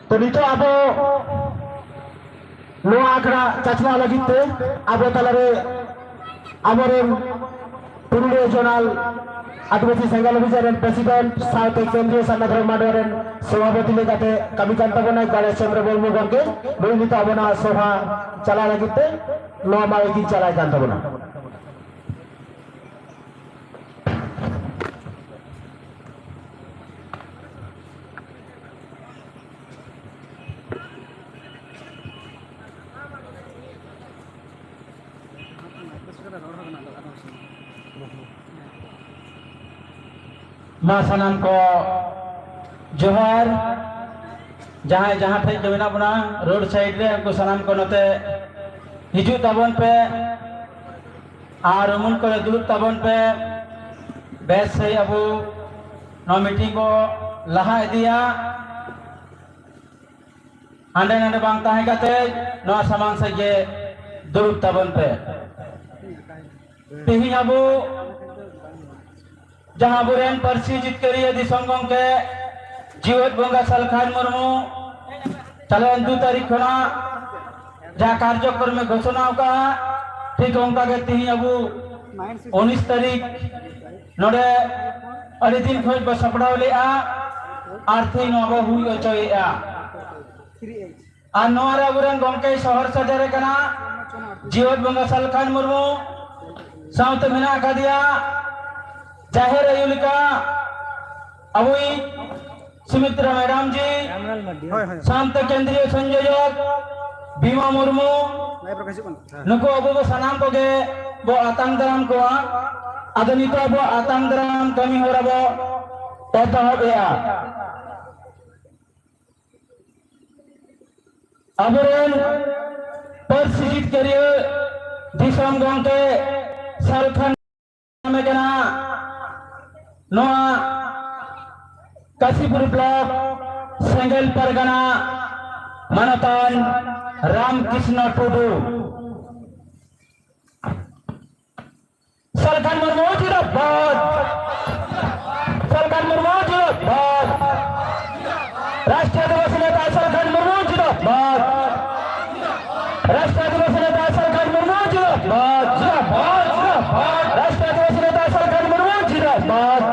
तो नितो अब नोआ आखड़ा चचना लगिते अब तलारे अमरेन पुरुलिया जोनाल आदिवासी संघाल अभियान प्रेसिडेंट साउथ केंद्रीय संगठन मंडल सभापति लेकाते कमी कान तबना गणेश चंद्र मुर्मू गंगे नई नितो अबना सभा चला लगिते नोआ मावेदी चला कान तबना मा सनाम को जोहार जहाँ जहाँ थे जमीना बना रोड साइड रे हमको सनाम को नते हिजू तबन पे और उमुन को दूर तबन पे बेस से अब नो मीटिंग को लहा दिया आंडे नांडे बांग ताहे काते नो सामान से ये दूर तबन पे तिही अब जहाँ बुरेन परसी जितकरिया दिसंगों के जीवत बंगा सलखान मुर्मू चलन 2 तारीख खना जहाँ कार्यक्रम में घोषणा का ठीक उनका के तिही अब 19 तारीख नोडे अड़ी दिन खोज बसपड़ाव ले आर्थिक नोबो हुई अचोय आ नोरा बुरेन गंके शहर सदरे कना जीवत बंगा सलखान मुर्मू साउथ मिना का दिया जाहिर अयुलिका अबुई सुमित्रा मैडम जी शांत केंद्रीय संयोजक भीमा मुर्मू नुको अबु सनाम को गे बो आतंक दराम को आदनितो अबो आतंक दराम कमी हो रबो ततहब या अबरेन परसिजित करिए दिसम गंके सलखन में कना नोआ काशीपुर ब्लॉक सेंगल परगना मनतान रामकृष्ण टुडू सलखन मुर्मू जिंदाबाद सलखन मुर्मू जिंदाबाद राष्ट्रीय दिवस नेता सलखन मुर्मू जिंदाबाद राष्ट्रीय दिवस नेता सलखन मुर्मू जिंदाबाद जिंदाबाद जिंदाबाद राष्ट्रीय दिवस नेता सलखन मुर्मू जिंदाबाद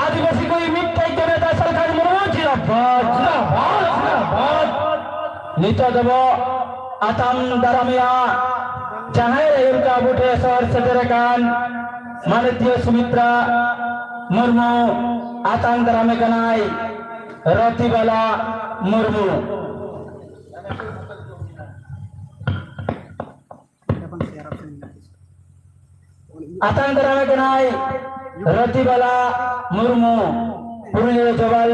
आदिवासी को मिठाई के नेता सलखन मुर्मू जिंदाबाद जिंदाबाद जिंदाबाद नितो दबो आतम दरमिया जहाँ उनका बुटे शहर सदरकान माननीय सुमित्रा मुर्मू आतम दरमे गनाई रतिबाला मुर्मू आतम दरमे गनाई रतिबाला मुर्मू पुरुलिया जवाल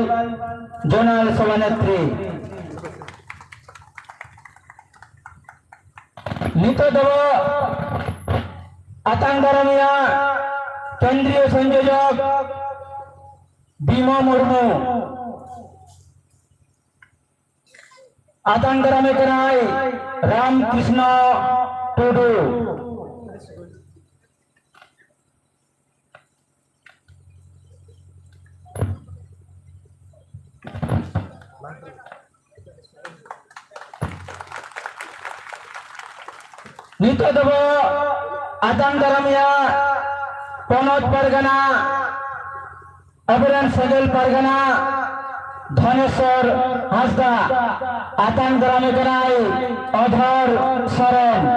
जोनाल सभानेत्री नितो दबो आतंकरमिया केंद्रीय संयोजक भीमा मुर्मू आतंकरमे कराई रामकृष्ण टुडू नितो दबो आतंकरमिया पनोत परगना अबरन सगल परगना धनेश्वर हंसदा आतंकरमे कराई अधर सरन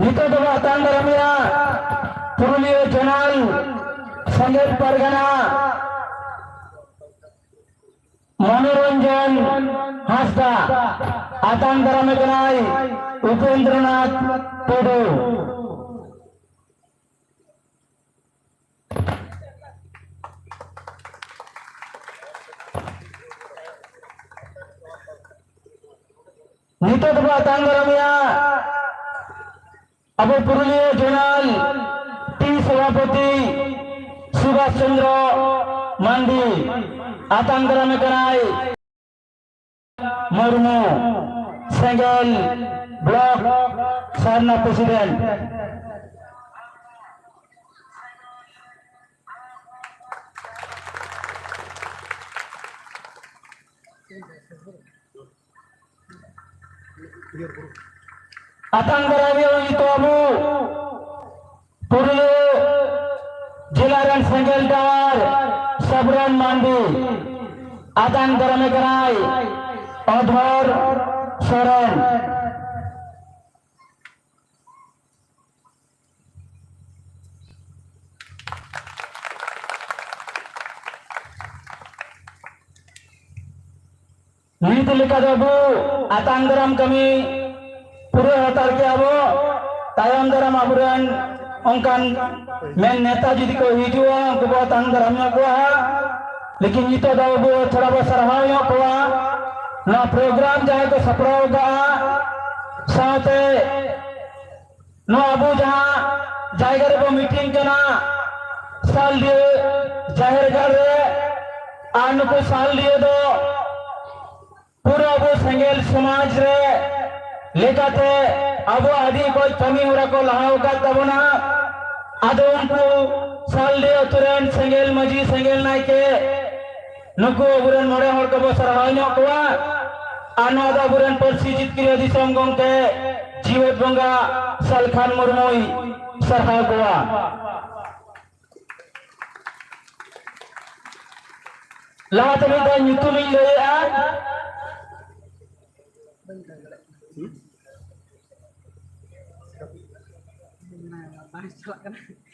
नितो दबो आतंकरमिया पुरुलिया जोनाल सगल परगना मनोरंजन हंसदा आतंकरमे कराई उपेंद्रनाथ टुडू नितो दबो आतंकरमिया अब पुरुलिया जोनाल टी सभापति सुभाष चंद्र मांडी आतंकरमे कराई Murmu Sengel block Sarna president Atang Garami itu Abu Purlo Jilaran Senggel Dawar Sabran Mandi Atang Garami Garai Adhar Saran Niti Lika Abu Atang Garam kami पूरे हतार के अब तायम दरम अबुरन उनकन मेन नेताजी को हिजुआ उनको बहुत अंदरम को लेकिन ये तो दाबो थोड़ा बहुत सरहाव को ना प्रोग्राम जाए तो सपड़ा होगा साथे नो अबू जहाँ जाएगा रे वो मीटिंग के ना साल दिए जाहिर कर रहे आन को साल दिए दो पूरा अबू संगेल समाज रे लेकाते अब आदि कोई कमी हो रहा को लहाव का तब ना आदों को साल दे तुरंत सेंगेल मजी सेंगेल नाई के नुको बुरन मोड़े होड़ को सरहाइयों को आनादा बुरन पर सीजित की यदि संगों के जीवत बंगा सलखान मुर्मोई सरहा को लात में तो नुतु में ले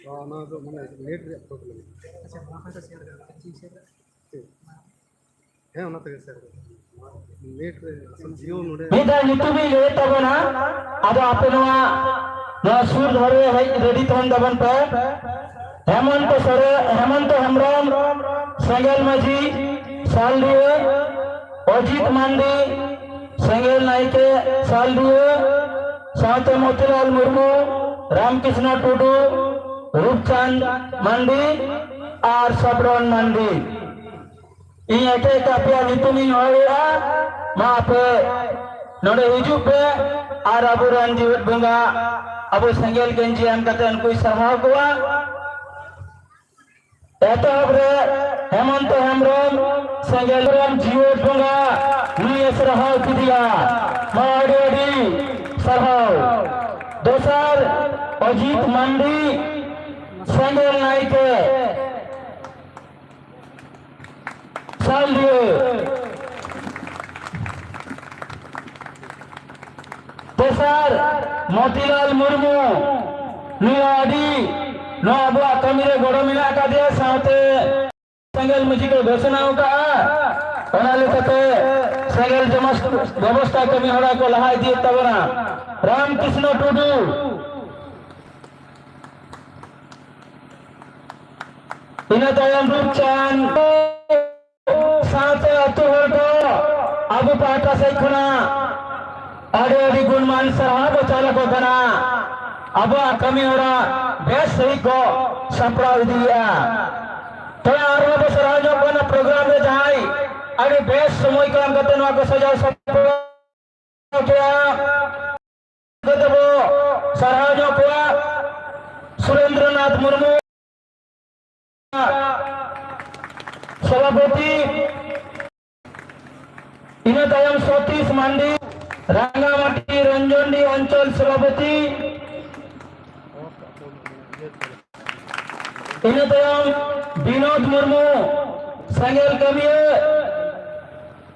Oh, no, no, mana net रे प्रॉब्लम अच्छा वहां पे शेयर कर ठीक शेयर है ना तो शेयर नेट रे जियो नोडे इधर यूट्यूब में ले तब ना अब आपनवा ना सुर धरे है रेडी तोन दबन पे हेमंत हेमराम संगेल मजी साल दिए अजीत मांडी संगेल नाइके साल दिए साथे मोतीलाल मुर्मू रामकृष्ण टुडू रूपचंद मंडी और सबरन मंडी इन एके कापिया नितुमी होया मा पे नोडे हिजू पे और अबू रंजीत बुंगा अबू संगेल गंजी हम कते उनको सरहाव कोआ एतो रे हेमंत हेमरम संगेल राम जीवत बुंगा नी सरहाव किदिया माड़ी सरहाव दोसर अजीत मंडी संगेल नाइके साल दिए तेसर मोतीलाल मुर्मू नियाडी नो अबुआ कमीरे गोड़ो मिला का दिया साथे संगेल मुझी को घोषणा का बनाले कते संगेल जमस्त व्यवस्था कमी होड़ा को लहाई दिए तबना रामकृष्ण टुडू इन तयम रूपचंद साथे अतुहर को अबू पाटा से खुना अरे गुणमान सरहाब चालक को बना अब कमी हो रहा बेस सही को सपड़ा दिया तो आरो बसराजो को ना प्रोग्राम में जाए अरे बेस समय काम करते ना को सजा सपड़ा क्या तो वो सरहाजो को सुरेंद्रनाथ मुर्मू सभापति इन तयम सतीश मांडी रांगामाटी रंजनी अंचल सभापति इन तयम विनोद मुर्मू संगेल कमिए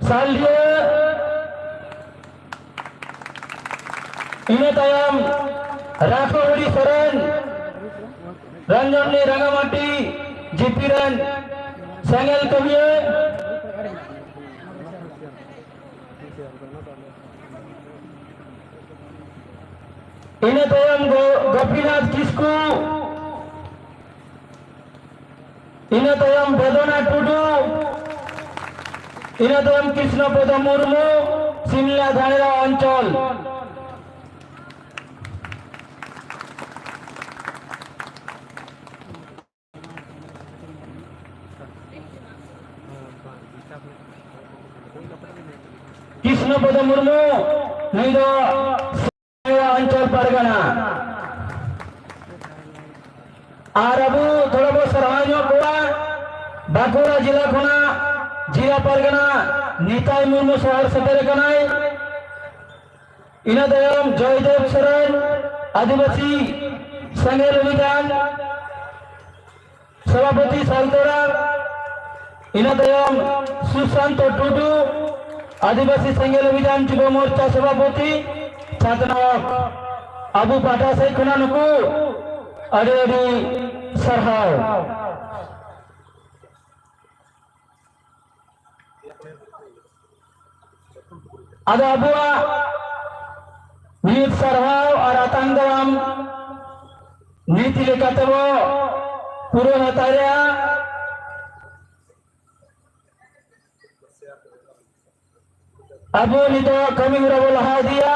सालिए इन तयम राठौड़ी सरन रंजनी रांगामाटी जीपीरन संगेल कमिए इन तयम गोपीनाथ किस्कू इन तयम बेदना टुडू इन तयम कृष्णपद मुर्मू सिमला धानेरा अंचल कृष्ण ᱯᱚᱫᱚ ᱢᱩᱨᱢᱩ ᱱᱩᱭ ᱫᱚ অঞ্চল পারগানা আর আবু থোড়া বড় সারহাই ᱧᱚᱜ ᱠᱚᱣᱟ বাঁকুড়া জেলা খোনা জিলা পারগানা নিতাই মুর্মু শহর সেটেল কানাই ইনা তায়ম জয়দেব সরেন আদিবাসী সেঙ্গেল অভিযান সভাপতি সালতোরা ইনা তায়ম সুশান্ত টুডু আদিবাসী সেঙ্গেল অভিযান যুব মোর্চা সভাপতি ছাত্রনায়ক আবু পাটা সেই খোনা নুকু আড়ি আড়ি সারহাও ada abuah nit sarhau aratang dalam niti lekatebo puro hatarya abu nito kami urabol hadia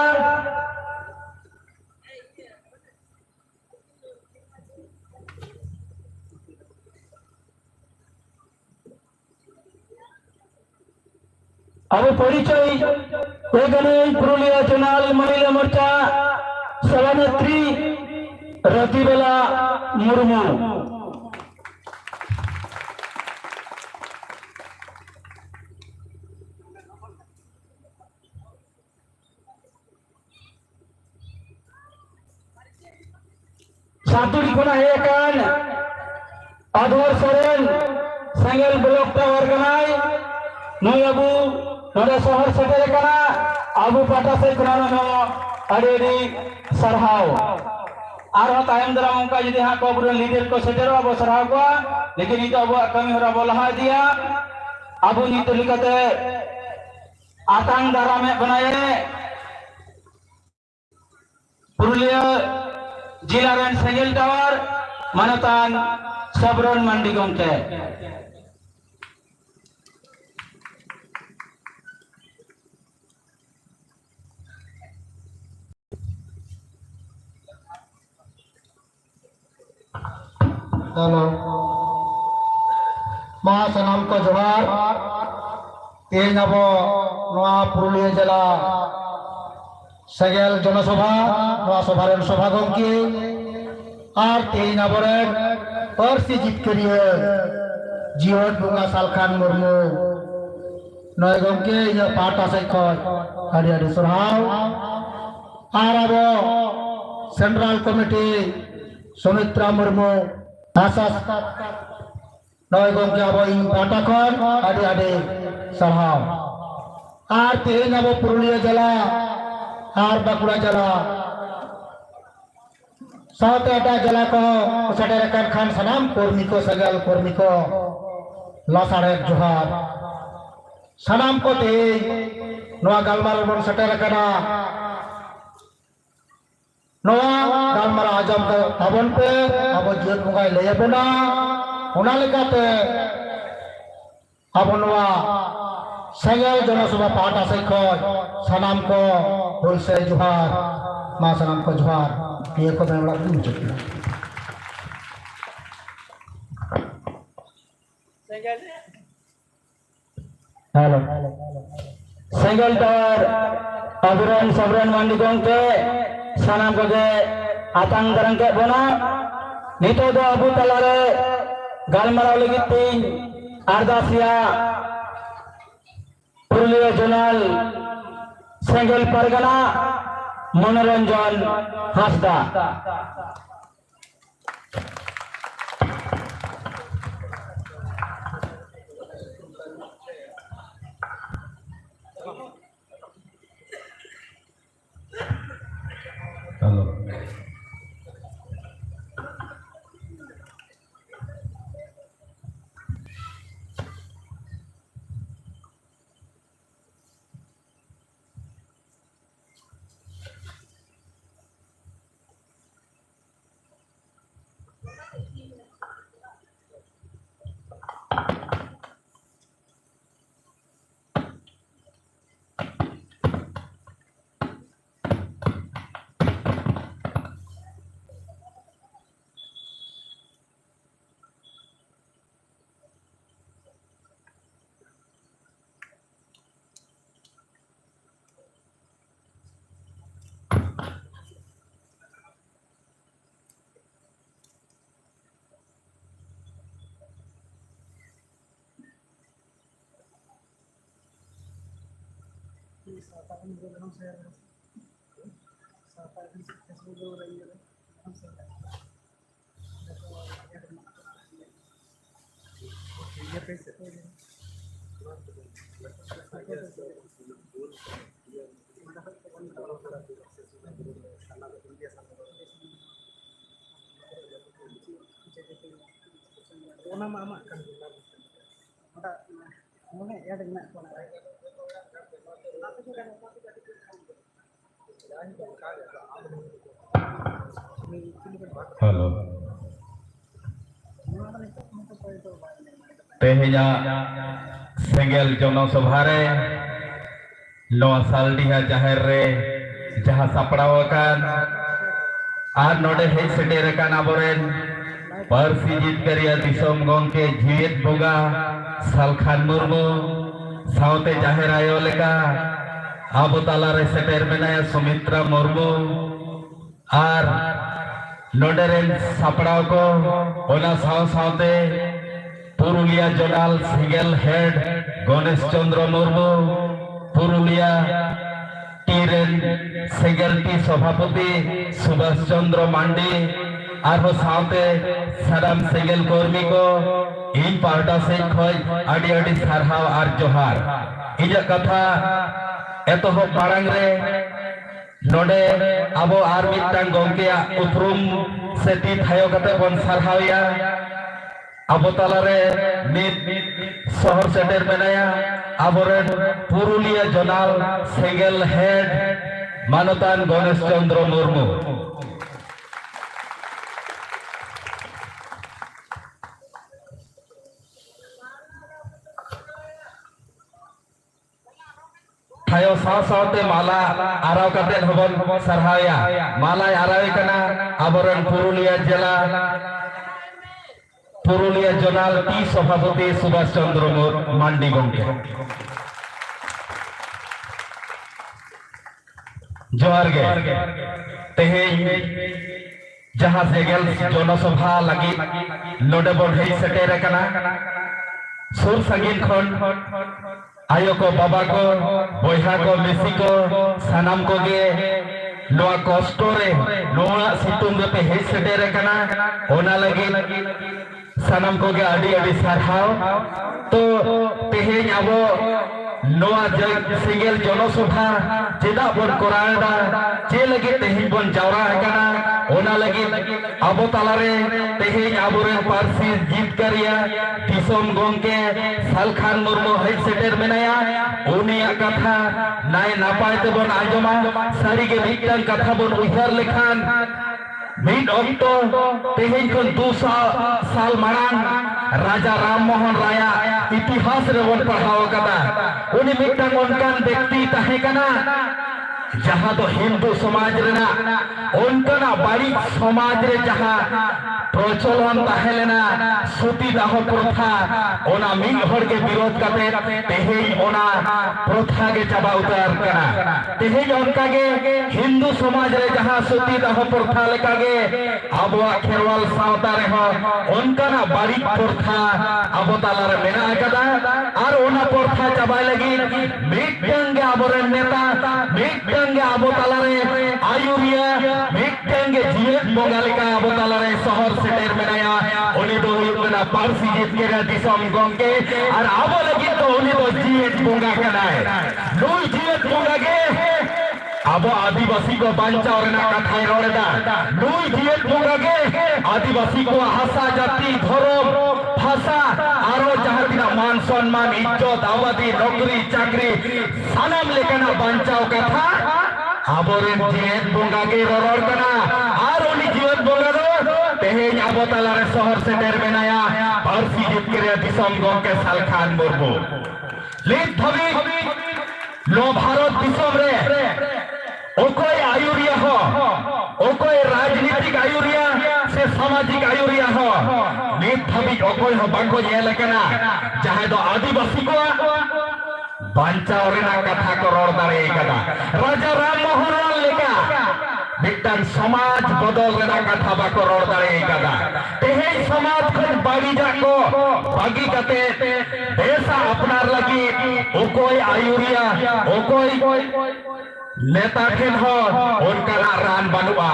abu পরিচয় এখানে পুরুলিয়া জোনাল মহিলা মোর্চা সভানেত্রী রতিবেলা মুর্মু সাতুরি কোনা হেকান আধর সরেন সেঙ্গেল ব্লক টাওয়ার গানাই নয় আবু নড়ে শহর সেটেল কানা আবু পাটা সেই কোনা নো আড়ি আড়ি সারহাও আর তায়ম দারাম অঙ্কা যদি হা কবর লিডার को সেটেরো আবু সারহাও को लेकिन ito abu kami hora bolaha dia abu nito likate atang darame banaye Purulia জেলার সেঙ্গেল টাওয়ার মানতান সবরন মান্ডি গমকে हेलो महासनाम को जोहार तेज नबो नवा पुरुलिया जिला सेगेल जनसभा नवा सभारेन सभा गमके और तेज नबरे परसी जित करिए जीवन बुंगा सालखान मुर्मू नय गमके इया पाटा से खय आड़ी आड़ी सरहाव और अबो सेंट्रल कमिटी सुमित्रा मुर्मू आसास नय गमके अब इन पाटा खन आड़ी आड़ी सरहाव और तेज अब पुरुलिया जिला और बांकुड़ा जिला साउथ एटा जिला को सेटेर खान सानाम कर्मी को सगल कर्मी को लासारे जोहार सानाम को तेज नवा गालमार बन सेटेर कना नवा गालमार आजम को ताबन पे अब जीवन बुंगाय लय बना ओना लेकाते अब नवा सेंगेल जनसभा पाटा से खय सानाम को हुलसे जोहार मा सानाम को जोहार ये को मैं बड़ा दूर चुका हेलो सेंगेल टावर अबरन सबरन मांडी गमके सानाम को जे आतांग दारां के बना नितो दो अबु तलारे गालमाराव लगित तीन आरदासिया पुरुलिया जोनाल सेंगेल परगना मनोरंजन Hansda hello Ona mama kan ada mana ya dengan kona Halo. Tehnya Senggel Jono Sobhare Noa Saldiha Jaherre Jaha Saprawakan Ar Node Hei Sederekan Aboren Persijit Karya Disom Gongke Jiwit Boga Salkhan Murmu Saute Jaher Ayo Leka Abu Talare Seter Menaya Sumitra Murmu Ar Noderen Saprao ko Ona Sao Saute Purulia Jonal Single Head Ganesh Chandra Murmu Purulia Tiren Single T Sabhapati Subhash Chandra Mandi Arho Saute Sadam Single Kormi ko In Parta Se Khoj Adi Adi Sarhaw Ar Johar Ija Katha Etoho Parang Re Node Abo Ar Mittang Gongkea Uprum Seti Thayo Kate Bon Sarhawya Abo Talare Nit Sohor Seter Menaya Aboren Purulia Jonal Single Head Manotan Ganesh Chandra Murmu Thayo Saute Mala Arau Kate Hobon Sarhawya Mala Arawi Kana Aboren Purulia Jela Purulia Jonal T Sabhapati Subhash Chandra Mandi Gongke Johar ge Teheny Jaha Segel Jono Sobha Lagi Node Bon Hei Setere Kana Sur Sangin Khon Ayo ko baba ko boyha ko misi ko sanam ko ge noa kosto re noa situng re pe hei setere kana ona lagi sanam ko ge adi adi sarhaw to teheny abo noa single Jono Sobha cheda bon korada che lagi teheny bon jawra kana ona lagi abo talare teheny aboren parsi jit kariya Disom Gongke Salkhan Murmu Hei Seter Menaya Unia Katha Nai Napai Tebon Ajoma Sarige Mittang Katha Bon Uihar Lekhan Mid Okto Teheny Kon 200 Sal Marang Raja Ram Mohan Raya Itihas Rebon Parhaw Kata Uni Mittang Onkan Bekti Tahe Kana Jaha do Hindu Samaj Rena Onkana Barik Samaj Re Jaha Procholon Tahelena Suti Daho Protha Ona Mid Hor ke Birod Kate Teheny Ona Protha ge Chaba Utar Kana Teheny Onka ge Hindu Samaj Re Jaha Suti Daho Protha Leka ge Abwa Kherwal Sauta Reho Onkana Barik Protha Abo Talare Mena Akada Ar Ona Protha Chabai Lagi Mittang ge Aboren Neta Mittang ge Abo Talare Ayuriya Mittang ge Jiet Bongalika Abo Talare Sohor Seter Menaya Uni do Huyukana Parsi Jit Kera Disom Gongke Ar Abo Lagi to Uni do Jiet Bonga Kanai Nui Jiet Bonga ge Abo Adivasi ko Bancha Orena Kathai Roreda Nui Jiet Bonga ge Adivasi ko Hasa Jati Dhorom Bhasa Aro Jahatina Man Sonman Izzot Awadi Nokri Chakri Sanam Lekana Banchao Katha Aboren Jiet Bonga ge Roror Kana Ar Uni Jiet Bonga do Teheny Abo Talare Sohor Seter Menaya Parsi Jit Kera Disom Gongke Salkhan Murmu Lit Bhabi Lo Bharat Disom Re Okoy Ayuriya ho Okoy Rajnitik Ayuriya Se Samajik Ayuriya ho Lit Bhabi Okoy ho Bangko Nyele Kana Jahe do Adivasi ko Bancha Orena Katha ko Ror Dare Kada Raja Ram Mohan Leka मिट्टान समाज बदल रेना कथा बाको road दाड़े कदा तेहे समाज खन बागी जाको बागी कते देशा अपनार लगी ओकोई आयुरिया ओकोई नेता ठेन हो उनका रान बनुआ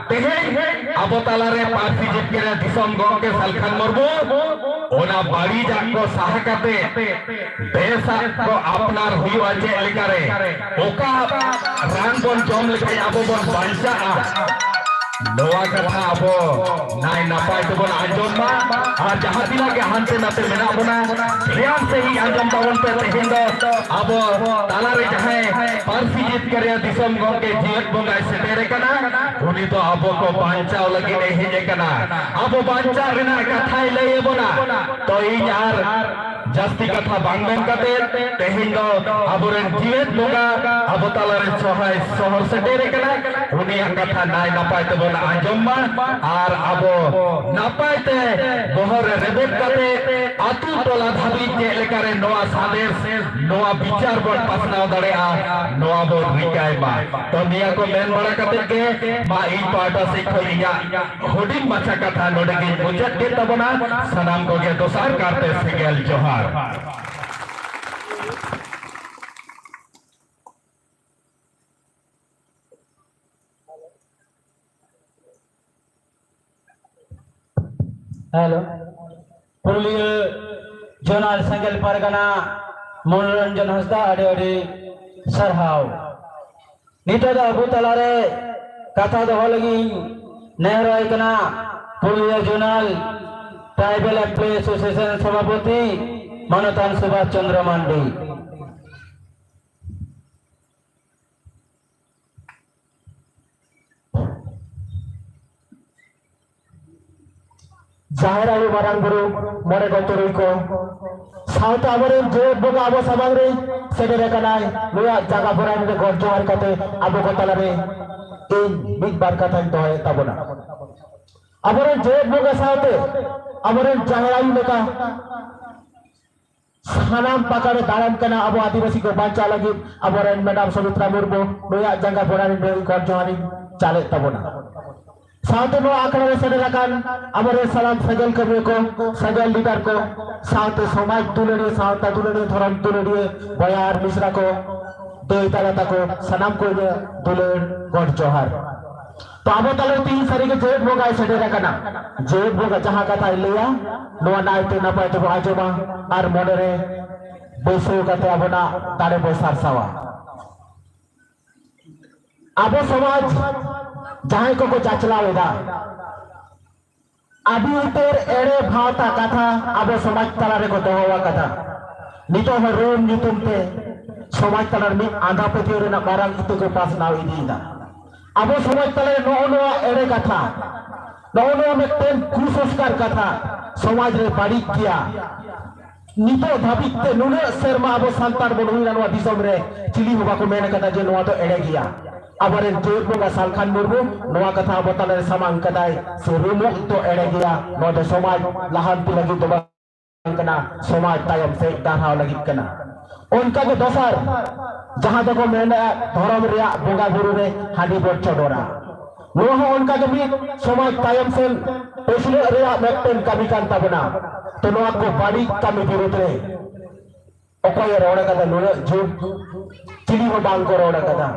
तेहे अबो तालारे पार्टी जितकेरे दिसम गंगे सालखान मुर्मू ओना बागी जाको साहकते देशा को अपनार हुआ जे लेकारे ओका रान बन जम लेके अबो बन बांचा नवा कथा अबो नाय नपाय तबन आंजमा और जहां दिला के हानते नाते मेना बना ध्यान से ही आंजम तावन पे तेहिन दो अबो तालारे जहां पार्टी जीत करे दिसम गंगे जीवत बंगाय सेटेरे कना उनी तो अबो को बांचाव लगी ने हेजे कना अबो बांचा रेना कथाय लय बना तो इन यार जास्ती कथा बांगबेन कते तेहिन दो अबोरेन जीवत बंगा अबो तालारे सहाय शहर सेटेरे कना उनी कथा नाय नपाय तबन आंजमा और अबो नपायते बहर रेबेट कते आतु टोला धाबी जे लेकारे नोआ सादेश नोआ विचार बड़ पासनाव दड़ेआ नोआ बो रिकाय बा तो निया को मेन बड़ा कते के मा इन पार्टा से खोइया होडिंग माछा कथा नोडे के मुजत के तबना सनाम को के दोसार करते सेगेल जोहार हेलो पुरुलिया जोनाल संगल परगना मनोरंजन हंसदा अड़े अड़े सरहाव नितो दा अबू तलारे कथा दो लगी नेहराय कना Purulia zonal tribal employ association सभापति मनोतान सुभाष चंद्र मांडी जाहिर आलू मारांग बुरु मोरे गतुरुई को साउथ आबरे जो बगा आबो समाज रे सेडे कनाय लोया जागा बराय ने घर जोहार कते आबो को तलारे ए बिग बार कथा तो है तबना आबरे जो बगा साउते आबरे जाहिर आलू लेका सानाम पकड़े दाड़न कना आबो आदिवासी को बांचा लगी आबरे मैडम सुमित्रा मुर्मू लोया जागा बराय ने घर जोहारी चाले तबना साउते नो आंकड़ा में सेडे लकान अमरे सलाम सजल करने को सजल लीडर को साउते समाज तुलनी साउता तुलनी धर्म तुलनी बयार मिश्रा को देवता को सनाम को दुलेर गॉड जोहार तो अब तले तीन सरी के जेठ बोगा सेडे लकाना जेठ बोगा जहां कथा लिया नोआ नाइते ना पाए तो आजोबा आर मोडरे बेसो कते अबना तारे बोसार सावा अब समाज जहां को चाचलावेदा अभी उतर एड़े भावता कथा अब समाज तलारे को दोहवा कथा नितो हो रोम नितुम ते समाज तलार में आंधा पतियो रे ना मारांग इतो को पास नाव इदीदा अब समाज तलारे नो एड़े कथा नो में तेन कुसंस्कार कथा समाज रे बाड़ी किया नितो धाबिते नुने शर्मा अब संतान बनुइना नो दिसम रे चिली होबा को मेन कथा जे नो तो एड़े गया अबरे जोर बोगा सालखान मुर्मू नवा कथा बताले सामांग कदाय से रुमो तो एड़े गया नो दे समाज लहांती लगी तो कना समाज तायम से दाहाव लगी कना उनका के दोसर जहां तक मेना धर्म रिया बोगा गुरु रे हाडी बोट चोडोरा नो हो उनका के भी समाज तायम से पेशले रिया मेक्टेन कमी कान तबना तो नो को बाड़ी कमी विरोध रे ओकोय रोड़ा कदा नो जो चिली हो बांग को रोड़ा कदा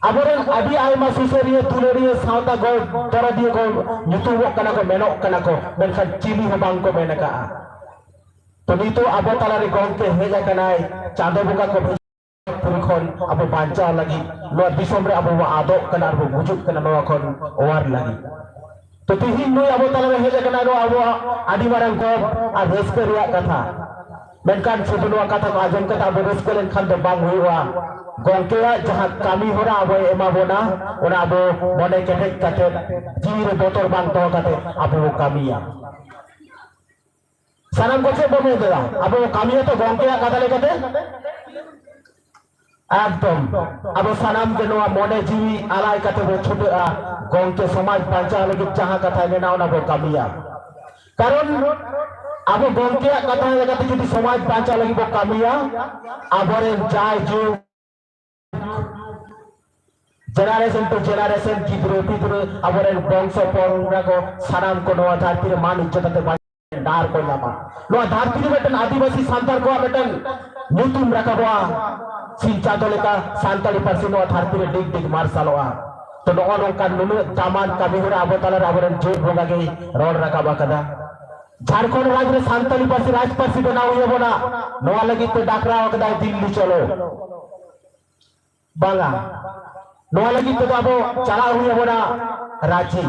अबरेन अभी आयमा सुसरिये तुलरिये सावता गो तरदिये गो नुतुवो कना को मेनो कना को मेनखान चिली हो बांग को मेनका तो नितो अब तलारे गंके हेजा कनाय चांदो बुका को पुरखन अब बांचा लगी नो दिसम रे अब आदो कना रो गुजुक कना नो खन ओवार लगी तो तिहिन नो अब तलारे हेजा कना रो अब आदि मारन को आ रेस्के रिया कथा मेनखान सुदुनवा कथा को आजम कथा अब रेस्के लेन खान तो बांग हुआ गंके जहां कामी हो रहा अब एमा बोना ओना अब मने केटे कते जीरे बोतल बांग तो कते अब वो कामिया सनम को से बोले देला अब वो कामिया तो गंके कथा लेकते एकदम अब सनम के नो मने जीवी आलाय कते वो छोटे गंके समाज पंचा लगे जहां कथा लेना ओना वो कामिया कारण अब गंके कथा लेकते যদি समाज पंचा लगे वो कामिया अबरे जाय जो जेनारेशन टू जेनारेशन गिद्रो पिद्रो आबोरेन बंश परंपरा को सानाम को नवा धरती रे मान इज्जत ते डार को नामा नवा धरती रे बेटन आदिवासी सांताल को बेटन नुतुम रकाबवा सिंचा दोलेका सांताली पार्सी नवा धरती रे डिग डिग मार्शलवा तो नवा नोका नुनु दामान कबिहुरा अबताल आबोरेन जोत बोगा के रोड रकाबा कदा झारखंड राज्य में सांताली पार्सी राज पार्सी बनाओ ये बोना नवा लगी तो डाकरा वकदा दिल्ली चलो बांगा नवा लगी तो अब चला हुई बोना रांची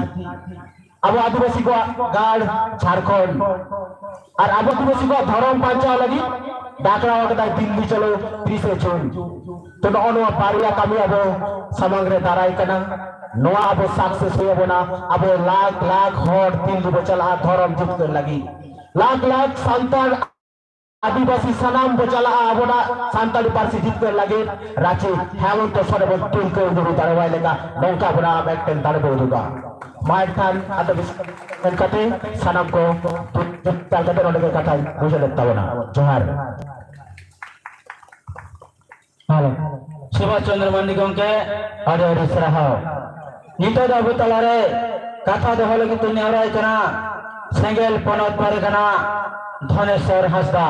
अब आदिवासी को गाड़ झारखंड और अब आदिवासी को धर्म पांचाव लगी डाकरा वकदा दिल्ली चलो 30 जून तो नवा बारिया कमी अब समग्र दाराई कना नवा अब सक्सेस हुई बोना अब लाख लाख हर दिल्ली बचला धर्म जित कर लगी लाख लाख संतान आदिवासी सनाम बचला aboda santali parsi jit कर लगे रांची हेमंत सोरेन तुल को उदुरु तारवाय लेका नौका बना बैकटेन तारे बोदुगा माइट थान अद कते सनाम को ताल कते नोडे कथा बुझे लेता बना जोहार हेलो सुभाष चंद्र मांडी गंके अरे अरे सराहाव नितो दा बुतलारे कथा दोह लगी तुने हराय कना सेंगेल पनत पारे कना Dhaneshwar Hansda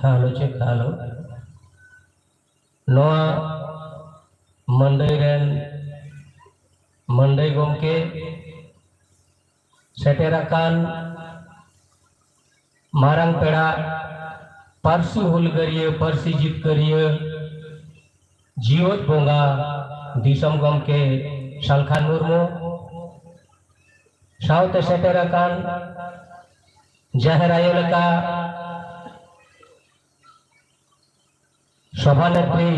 hello check hello नोआ मंडई गमके सेटेराकान मारांग पेड़ा पारसी हुलगरिये पारसी जितकरिये जीवत बोंगा दिसम गमके सालखान मुर्मू साउते सेटेराकान जाहेर आयो लेका सभानेत्री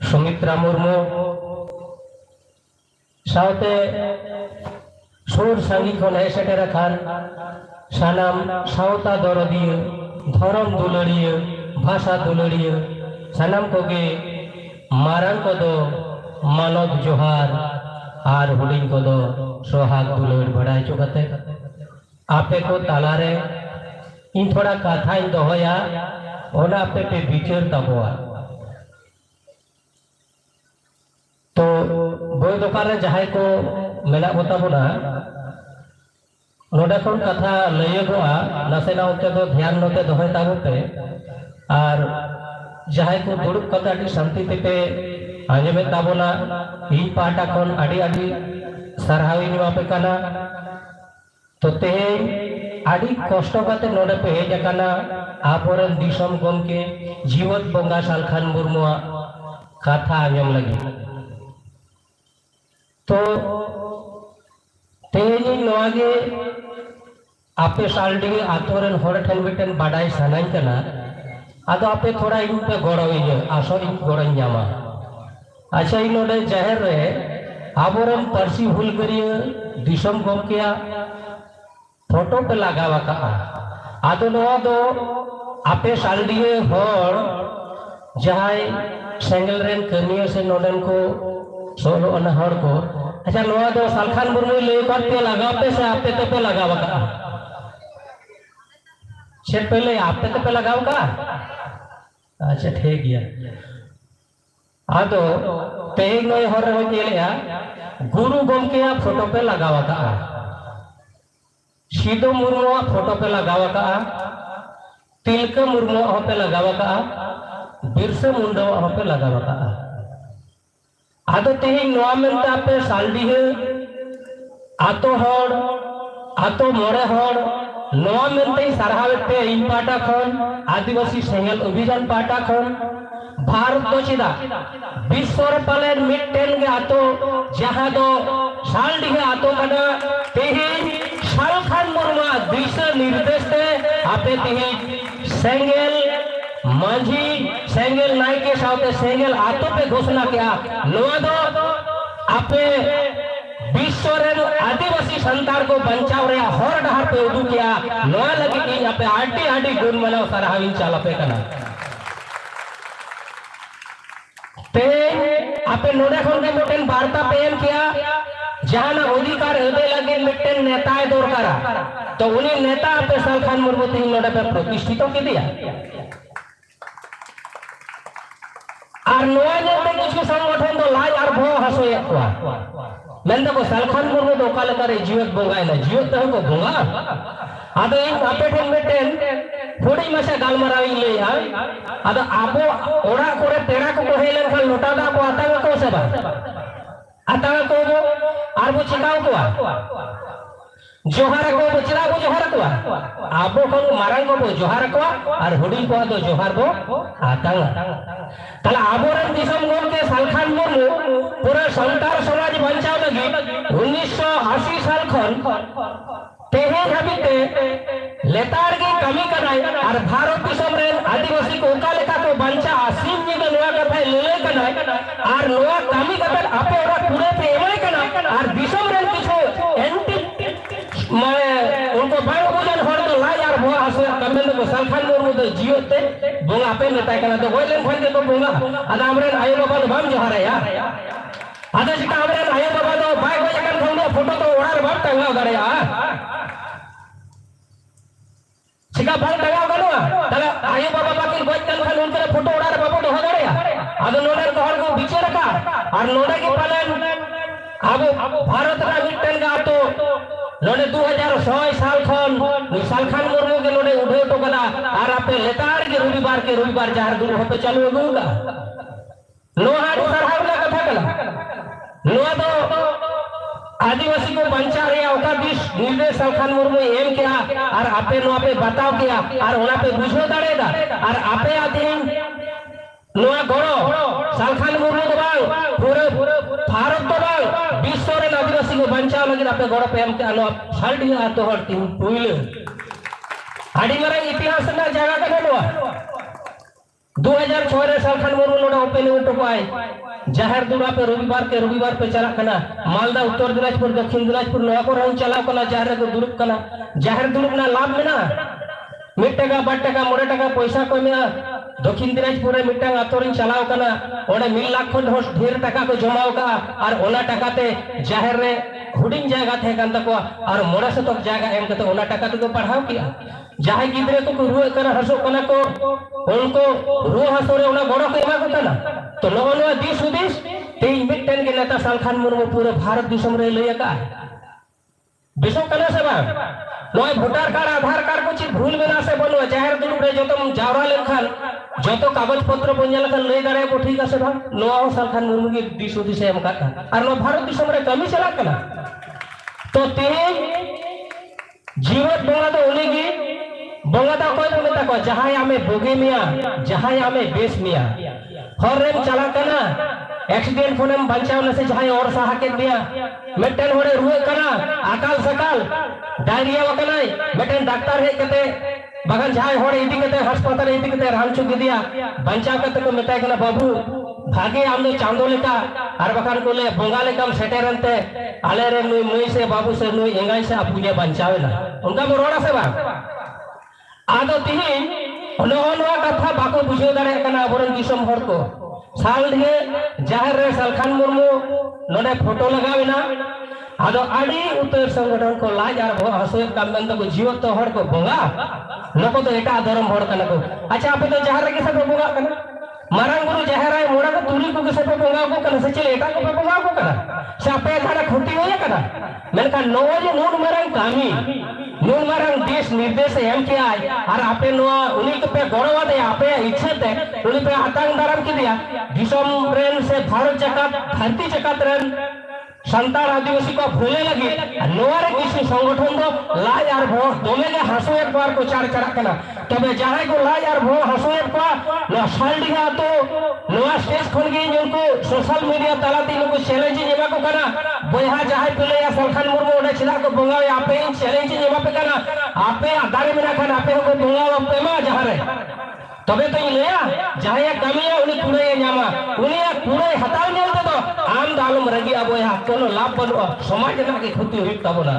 सुमित्रा मुर्मू साउते सुर संगी खन हे सेटेराकान सानाम सावता दरदिये धरम दुलड़िये भाषा दुलड़िये सानाम कोगे मारांग को दो मानव जोहार आर हुडिंग को दो सोहाग दुलड़ बढ़ाई चुकते आपे को तालारे इन थोड़ा कथा इन दोहया ओना आपे पे विचार तबवा तो बोय दोकान रे जहाय को मेला होता बोना नोडे कोन कथा लयगोआ नसेना होते तो ध्यान नोते दोहय ताबोते आर जहां को दुड़ुब कथा आदि शांति पे आंजमे ताबोना इन पाटा खन आदि आदि सरहावी निवापे कना तो ते आदि कष्ट कते नोडे पे हेज कना आपोरन दिसम गमके जीवत बोंगा सालखान मुर्मुआ कथा आंजम लगी तो तेजी नोआगे आपे सालडी आतोरन हर ठन बेटन बाडाई सनाई कना आदो आपे थोड़ा इन पे गड़ो आसर इन गड़ो नामा अच्छा इन नोडे जाहिर रे आबोरन पारसी हुलगरिया दिसम गमकेया फोटो पे लगावा का आदो नवा दो आपे सालडीए हर जहाय सेंगल रेन कनिया से नोडन को सोलो अन हर को अच्छा नवा दो सालखान मुर्मू ले पे लगा पे से आपे तो पे लगावा का छेद पहले आपे तो पे लगाओ का अच्छा ठीक है आदो तेग नय हर हो केलिया गुरु गमके फोटो पे लगावा का सीधो मुर्मू फोटो पे लगावा का तिलका मुर्मू पे लगावा का बिरसा मुंडा पे लगावा का आदो तेग नवा मेनता पे सालडी है आतो हर आतो मोरे हर नवा मेनते सारहावेते इन पाटा खन आदिवासी सेंगल अभियान पाटा खन भारत दो चिदा विश्व रे पालेन मिटेन गे आतो जहां दो साल दिगे आतो कना तेही सालखान मुर्मा दिशा निर्देश ते आपे तेही सेंगल मांझी सेंगल नाई के साथे सेंगल आतो पे घोषणा किया नवा दो आपे विश्व रे आदिवासी संतान को बचाव रे हर डहार पे उदू किया नवा लगी कि आपे आटी आटी गुण मनाव सरहाविन चाला पे कना ते आपे नोडे खन के मोटेन वार्ता पे एम किया जहाना अधिकार हेबे लगे मिट्टन नेताए दरकारा तो उनी नेता पे सालखान मुर्मू तीन नोडे पे प्रतिष्ठित के दिया और नोआ जते किछु संगठन तो लाज और भो हसोय को मेंदा को सालखान मुर्मू दो काले करे जीवत बोंगाय ना जीवत तो को बोंगा आदो इन आपे ठेन मिट्टन थोड़ी मसे गालमारावी ले आदो आबो ओड़ा करे तेरा को हेलन खान लोटा दा को आता को सेबा आता को और वो चिकाओ को जोहार को बचरा को जोहार को आबो को मारंग को जोहार को और हुडी को तो जोहार को आता तला आबो रन दिसम गोल के सालखान मुर्मू पूरा संतार समाज बचाव लगी 1980 साल खन तेहे हाबिते लेतार की कमी कराई और भारत दिसम रे आदिवासी को ओका लेका को बंचा आसीम नि नोआ कथा लेले कनाय और नोआ कमी कथा आपे ओरा पूरे पे एमय कना और दिसम रे किछु एंटी माने उनको बायो बुझन हर तो ला यार भो आसे कमेंद को सालखान मुर्मू तो जियोते बोंगा पे नेता कना तो होइलेन फन के तो बोंगा आदा हमरे आयो बाबा बाम जोहारे यार आदा जिका हमरे आयो बाबा तो बाय को जकन फोटो फोटो तो ओरार बाप टंगा गरे चिका बाल टंगा गनो तला आयो बाबा बाकिन गोज कन खान उनके फोटो ओरार बाबा तो हो गरे आदा नोडर तो हर को बीचे रखा और नोडे के पालन अब भारत का मिट्टन का तो नोडे 2006 साल खन सालखान मुर्मू के नोडे उठे तो कदा और आपे लेतार के रविवार जहार दूर होते चालू होगा नोहा सरहाव ना कथा कला नोआ तो आदिवासी को बंचा रे ओका दिस निर्देश सालखान मुर्मू एम किया और आपे नोआ पे बताओ किया और ओना पे बुझो दाड़ेदा और आपे आदीन नोआ गड़ो सालखान मुर्मू तो बाल पूरे भारत तो बाल विश्व रे आदिवासी को बंचाव लगे आपे गड़ो पे एम के आनो सालडी आ तो हर तीन पुइले आडी मरे इतिहास ना जगह का नोआ 2006 रे सालखान मुर्मू नोडा ओपन तो पाए जाहिर दुरा पे रविवार पे चला कना मालदा उत्तर दिनाजपुर दक्षिण दिनाजपुर नोआ को रंग चला कना जाहिर को दुरुप कना जाहिर दुरुप ना लाभ में ना मिट्टगा बट्टगा मोड़े टका पैसा को में दक्षिण दिनाजपुर रे मिट्टन आतोरिन चलाव कना ओडे 1 लाख खन होस ढेर टका को जमाव का और ओना टका ते जाहिर रे हुडिंग जायगा थे कान तको और मोड़ा से तक जायगा एम कते ओना टका तो पढ़ाव किया जाहे गिद्रे को रुए कना हसो कना को उनको रुआ हसो रे ओना बड़ो को एमा को कना तो लोगों दिस उदिस ते मिट्टन के नेता सालखान मुर्मू पूरे भारत दिसम रे लय का बिसो कना से बा नोय वोटर कार्ड आधार कार्ड को चीज भूल बिना से बनो जाहिर दुरुप रे जो तुम जावरा लेखन जो तो कागज पत्र बन लखन लय दारे को ठीक है बा नोआ सालखान मुर्मू की दिस उदिस एम का और नो भारत दिसम रे कमी चला कना तो ते जीवत बोला तो उनी की बोला तो कोई बोलता को जहां हमें बोगे मिया जहां हमें बेस मिया हर रेम चला कना एक्सीडेंट फोन में बचाव न से जहां और सहा के दिया मेटन होड़े रुए कना अकाल सकाल डायरिया वकनाई मेटन डॉक्टर है कहते बगन जहां होड़े इदी कहते अस्पताल इदी कहते रांचू के दिया बचाव कहते को मेटाय कना बाबू भागे हमने चांदो लेका और बखान को ले बोंगा ले कम सेटेरनते आले रे नुई से बाबू से नुई एंगाई से अपुजे बचावेला उनका बरोड़ा से बा आदो तिही नोआ कथा बाको बुझे दाड़े कना अबरन दिसम हर को साल ढे जाहिर रे सालखान मुर्मू नोडे फोटो लगावेना आदो आडी उतर संगठन को लाज आर भो हसो काम बंद को जीवत तो हर को बोंगा नको तो एटा धर्म हर कना को अच्छा आपे तो जाहिर के सब बोंगा कना मारंग गुरु जाहिर है मोड़ा को तुली को सब बोंगा को कना से चले एटा को बोंगा को कना से आपे थाना खुटी होया कना मेनका नोवा जो नून मारंग कामी नून मारंग देश निर्देश एम के आय और आपे नोआ उनी को पे गौरव दे आपे इच्छा ते उनी पे आतंक दारम के दिया दिसम रेन से भारत जकात धरती जकात रेन संतान आदिवासी को फूले लगी नोआरे किसी संगठन दो ला यार भो दोमे के हसो एक बार को चार चढ़ा कना तबे जाहे को ला यार भो हसो एक बार नो सालडिहा तो नोआ स्टेज खोल गई जिनको सोशल मीडिया तलाती लोग चैलेंज जेबा को कना बोहा जाहे पले या सालखान मुर्मू ओडे छिला को बोंगा आपे चैलेंज जेबा पे कना आपे दारे में खान आपे को बोंगा आपे मा जहारे तबे तो लेया जाहे कमिया उनी कुड़े न्यामा उनी कुड़े हटाव नेलते तो आम दालम रगी अब या कोनो लाभ बनो समाज ना के क्षति होई तबना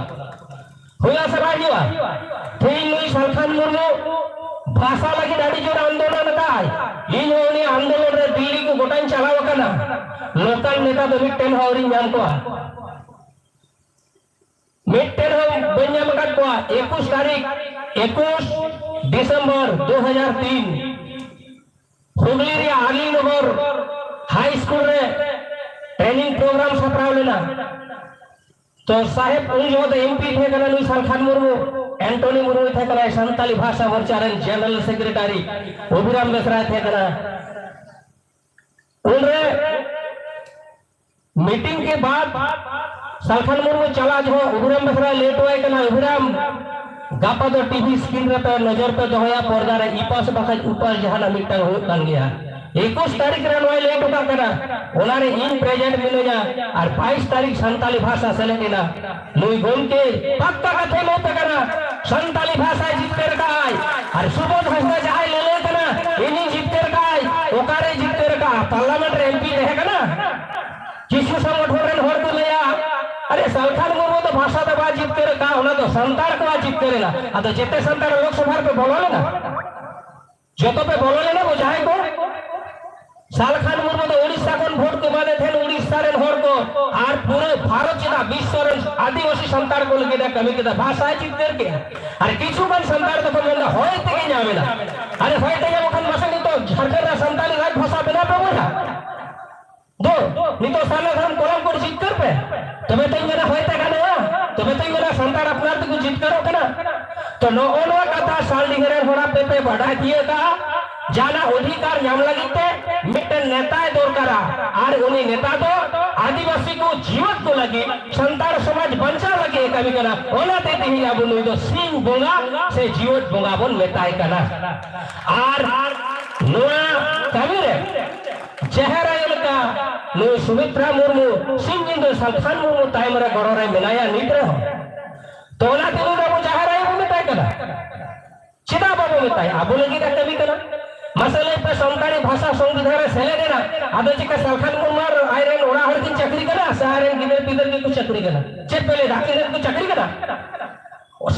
होया सराजिवा थेई नुई सालखान मुर्मू भाषा लगी दाड़ी जोर आंदोलन काय इन उनी आंदोलन रे दिल्ली को गोटान चलाव कना लोकल नेता तो मिटन हौरी नाम को मिट्टेन हम बन्या मकान को 21 तारीख 21 दिसंबर 2003 हुगली रे आली नगर हाई स्कूल रे ट्रेनिंग प्रोग्राम सप्राव लेना तो साहेब उन जो एमपी थे कना नुई सालखान मुर्मू एंटोनी मुर्मू थे कना संताली भाषा मोर्चा रे जनरल सेक्रेटरी अभिराम बेसरा थे कना उन रे मीटिंग के बाद सालखान मुर्मू चला जो अभिराम बेसरा लेट हुआ कना अभिराम गापा दो टीवी स्क्रीन रे पे नजर पे दोया पर्दा रे इपास बखज ऊपर जहाना मिटन हो कान गया 21 तारीख रे नोय लेट होता कना ओनारे इन प्रेजेंट मिलेगा और 22 तारीख संताली भाषा सेलेना नुई गोमके पक्का कथे मत कना संताली भाषा जीतकर काय और सुबोध भाषा जाय लेले कना इनी जीतकर काय ओकारे जीतकर का पार्लियामेंट रे एमपी रहे कना किछु संगठन रे हर को लिया अरे सालखान मुर्मू तो भाषा तो बात जीतकर का होना तो संतार को बात जीत करेगा आ तो जेते संतार लोकसभा पे बोलो लेना जो तो पे बोलो लेना वो जाए को सालखान मुर्मू तो उड़ीसा को वोट को माने थे उड़ीसा रे हर को और पूरे भारत चिता विश्व रे आदिवासी संतार को लगे कमी के भाषा जीत करके अरे किछु बन संतार तो बोलना होय ते जावेला अरे होय ते मखन मसनी तो झारखंड रा संताली राज भाषा बिना प्रभुला दो नहीं तो साला हम कोलम को जीत कर पे तबे तो मेरा होयते का तबे तो मेरा संतार अपना तो जीत करो कना तो नो ओनवा कथा साल दिगरे होड़ा पे बढ़ा दिए का जाना अधिकार नाम लगिते मिट्टे नेता दरकारा और उनी नेता तो आदिवासी को जीवत को लगी संतार समाज बंचा लगे कभी कना ओना देते ही अब नुई तो सिंह बोंगा से जीवत बोंगा बोन मेताय कना और नोआ कभी रे चेहरा का नु सुमित्रा मुर्मू सिंह सालखान मुर्मू टाइम रे गरो रे मिलाया निद्र हो तो ना दिनु बाबू चेहरा ये मिताय कना चिदा बाबू मिताय आबो लगी का कभी कना मसले पे संतानी भाषा संविधान रे सेले देना आदो चिका सालखान मुर्मू आयरन ओड़ा हर दिन चक्री कना सारे गिदर पिदर के कुछ चक्री कना चे पहले राखी रे को चक्री कना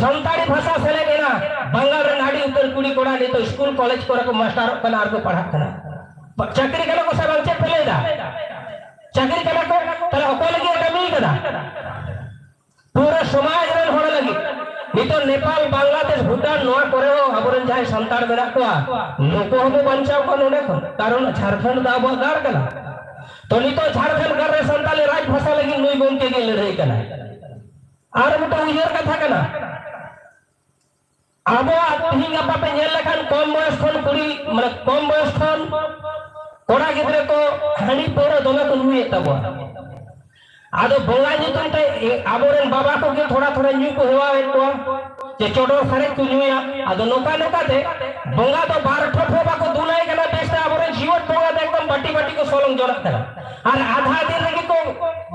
संतानी भाषा सेले देना बंगाल रे नाडी ऊपर कुड़ी कोड़ा नहीं तो स्कूल कॉलेज को रको मास्टर कना आर को पढ़ा कना चक्री कना को सब चे पहले दा चक्री कना को तले ओको लगी कमी कना पूरा समाज रे होड़ लगी नहीं तो नेपाल बांग्लादेश भूटान नोआ करे हो अबरन जाय संतान मेरा को लोको हम बंचाव को नोने को कारण झारखंड दा बगार कना तो नहीं तो झारखंड कर रे संताली राज भाषा लगी नुई गोम के गेल रही कना आर मतो उजर कथा कना आबो तिहिंग आपा पे नेल लखान कम बयस खन कुड़ी माने कम बयस खन कोड़ा गिदरे को हानी पोरा दोना को नुई तबो आदो बोंगा नितुम ते आबोरेन बाबा को के थोड़ा थोड़ा न्यू को हेवा को जे चोडो खरे को नुया आदो नोका नोका दे बोंगा तो 12 ठोठो बा को दुलाई कना बेस्ते आबोरेन जीवत बोंगा दे एकदम बट्टी बट्टी को सोलंग जोड़ा करा और आधा दिन लगी को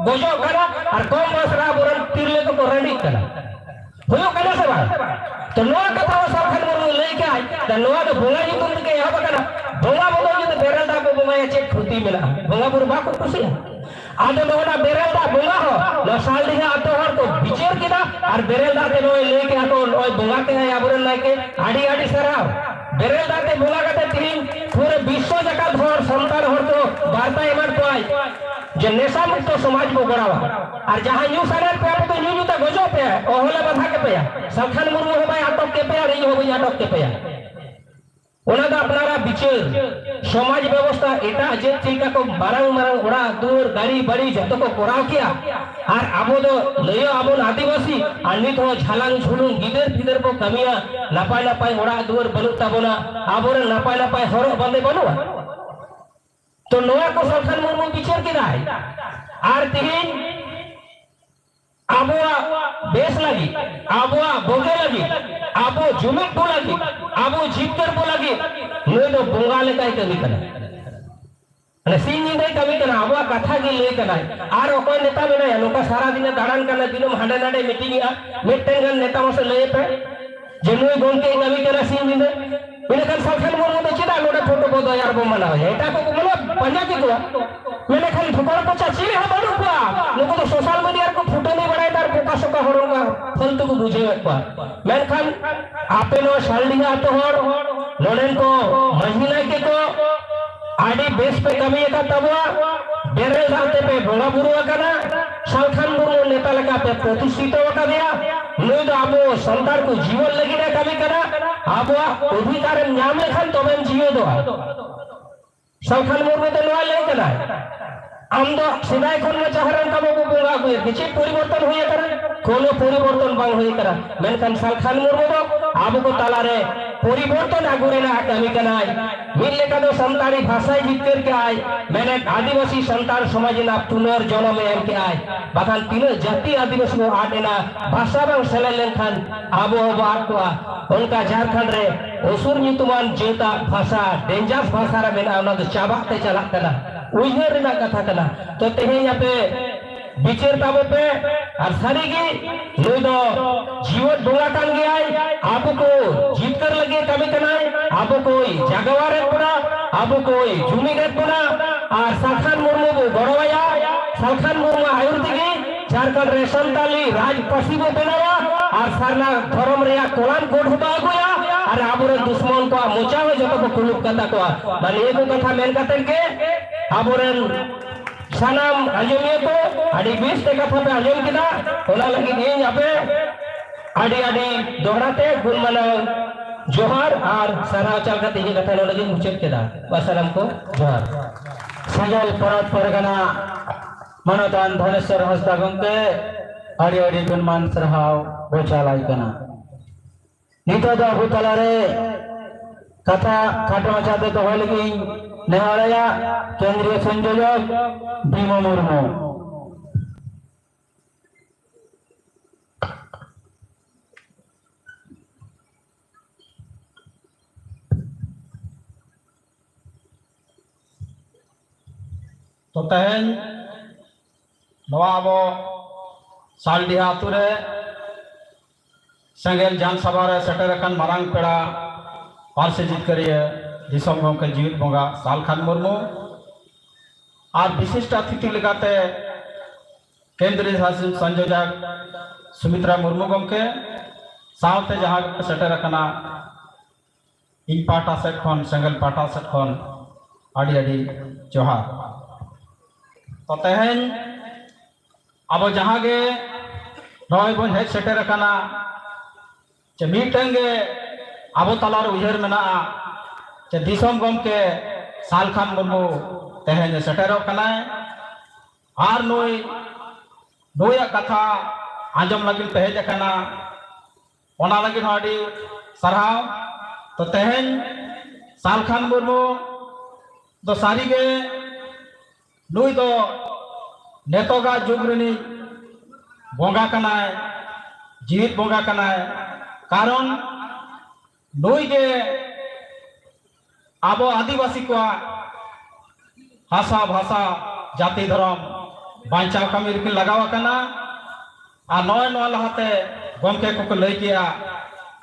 गोजो करा और कम बसरा आबोरेन तिरले को रेडी करा होयो कना से बा तो नोआ कथा सालखान मुर्मू लेके आय त नोआ तो बोंगा नितुम के यहा बकना बोंगा बोलो जे बेरल दा को बोंगा चेक खुती मिला बोंगा पुर बा को खुशी आदो नोना बेरल दा बोंगा हो न साल दिहा आतो हर को विचार किदा और बेरल दा ते नोय लेके आतो ओय बोंगा के है आबोरन लाके आडी आडी सराव बेरल दा ते बोंगा कते तीन पूरे विश्व जका धर संतान हर को वार्ता एमन पाई जे नेशा मुक्त समाज को गड़ावा और जहां न्यू सनर पे तो न्यू ता गजो पे ओ होला बधा के पे सालखान मुर्मू हो भाई आटक के पे रही हो भाई आटक के पे ओना दा अपनारा विचार समाज व्यवस्था एटा जे चिका को बारंग मारंग ओड़ा दूर गाड़ी बड़ी जतो को कोराव किया और आबो दो लयो आबो आदिवासी अन्नित हो झालांग झुलुंग गिदर फिदर को कमिया नापाय नापाय ओड़ा दूर बनु ताबोना आबोरे नापाय नापाय हरो बंदे बनुआ तो नोआ को सालखान मुर्मू विचार किदाय और तिहिन आबोआ बेस लगी आबोआ बोगे लगी आबो जुमिक को लगी आबो जीतकर को लगी नोय तो बोंगा ले काय कमी कना अने सिंह दे कमी कना आबोआ कथा गे ले कना आर ओको नेता में ना लोका सारा दिन दाड़ान कना दिनो हांडे नाडे मीटिंग आ मिटेंगन नेता मसे ले पे जेनुई गोंके कमी कना सिंह दे मैंने कल सालखान मुर्मू तो चिदा लोडे फोटो को 2000 बो मना है एटा को मतलब पंजा के को मैंने खाली ठोकर पचा चिले हम बडू को लोग तो सोशल मीडिया को फोटो नहीं बनाए तार पोका सोका हरोगा फालतू को बुझे को मैं खान आपे नो सालडिया तो हर नोनेन को महिला के को आडी बेस पे कमी का तबवा बेरेल दाते पे बोला बुरु अकना सालखान मुर्मू नेता लगा पे प्रतिष्ठित अकदिया नुई दो आबो संतार को जीवन लगी रे कमी करा आबो अधिकार नाम लेखन तबेन जियो दो सालखान मुर्मू तो नवा ले कना आम दो सिदाय खन में चहरन का बबू बोंगा को किछि परिवर्तन होय करा कोनो परिवर्तन बांग होय करा मेनखान सालखान मुर्मू दो आबो को तालारे परिवर्तन आगुरेना कमी कनाय मिलले का दो संतारी भाषा जितकर के आय मैंने आदिवासी संतार समाज ना पुनर्जन्म एम के आय बाखान तीन जाति आदिवासी को आटेना भाषा बांग सेले लेनखान आबो बात को उनका झारखंड रे असुर नितुमान जेता भाषा डेंजरस भाषा रे मेना ओना चाबाते चलाक कना उइहर रेना कथा कना तो तेहे पे बिचेर ताबो पे और सारीगी नुई दो जीवन बोंगा कान गयाय आपो को जीतकर लगे कमी कनाय आपो कोई जागवार पड़ा आपो कोई जुमी रे पड़ा और सालखान मुर्मू को गड़वाया सालखान मुर्मू आयुर दिगे झारखंड रे संताली राज पसिबो बनावा और सारना धर्म रे कोलान कोड होता गया और आबोरे दुश्मन को मोचा हो जतो को कुलुप कथा को माने एगो कथा मेन कतन के आबोरे सानाम आजमिया को आडी 20 टका पे आजम किदा ओला लगी इन आपे आडी आडी दोहराते गुण मानव जोहार और सारा चल का तीन कथा लगी मुचत केदा वसलम को जोहार सजल परत परगना मनोतान धनेश्वर हस्ता गंके आडी आडी गुणमान सरहाव बोचालाई कना नितो द भूतलारे कथा खाटो मचाते तो होलगी नेहालया केंद्रीय संयोजक भीमा मुर्मू तो तेहन नवा आबो सालडिहा आतु रे सेंगेल जान सभा रे सेटर अकन मारांग पेड़ा पार्से जितकरिए दिसम गमके जीवित बोंगा सालखान मुर्मू और विशिष्ट अतिथि लगाते केंद्रीय शासन संयोजक सुमित्रा मुर्मू गमके सावते जहां सेटर अकना इन पाटा सेट खन सेंगेल पाटा सेट खन आडी आडी जोहार तो तेहन अब जहां गे नय बन हेज सेटर अकना चे मीटेंगे अब तलार उजर मेना चे दिसम गमके सालखान मुर्मू तेहन सेटेरो कनाय आर नुई कथा आंजम लगिन पेज कना ओना लगिन आडी सरहाव तो तेहन सालखान मुर्मू दो सारीगे नुई दो नेतोगा जुग रनी बोंगा कनाय जीवित बोंगा कनाय कारण नुई गे आबो आदिवासी को हासा भाषा जाति धर्म बांचाव कमी रिकिन लगाव कना आ नय नय लहाते गमके को लई किया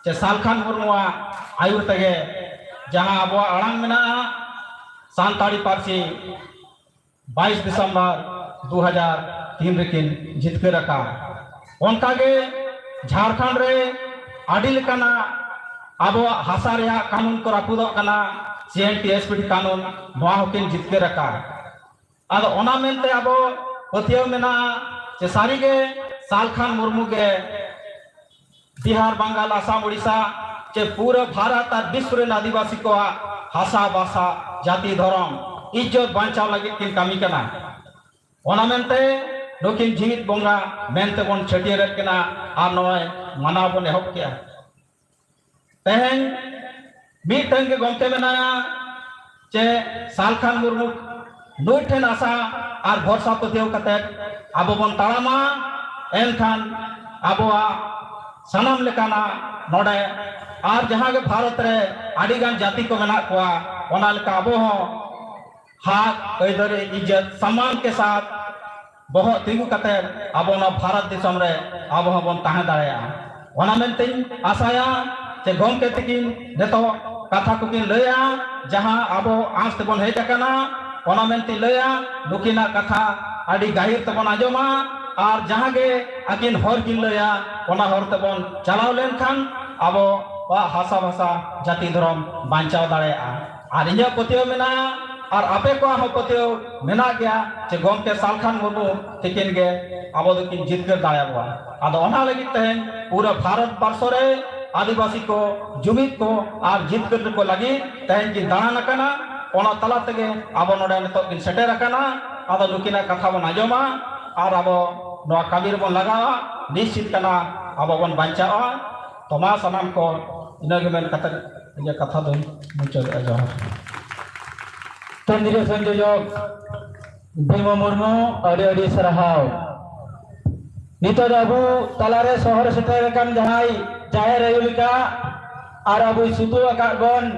जे सालखान मुर्मुआ आयुर तगे जहां आबो अड़ांग मेना सांताड़ी पार्सी 22 दिसंबर 2003 रिकिन जितके रखा उनका गे झारखंड रे आडी लेकाना अब हासा रे कानून को रापुदो कना CNTSPT कानून नवा हकिन जितके रखा आदो ओना मेनते अब पतियो मेना जे सारी गे सालखान मुर्मू गे बिहार बंगाल आसाम उड़ीसा जे पूरा भारत और विश्व रे आदिवासी को हासा भाषा जाति धर्म इज्जत बांचाव लगे किन कामी कना ओना मेनते नुकिन जीवित बोंगा मेनते बन छटियर कना आ नय मानाव बन एहब किया तेहन मीटन के गमके बनाया चे सालखान मुर्मू नुई ठेन आशा और भरसा पतियो कते आबो बन ताड़ामा एनखान आबोआ सनम लेकाना नोडे और जहां के भारत रे आडीगान जाति को मेना कोआ ओना लेका आबो हो हाथ ऐदरे इज्जत सम्मान के साथ बहुत तिगु कते आबो ना भारत दिसम रे आबो हबन ताहे दाड़या ओना मेनते आशाया जे गमके तकिन नेतो कथा को किन लया जहां आबो आंस तबन हेज कना ओना मेनते लया नुकिना कथा आडी गाहिर तबन आजमा और जहां गे अकिन हर किन लया ओना हर तबन चलाव लेन खान आबो हासा भाषा जाति धर्म बांचाव दाड़या और इन्या पतियो मेना और आपे को हम पतियो मेना गया जे गोमके सालखान मुर्मू तिकिन गे अब दकिन जितकर दायाबा आदो ओना लगी तहन पूरा भारत वर्ष रे आदिवासी को जुमित को और जितकर को लगी तहन की दाना कना ओना तला तगे अब नोडे नितो किन सेटेर कना आदो नुकिना कथा बन आजमा और अब नोआ काबिर बन लगावा निश्चित कना अब बन बांचावा तो मा सनाम को इनगे मेन कथा ये कथा दो मुचल जोहर केंद्रीय संयोजक भीमा मुर्मू अड़ी अड़ी सराहाव नितो अबू तलारे शहर सेटर कान जहाई जाहेर अयुलिका और अबू सुदु अकाबन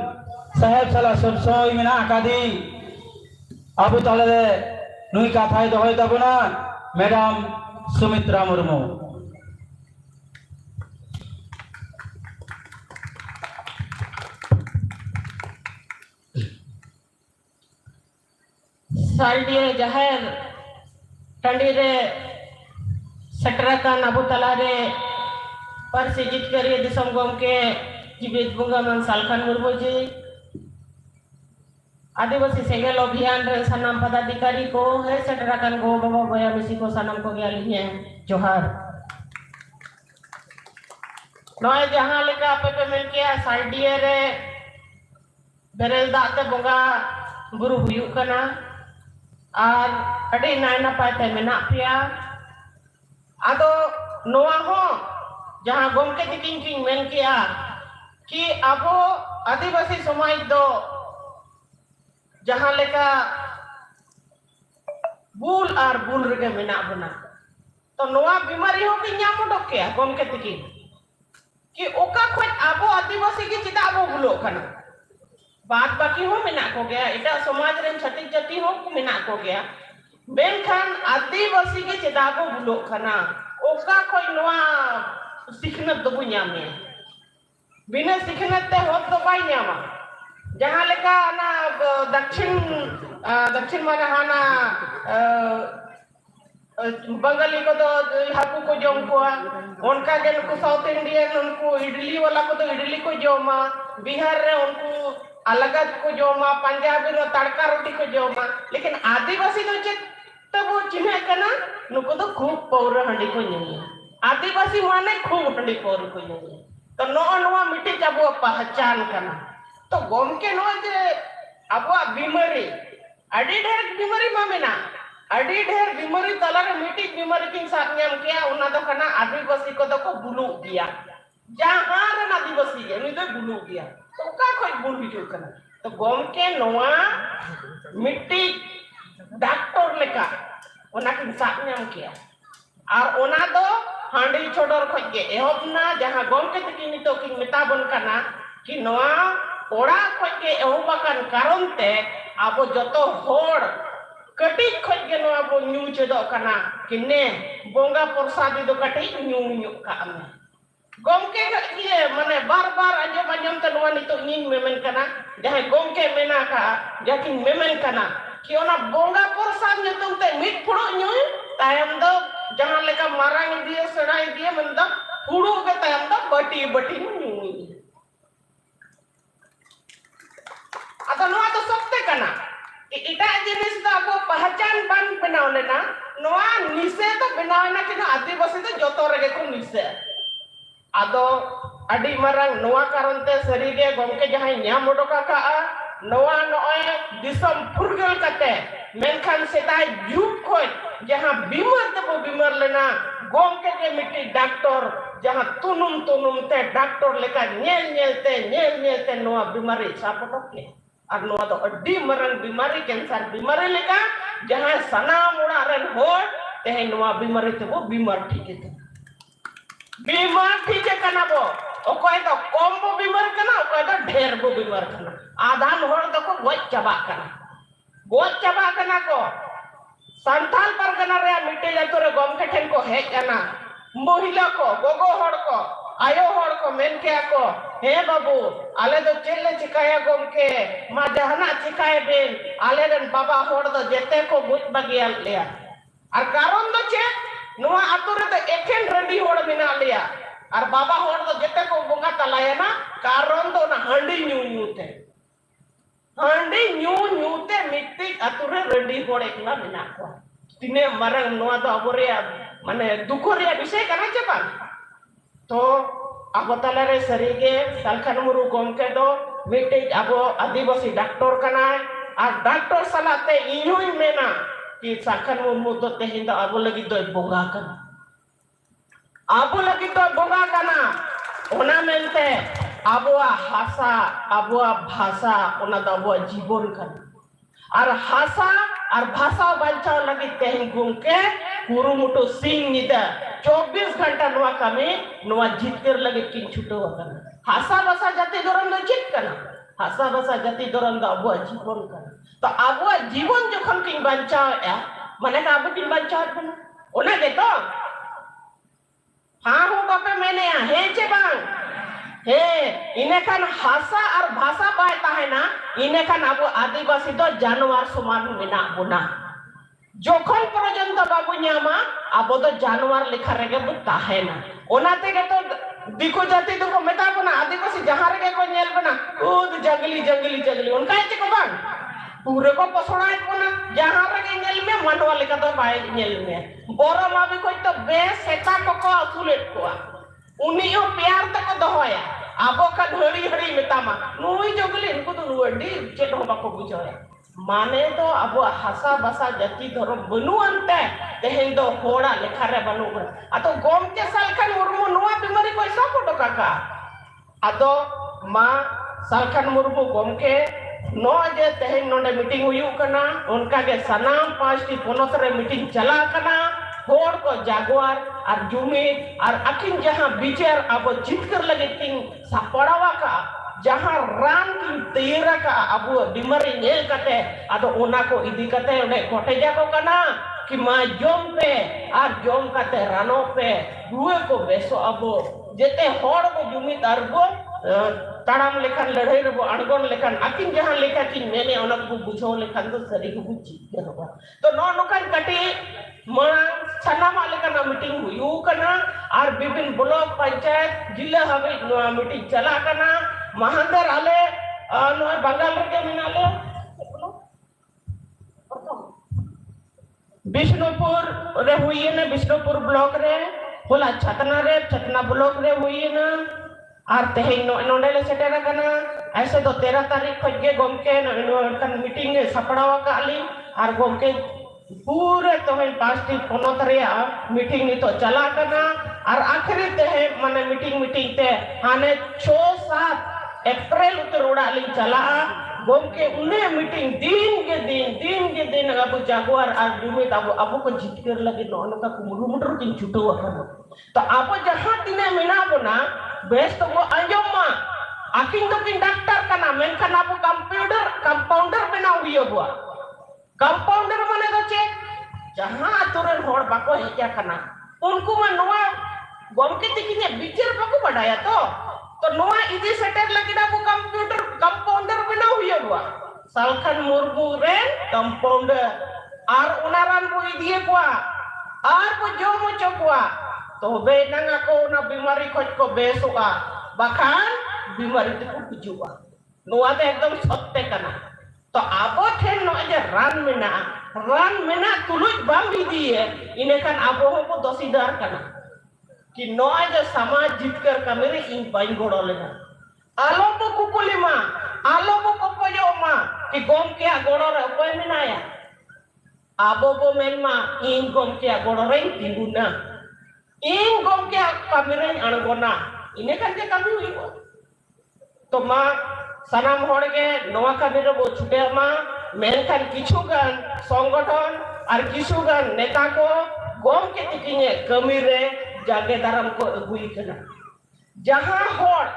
साहेब साला सरसोई मेना आकादी अबू तलारे नुई कथाय दोहय ताबना मैडम सुमित्रा मुर्मू सालडिये जाहेर टंडी रे सेटराकान अबू तलारे पारसी जितकरिए दिसम गोमके जीवित बुंगा मन सालखान मुर्मू जी आदिवासी सेगेल अभियान रे सनाम पदाधिकारी को है सेटराकान गो बाबा बया मिसी को सनाम को गया लिए जोहार नय जहां लेका पे मेन के सालडिये रे बेरेल दाते बुंगा बुरु हुयु कना और अड़ी नाय नपाय ते मेना पिया आदो नोआ हो जहां गोमके दिकिन किन मेन किया कि अबो आदिवासी समाज दो जहां लेका बुल और बुल रगे मेना बना तो नोआ बीमारी हो कि न्याम उडोक के गोमके दिकिन कि ओका खोज अबो आदिवासी की चिता अबो बुलो कना बात बाकी हो मेना को गया इटा समाज रे छटिक जाति हो को मेना को गया बेनखान आदिवासी के चिदाबो बुलो खना ओका कोई नवा सिखनत दो बुन्यामे बिना सिखनत ते होत दो बाई न्यामा जहां लेका ना दक्षिण माने हाना बंगाली को तो हाकू को जोम को उनका जन को साउथ इंडियन उनको इडली वाला को तो इडली को जोमा बिहार रे उनको अलग को जोमा पंजाबी रो तड़का रोटी को जोमा लेकिन आदिवासी तो चेत तब वो चिन्ह कना नुको तो खूब पौर हंडी को नहीं आदिवासी माने खूब हंडी पौर को नहीं तो नो मिट्टी जब पहचान करना तो गोम के नो जे अब बीमारी अड़ी ढेर बीमारी मामेना अड़ी ढेर बीमारी तला मिट्टी बीमारी किन साथ नियम किया उना तो कना आदिवासी को तो को बुलू दिया जहां रे आदिवासी है नी तो बुलू दिया तो का कोई बुल हिजु कना तो गोम के नोआ मिट्टी डॉक्टर लेका ओना किन साथ नियम किया और ओना दो हांडी छोडर खोज के एहबना जहां गोम के तकिन तो किन मेताबन कना कि नोआ ओड़ा खोज के एहबाकान कारण ते आबो जतो होड़ कटी खोज के नोआ बो न्यू चेदो कना कि ने बोंगा प्रसादी दो कटी न्यू का अमे गोमके ये माने बार-बार आजम ते नोआ नितो इन मेमेन कना जहां गोमके मेना का जकिन मेमेन कना कि ओना बोंगा प्रसाद नितो ते मिट फुड़ो न्यू तायम दो जहां लेका मारांग दिए सड़ाई दिए मंदा फुड़ो के तायम दो बटी न्यू आता नोआ तो सकते कना इटा जिनिस दा को पहचान बन बनाव लेना नोआ निसे तो बनाव ना कि आदिवासी तो जतो रगे को निसे आदो अडी मारंग नोआ कारण ते सरीगे गोमके जहां न्याम ओडोका का नोआ नोय दिसम फुरगल कते मेनखान सेताय जुग खोज जहां बीमार ते बो बीमार लेना गोमके के मिट्टी डॉक्टर जहां तुनुम ते डॉक्टर लेका नेल ते नोआ बीमारी सापटो के और नोआ तो अडी मारंग बीमारी कैंसर बीमारी लेका जहां सनाम उड़ा रन हो ते नोआ बीमारी ते बो बीमार ठीक है बीमार ठीक है कना बो ओकोय तो कम बो बीमार कना ओकोय तो ढेर बो बीमार कना आधान होड़ तो को गोच चबा कना को संथाल परगना रे मिटे जातो रे गोम के ठेन को हे कना महिला को गोगो होड़ को आयो होड़ को मेन के को हे बाबू आले तो चेले चिकाया गोम के मा जहना चिकाए बेन आले रन बाबा होड़ तो जेते को बुझ बगिया लिया और कारण दो चे नोआ आतु रे तो एकेन रंडी होड़ बिना लिया और बाबा होड़ तो जेते को बोंगा तलाया ना कारण दो ना हंडी न्यू थे हांडी न्यू न्यूते मिट्टी अतुरे रेडी होड़े ना बिना को तिने मरंग नोआ तो अबोरे माने दुखोरे विषय करना चेपा तो अब तलारे सरीगे सालखान मुरु गोमके दो मिट्टी अब आदिवासी डॉक्टर कना और डॉक्टर सलाते इन्हों मेना कि सालखान मुरु तो तेहिंदा अब लगी तो बोगा कना अब लगी तो बोगा कना ओना मेनते आबुआ हासा आबुआ भाषा ओना द आबुआ जीवन कना और हासा और भाषा बचाव लगी तेहिन गुमके कुरुमुटु सिंह निदा 24 घंटा नवा कमी नवा जितकर लगे किन छुटो कना हासा भाषा जाति धर्म द जित कना हासा भाषा जाति धर्म द आबुआ जीवन कना तो आबुआ जीवन जखन किन बचाव या माने का आबु किन बचाव कना ओना के तो हाँ हूँ बापे मैंने हे चे बांग हे इन्हें खान हासा और भाषा पाता है ना इन्हें खान अब आदिवासी तो जानवर समान मिना बुना जोखन पर्यंत बाबू न्यामा अब तो जानवर लिखा रहेगा बुता है ना ओनाते के तो दिखो जाती तो को मेता बना आदिवासी जहाँ रहेगा को नेल बना उद जंगली जंगली जंगली उनका है को बांग पूरे को पसोड़ा है बना जहाँ रहेगा नेल में मनवा लिखा तो बाई नेल में बोरा मावी कोई तो बेस सेता को असुलेट को उन्हीं प्यार तक दोहया आबो का घड़ी घड़ी मेतामा नुई जगली इनको तो नुडी चेट हो बाको बुझाया माने तो अब हासा भाषा जाति धर्म बनु अंते तेहेन दो होड़ा लेखा रे बनु आ तो गोम के सालखान मुर्मू नुआ बीमारी कोई सब फोटो काका आदो मा सालखान मुर्मू गोम के नो जे तेहेन नोंडे मीटिंग हुयु कना उनका के सनाम 5 टी पोनोत रे मीटिंग चला कना होड़ को जागवार और जुमीद और अखिन जहाँ बिचार अब जितकर लगे किन सापड़ावा का जहाँ रान की तेरा का अब बीमारी नेल कते आदो ओना को इदी कते उन्हें कोटे जाको कना कि माँ जोम पे और जोम कते रानो पे दुए को बेसो अब जेते होड़ को जुमीद अरबो ताड़ाम लेखन लड़ाई रबो अड़गोन लेखन अकिन जहाँ लेखा कि मैंने उन्हें को बुझो लेखन तो सरी को बुझ के होगा तो नो नुकन कटी मना सनामा लेखन मीटिंग हुई कना और विभिन्न ब्लॉक पंचायत जिला हवे मीटिंग चला कना महांदर आले नो बंगाल रे मिनाले बिष्णुपुर रे हुई ने बिष्णुपुर ब्लॉक रे होला छतना ब्लॉक रे हुई ना और तेहेन नोंडेले सेटेरा कना ऐसे तो 13 तारीख खजे गोमके नोकन मीटिंग सपड़ावा काली और गोमके पूरे तोहेन 5 टी पोनोत रेया मीटिंग नि तो चला कना और आखिरी तेहे माने मीटिंग ते हाने 6-7 अप्रैल उतरोड़ा ली चला गोमके उन्हें मीटिंग दिन के दिन अब जागवार और जुमीद अब को जितकर लगे नोन का कुमुरु मुटर किन छुटो अकन तो अब जहां तिने मिना बना बेस तो वो अंजम मा आकिन तो किन डॉक्टर कना मेनखान अब कंपाउंडर बना हुई बुआ कंपाउंडर माने तो चे जहां आतुरन होड़ बाको हेजा कना उनको मा नोआ गोमके तिकिने बिचार बाको बढ़ाया तो नोआ इदी सेटर लगी ना वो कंपाउंडर बना हुई बुआ सालखान मुर्मू रे कंपाउंडर और उनारान को इदी बुआ और वो जो मुचो बुआ तो बे नंगा को ना बीमारी खोज को बेसुआ बखान बीमारी ते को बुजुआ नोआ ते एकदम सत्य कना तो आबो ठेन नो जे रान मेना तुलुज बाम दिए इने कान आबो को दोषीदार कना कि नो जे समाज जितकर कमेरे इन बाइन गोड़ो लेना आलो को कुकुलिमा आलो को पजोमा कि गोम के गोड़ो रे कोई मिनाया आबो बो मेनमा इन गोम के गोड़ो रे तिंगुना इन गोम के कमेरे अणगोना इने कान के कमी हुई तो मा सनाम होड़ के नवा कमेरे बो छुटे मा मेनखान किछुगान संगठन और किछुगान नेता को गोम के तिकिने कमीरे जागे दाराम को अगुई कना जहां होड़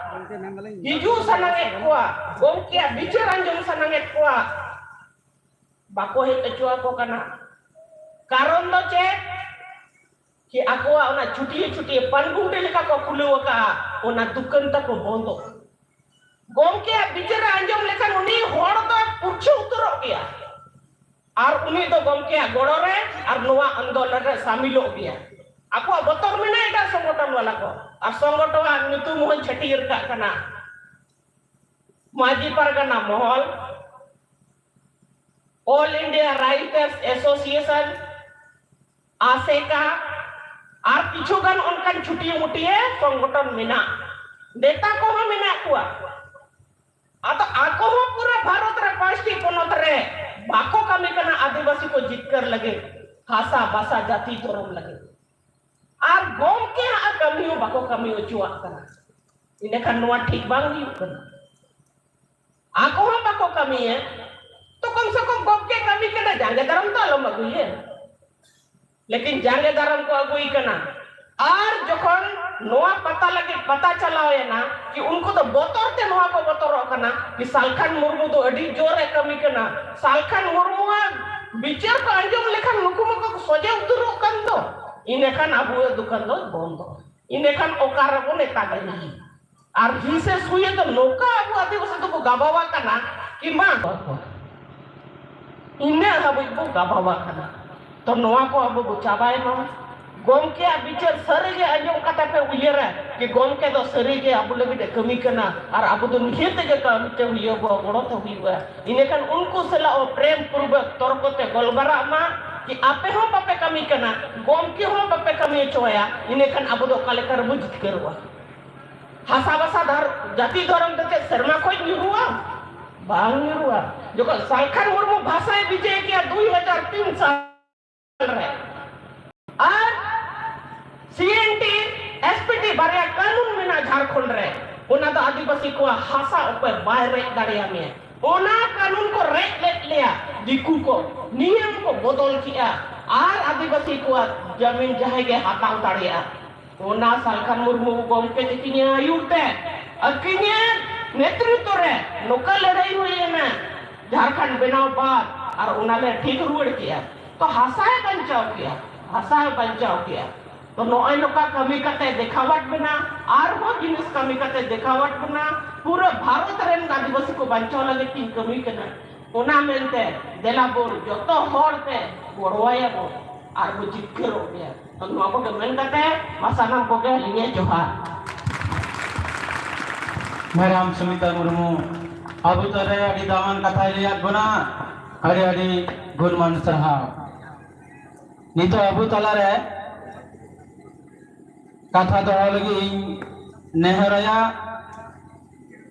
हिजू सनांगे कोआ गोम के बिचार अंजम सनांगे कोआ बाको हे अचुआ को कना कारण दो चे कि आकोआ ओना छुटी पनगुंडे लेका को खुलेव का ओना दुकान तक बंदो गोम के बिचार अंजम लेखन उनी होड़ तो पुछो उतरो गया और उनी तो गोम के गोड़ो रे और नोआ आंदोलन रे शामिल हो गया आपको बतर में ना एटा संगठन वाला को और संगठन नीतु मोहन छटियर का कना माजी परगना महल ऑल इंडिया राइटर्स एसोसिएशन आसेका और किछुगान उनकान छुटिए मुटिए संगठन मेना नेता को हम मेना कुआ आतो आको हो पूरा भारत रे 5टी पनत रे बाको कमी कना आदिवासी को जितकर लगे भाषा भाषा जाति धर्म लगे और गोम के आ कमियो बाको कमियो चुआ कना इने खान नोआ ठीक बांग हुई कना आको हो बाको कमी है तो कम से कम गोम के कमी कना जांगे धर्म तो आलम अगुई है लेकिन जांगे धर्म को अगुई कना और जखन नोआ पता लगे पता चलाओ है ना कि उनको तो बोतोर ते नोआ को बोतोर कना कि सालखान मुर्मू तो अडी जोर है कमी कना सालखान मुर्मू बिचार को अंजम लेखन नुकुम को सोजे उतरो कन दो इने खान अबु दुकान दो बंद इने खान ओकार को नेता गई और विशेष हुए तो नौका अबु आदिवासी तो को गाबावा कना कि मां इने अबु को गाबावा कना तो नोआ को अबु बुचाबाय नो गोम के बिचार सरे के अंजम कथा पे उयरा कि गोम के तो सरे के अबु लगे कमी करना और अबु तो निहित के काम ते हुई बड़ो तो हुई इने खान उनको सला प्रेम पूर्वक तर्कते गलबारा मा कि आपे हो बापे कमी करना गोम के हो बापे कमी चोया इने खान अबु तो काले कर बुझ करवा हासा बसा धर जाति धर्म ते शर्मा खोज निरुआ बांग निरुआ जो सालखान मुर्मू भाषा विजय किया 2003 साल रे और सीएनटी एसपीटी बारे कानून में ना झारखंड रे उना तो आदिवासी को हासा ऊपर बाहर रेट दाड़िया में उना कानून को रेट लेट लिया दिकू को नियम को बदल किया और आदिवासी को जमीन जहे के हटाव दाड़िया उना सालखान मुर्मू गोम के दिकिनिया आयुते अकिनिया नेतृत्व रे नोका लड़ाई हुई है ना झारखंड बनाव बाद और उना ले ठीक रुड़ किया तो हासा बचाव किया तो नोय नोका कमी कते देखावट बना और वो जिनिस कमी कते देखावट बना पूरा भारत रेन आदिवासी को बचाव लगे तीन कमी कना ओना मेनते देलाबोर जतो होरते गोड़वाया बो और वो जिक्र हो गया तो नोआ को मेन कते मसाना को के लिए जोहार मैराम सुमिता मुर्मू अबु तरे अडी दामन कथा लियात बना अडी अडी गुणमान सरहा नितो अबु तला रे कथा दो लगी नेहरया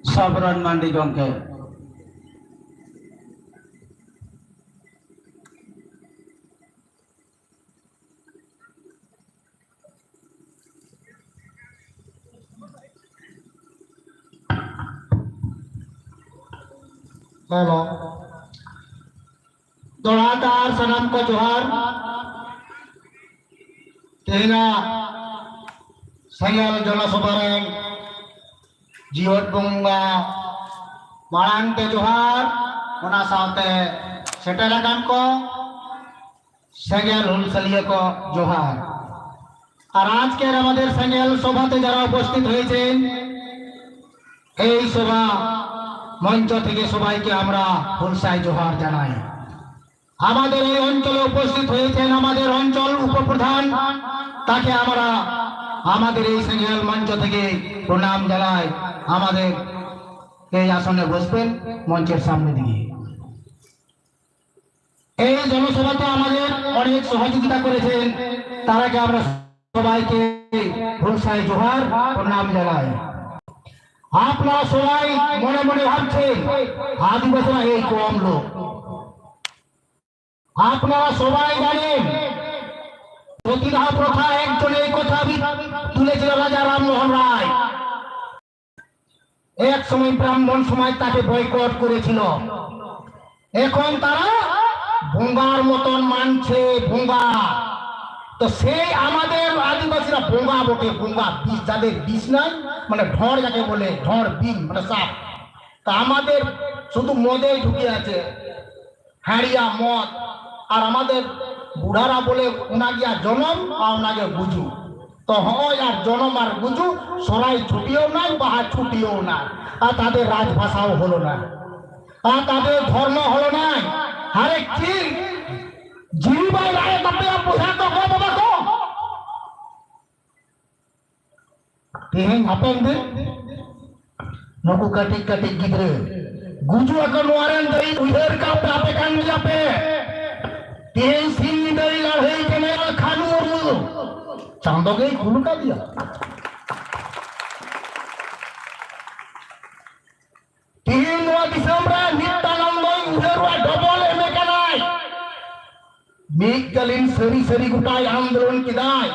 सबरन मांडी गंके हेलो दोड़ादार सनम को जोहार तेना संगल जनसभारेन जीवट बुंगा मारांग ते जोहार ओना साथे सेटराकान को संगल हुलसलिया को जोहार और आज के আমাদের संगल सभाते যারা উপস্থিত হয়েছেন এই সভা মঞ্চ থেকে সবাইকে আমরা হুলসাই জোহার জানাই আমাদের এই অঞ্চলে উপস্থিত হয়েছেন আমাদের অঞ্চল উপপ্রধান তাকে আমরা আমাদের এই সিঙ্গেল মঞ্চ থেকে প্রণাম জানাই আমাদের এই আসনে বসবেন মঞ্চের সামনে দিকে এই জনসভাতে আমাদের অনেক সহযোগিতা করেছেন তারাকে আমরা সবাইকে হুলসাই জোহার প্রণাম জানাই আপনারা সবাই মনে মনে ভাবছেন আদিবাসীরা এই কম লোক আপনারা সবাই জানেন সতীদাহ প্রথা একজন এই কথা তুলেছিল রাজা রামমোহন রায় এক সময় ব্রাহ্মণ সমাজ তাকে বয়কট করেছিল এখন তারা ভোঙ্গার মতন মানছে ভোঙ্গা তো সেই আমাদের আদিবাসীরা ভোঙ্গা বটে ভোঙ্গা বিষ যাদের বিষ নাই মানে ঢড় যাকে বলে ঢড় বিন মানে সাপ তা আমাদের শুধু মদে ঢুকে আছে হাড়িয়া মদ আর আমাদের বুড়ারা বলে উনা গিয়া জনম আর উনাকে বুঝু তো হয় আর জনম আর বুঝু সরাই ছুটিও নাই বাহা ছুটিও না আর তাদের রাজভাষাও হলো না আর তাদের ধর্ম হলো না আরে কি জীবাই রায় বাপে পোষা তো গো বাবা গো तेहन हापेन दे नुकु कटिक कटिक गिद्रे गुजु अकर नोआरेन दई उधर का पे कान गया पे तीन सिंह दई लड़ाई के नया खानू मुर्मू चांदो गई खुल का दिया तीन नोआ दिसम रे नित्यानंद उधर वा डबल एमे कनाई मिकलिन सरी सरी गुटाई आंदोलन किदाई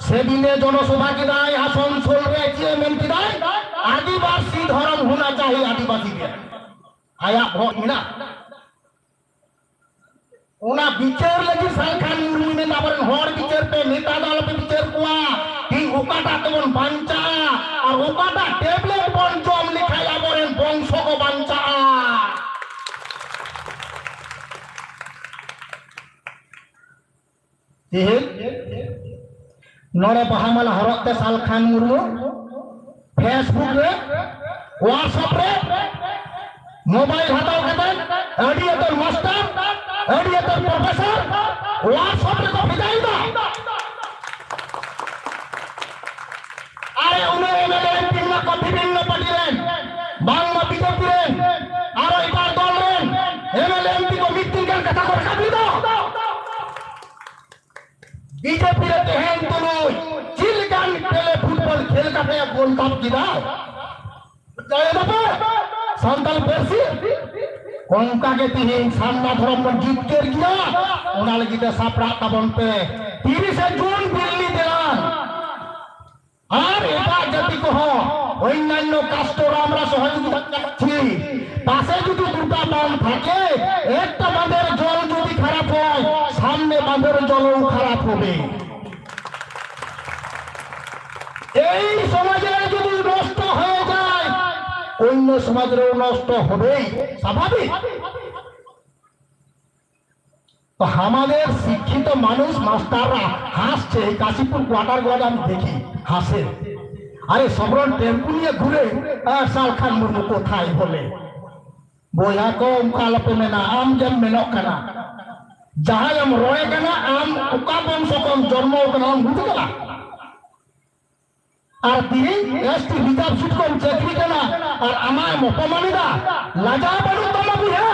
सेदिने जनसभा किदाई आसनसोल रे चेयरमैन किदाई आदिवासी धर्म होना चाहिए आदिवासी के आया भोट मिला ओना बिचार लगी सालखान मुर्मू ने नाबरन होड़ बिचार पे नेता दल पे बिचार कुआ ती ओकाटा तबन बांचा और ओकाटा टेबलेट बन जम लिखाया बरेन वंश को बांचा नोरे बहामल हरकते सालखान मुर्मू फेसबुक रे व्हाट्सएप रे मोबाइल हटाओ कते editor master editor professor WhatsApp रे को भिजाई दो अरे उन्हें एमएलए एमपी को विभिन्न पार्टी रे बांग्ला बीजेपी रे और इबार दल रे एमएलए एमपी को मीटिंग कर कथा को रखा दो बीजेपी रे तेहन तुनु चिलगान पेले फुटबॉल खेल का पे गोल कप किदा जय बाबा संताल परसी कोंका के तिहिन सामना धर्म पर जीत कर गया उना लगी ते सापड़ा तबन पे 30 जून दिल्ली दिलान और एटा जाति को हो अन्यान्य कास्टर আমরা সহযোগিতা করছি পাশে যদি দুটো বাঁধ থাকে একটা বাঁধের জল যদি খারাপ হয় সামনে বাঁধের জলও খারাপ হবে এই সমাজে যদি নষ্ট হয়ে যায় অন্য সমাজেরও নষ্ট হবেই স্বাভাবিক তো আমাদের শিক্ষিত মানুষ মাস্টাররা হাসছে কাশীপুর কোয়ার্টার গুলো আমি দেখি হাসে আরে সবরন টেম্পু নিয়ে ঘুরে সালখান মুর্মু কোথায় বলে বইয়া কো কালপে মেনা আম জম মেনক কানা যাহাই আম রয়ে কানা আম ওকা বংশ কম জন্ম কানা আম বুঝে গেলা আর তিনি এসটি রিজার্ভ সিট কম চাকরি কানা আর আমায় অপমানিদা লাজা বাড়ু তোমা বুঝা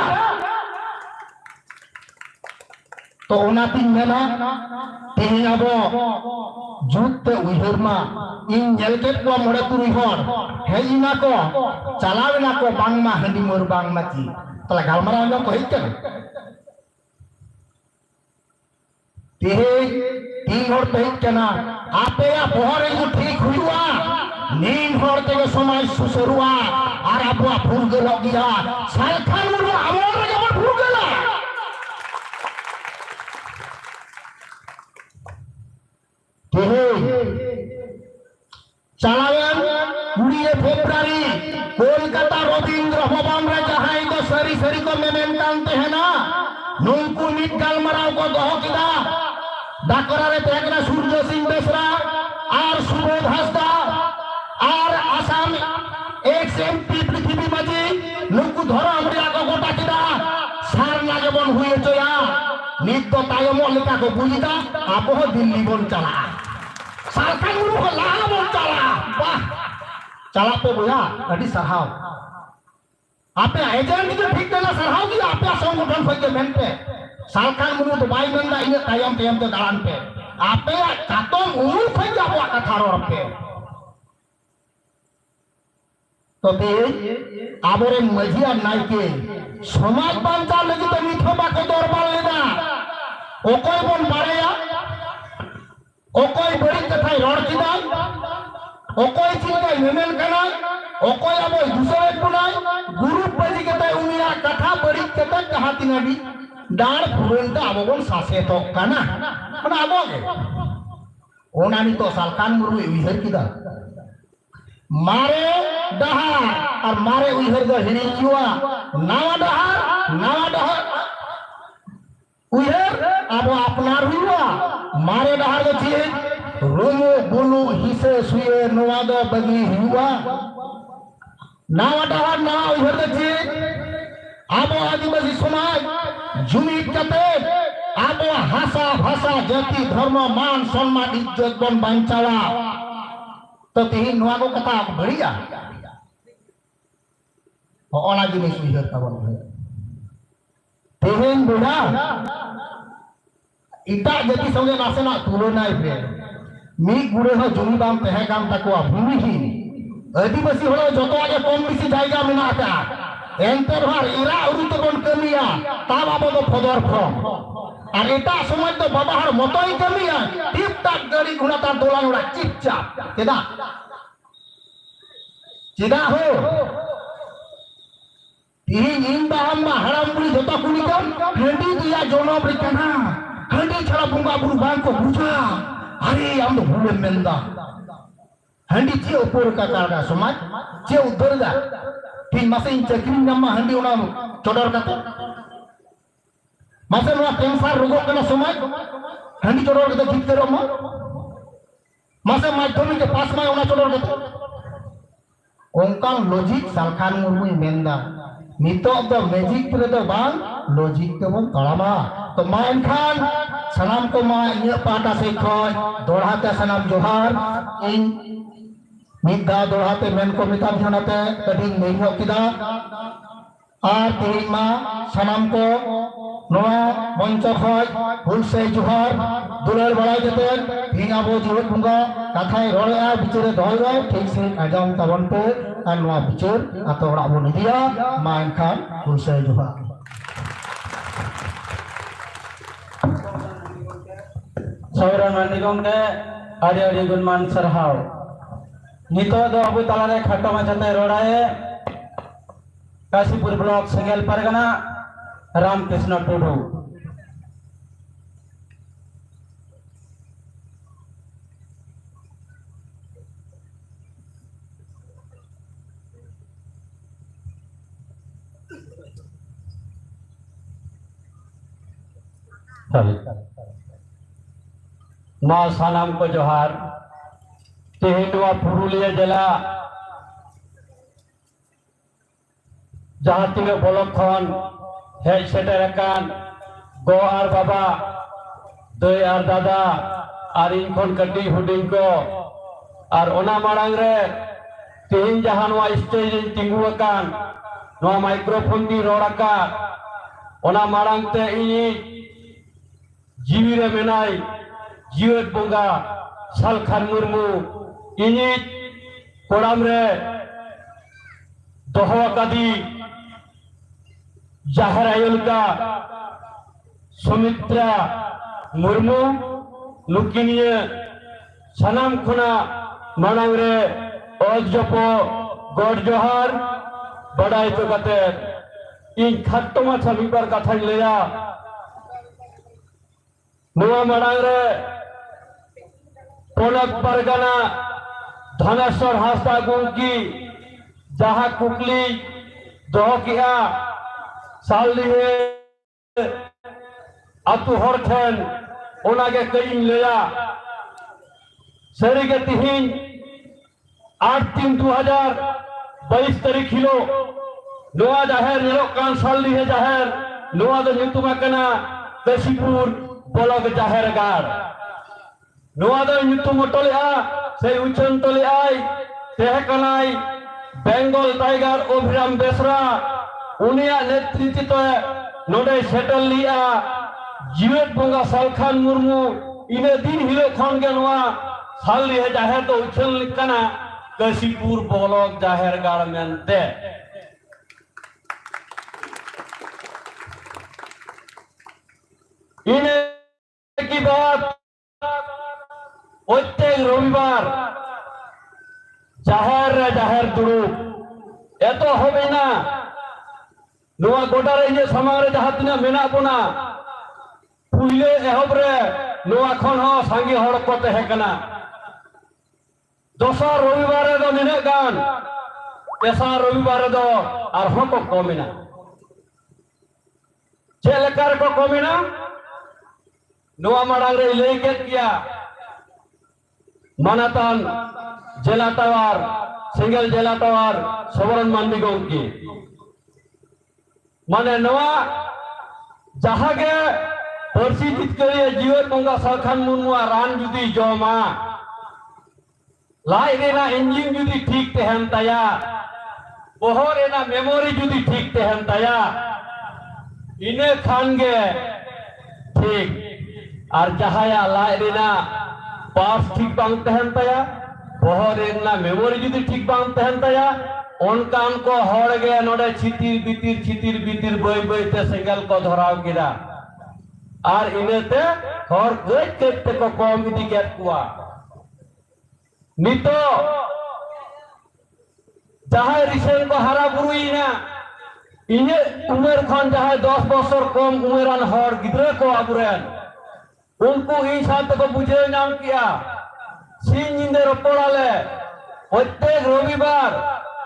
तो ओनातिन मेना तेही आबो जुते उइहरमा इन जेलकेट को मोड़े तुरुई हर हेजिना को चलावेना को बांगमा हंडी मोर बांगमा ची तला गालमारा अंजो को हित तेहे तीन हर तहित केना आपे या पोहरे को ठीक हुआ नीन हर तेगे समाज सुसरुआ और आपवा भूल गेलो गिया सालखान मुर्मू आमर रे जबर भूल गेला चालावेन 20 फेब्रुआरी कोलकाता रवींद्र भवन रे जहां को सरी सरी को मेमेन कांते है ना नुंकु मिट गालमाराव को दह किदा डाकरा रे तेगना सूर्य सिंह बेसरा और सुबोध हंसदा और आसाम एक्सएमपी पृथ्वी माजी नुंकु धरा हमरिया को गोटा किदा सार लागे बन हुए चया नित तो तायम लेका को बुझिदा आपो दिल्ली बन चला सालखान मुर्मू को लाहा बोल चला वाह चला पे बुया अडी सरहाव आपे एजेंट जो ठीक देना सरहाव की आपे संगठन फै के मेन पे सालखान मुर्मू तो बाई मंदा इन तायम तायम तो दालान पे आपे कातम उमुल फै के आपवा कथा रोड पे तो ते आबरे मजिया नायके समाज बांचा लगी तो मिठोबा को दरबार लेना ओकोय बन बारेया ओकोय बड़ी कथा रोड किदाय ओकोय चिंता मेमेन कनाय ओकोय आबो दूसरे कुनाय गुरु बजी कथा उनिया कथा बड़ी कथा कहा तिनाडी डार फुरेंता आबो बन सासे तो काना माने आबो गे ओनानी तो सालखान मुर्मू उइहर किदा मारे डहार और मारे उइहर दो हिरी जुआ नावा डहार उइहर आबो अपनार हुआ मारे डहार दो ची रोमो बुलु हिसे सुए नोवा दो बगी हुआ नावा डहार ना उइहर दो ची आबो आदिवासी समाज जुमित कते आबो हासा भाषा जाति धर्म मान सम्मान इज्जत बन बांचावा तो तेही नोवा को कथा बढ़िया होना जिनिस उइहर ताबन तेहेन बुढ़ा इटा जाति संगे नासेना तुलनाय पे मी गुड़े हो जमी बाम तहे काम तकवा भूमिहीन आदिवासी हलो जतो आगे कम बेसी जायगा मेना का एंतर हर इरा उरु तबन कमिया ताब आबो दो फदर फम और एटा समय तो बाबा हर मतई कमिया टिप टाक गाड़ी घोड़ा तार दोलान उड़ा चिपचाप चेदा हो तीन इन बाहम मा हराम बुरी जता कुनी कम हंडी दिया जोनो ब्रिकना हंडी छड़ा बुंगा बुरु बांग को बुझा अरे हम तो भूले मेंदा हंडी चे ऊपर का कारगा समाज चे उधर दा तीन मासे इन चक्री नम्मा हंडी उना चोडर कते मासे उना कैंसर रोग कना समाज हंडी चोडर कते जीत करो मासे माध्यमिक के पास में उना चोडर कते ओंकान लॉजिक सालखान मुर्मु मेंदा नितो द मैजिक रे दो बांग लॉजिक के बन तड़ामा तो मा एनखान सनाम को मा इन पाटा से खय दोढ़ाते सनाम जोहार इन मिदा दोढ़ाते मेन को मिता जनाते कदी नेहो किदा आर तेहिं मा सनाम को नोआ मंच खय भूल से जोहार दुलार बड़ाय जते हिंगा बो जीवत बुंगा कथाय रोया बिचारे दोहराय ठीक से आजाम ताबन पे और नोआ बिचार आतो ओड़ा बो निदिया मा एनखान भूल से जोहार सौरन मानदी गंगे आड़ी आड़ी गुणमान सरहाव नितो दो अबु तालारे खट्टा माछाते रोड़ाए काशीपुर ब्लॉक सेंगेल परगना रामकृष्ण टुडू मा सानाम को जोहार तेहिंडवा पुरुलिया जिला जहाँ तीन ब्लॉक खन हेज सेटेरकान गो आर बाबा दई आर दादा आर इन खन कटी हुडिंग को आर ओना माड़ांग रे तेहिं जहाँ नवा स्टेज इन तिंगु अकान नवा माइक्रोफोन दी रोड़ आका ओना माड़ांग ते इनी जीवी रे मेनाय जीवत बोंगा सालखान मुर्मू इनी कोड़ाम रे दोहो आकादी जाहर आयुलका सुमित्रा मुर्मू नुकिनिया सनाम खुना मानांग रे अजपो गॉड जोहार बड़ाई तो कते इन खट्टो माछा मिबर कथा लेया नुआ मानांग रे पोलक परगना धनेश्वर हासदा गुंकी जहाँ कुकली दो किया साल लिए अतु हर ठेन ओनागे कईं लेया सरी के तिहिन 8/3/2022 तारीख हिलो नोआ जाहेर निलो कान साल लिए जाहेर नोआ दो ᱧᱩᱛᱩᱢ ᱟᱠᱟᱱᱟ काशीपुर ब्लॉक जाहेर गाड़ नोआ दो ᱧᱩᱛᱩᱢ टोलेआ से उचन टोलेआई तेहकनाई बेंगल टाइगर अभिराम बेसरा उनिया नेतृत्व नोडे सेटल लिया जीवत बोंगा सालखान मुर्मू इने दिन हिलो खन के नोआ साल लिए जाहेर तो उछल लिकना काशीपुर ब्लॉक जाहेर गाड़ मेनते इने की बात प्रत्येक रविवार जाहेर दुड़ूब एतो होबेना नोआ गोटा रे जे समाज रे जहाँ तिना मेना बोना पुइले एहब रे नोआ खन हो सांगी हड़ को तहेकना दोसर रविवार रे दो निने गान तेसर रविवार रे दो आर हो को कमेना चेलकार को कमेना नोआ माड़ांग रे लई के किया मानातान जिला टावर सिंगल जिला टावर सोबरन मानदी गंकी माने नवा जहाँ के परसी जितकरिए जीवन बोंगा सालखान मुर्मुआ रान जुदी जोमा लाई रेना इंजिन जुदी ठीक तहन तया बोहर एना मेमोरी जुदी ठीक तहन ताया इने खान गे ठीक और जहाया लाइट रेना पास ठीक बांग तहन ताया बोहर एना मेमोरी जुदी ठीक बांग तहन ताया उनकान को हड़ गे नोडे छितिर बितिर बई बई ते सेंगल को धराव गिरा और इनेते हर गज ते को कम इदी गेट कुआ नितो जहां रिसेंट को हरा बुरुइना इने उमेर खान जहां 10 बছর कम उमेरान हर गिद्रे को आबुरेन उनको इन साथ को बुझे नाम किया सिन निंदे रपड़ाले प्रत्येक रविवार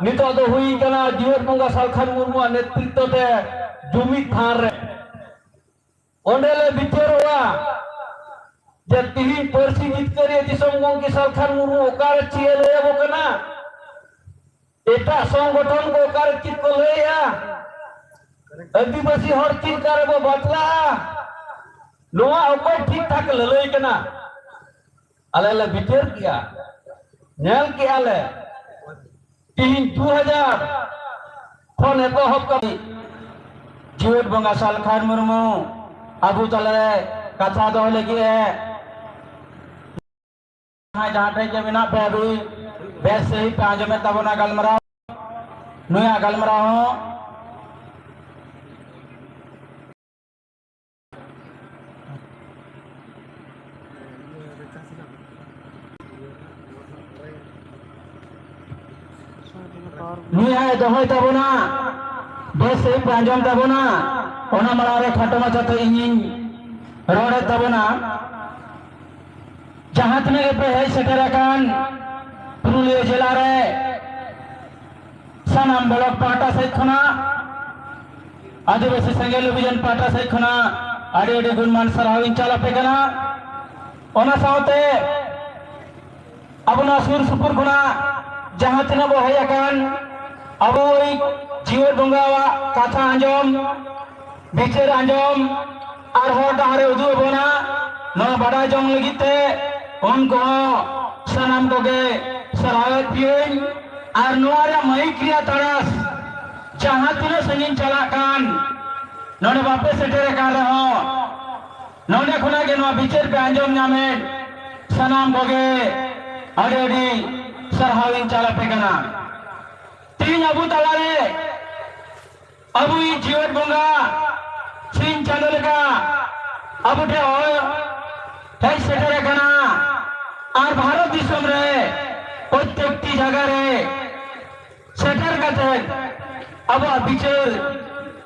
नितो दो हुई कना जीवन बंगा सालखान मुर्मु नेतृत्व ते जुमित थान रे ओंडेले बिचार हुआ जे तिहिन परसी जितकरी दिसम गंगे सालखान मुर्मु ओकार चिएले बकना एटा संगठन को ओकार चित को लेया आदिवासी हर चित करे बो बतला नोआ ओकर ठीक ठाक ललई कना आले ले बिचार किया नेल के आले 2000 खन एतहब करी जीवन बंगा सालखान मुर्मु आबू तले कथा दो लगी है जहाँ के बिना पे अभी बेस से ही पांच में तब ना गलमरा नुया गलमरा हो नुया दोहय तबना बेस से ही पांचम तबना ओना मरारे खटमा चाहते इंजिन रोड तबना जहां तने पे है सेटराकान पुरुलिया जिला रे सानाम ब्लॉक पाटा से खना आदिवासी संगेल अभियान पाटा से खना आड़ी आड़ी गुणमान सराविन चला पे कना ओना सावते अबना सुर सुपुर खुना जहां तने बो है अकान अब जीवन बंगावा कथा आंजम बिचार आंजम और हर डाहरे उदू बना न बड़ा जंग लगिते उनको सनाम को गे सरावत पियन और नोरा मई क्रिया तरस जहां तिने संगिन चला कान नोने बापे सेटेरे कान रहो नोने खुना के नो बिचार पे आंजम नामे सनाम को गे अडेडी सरहाविन चला पे कना तीन अबू तलारे अबू जीवन बंगा सिंह चंदल का अब उठे हो सेटरे कना और भारत दिसम रे प्रत्येकटी जगह रे सेटर कते अब बिचार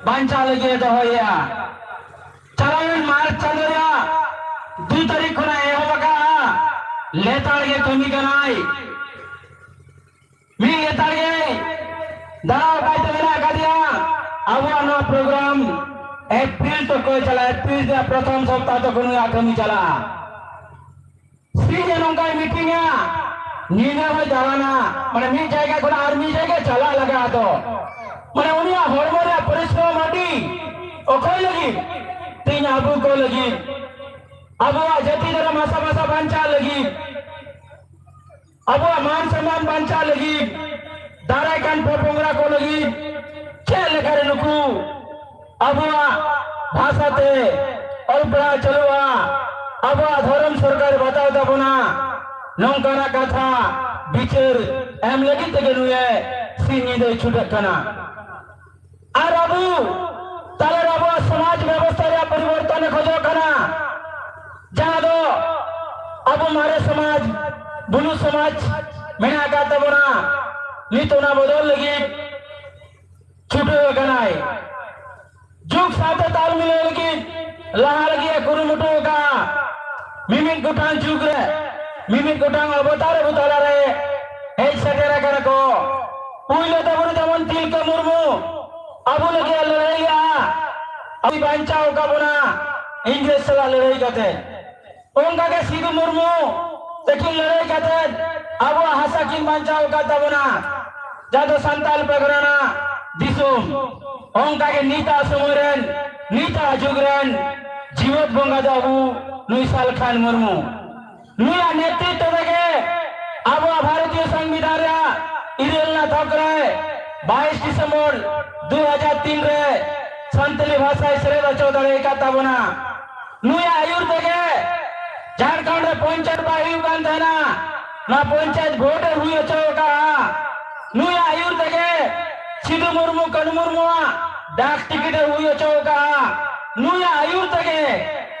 बांचा लगे दहोया चलायन मार्च चंदरिया 2 तारीख खुना एहोबका लेताड़गे कमी कनाई मी लेताड़गे दाव कायते मेरा कादिया अब नो प्रोग्राम एप्रिल तो कोई चला एप्रिल से प्रथम सप्ताह तो कोई आकमी चला सीजन उनका मीटिंग है नीना में जावाना मने मी जाएगा कोई आर्मी जाएगा चला लगा तो मने उनिया हॉर्मोन परिश्रम माटी ओ कोई लगी तीन आबू को लगी अब जति जरा मासा मासा बंचा लगी अब मान सम्मान बंचा लगी दाराय कान पोंगरा को लगी चल करे नुकू अब भाषाते अल्पड़ा चलुआ अब धर्म सरकार बताओ तबना नौकाना कथा बिचार एम लगी तक सीनी दे छुटक कना और अबू तलर अब समाज व्यवस्था रे परिवर्तन खोजो कना जहां दो अब हमारे समाज बुलू समाज मेना का तबना नीतोना बदल लगी छुटे कनाई जुग साथे ताल मिले लगी लहा लगी कुरुमुटो का मिमिन गुटान जुग रे मिमिन गुटान अवतार बुताला रे हे सटेरा करको पुइले तबुर जमन तिलका मुर्मु अबु लगे लड़ाईया अभी बांचाओ का बना इंग्लिश सला लड़ाई करते उनका के सीधु मुर्मु लेकिन लड़ाई करते अब हासा किन बांचाओ का तबना जादो संताल प्रकरणा दिसुम उनका के नीता सुमरन नीता जुगरन जीवत बंगा दाबू नुई सालखान मुर्मु नुया नेतृत्व देगे अब भारतीय संविधान रा इरेलना थकरे 22 डिसेम्बर 2003 रे संतली भाषा सेरेद अचो दड़े का ताबना नुया आयुर तेगे झारखंड रे पंचायत बाहिर कान देना ना पंचायत वोट हुई अचो का नुया आयुर तेगे सिद्धू मुर्मू कनु मुर्मुआ डाक टिकट हुई अचो का नुया आयुर तेगे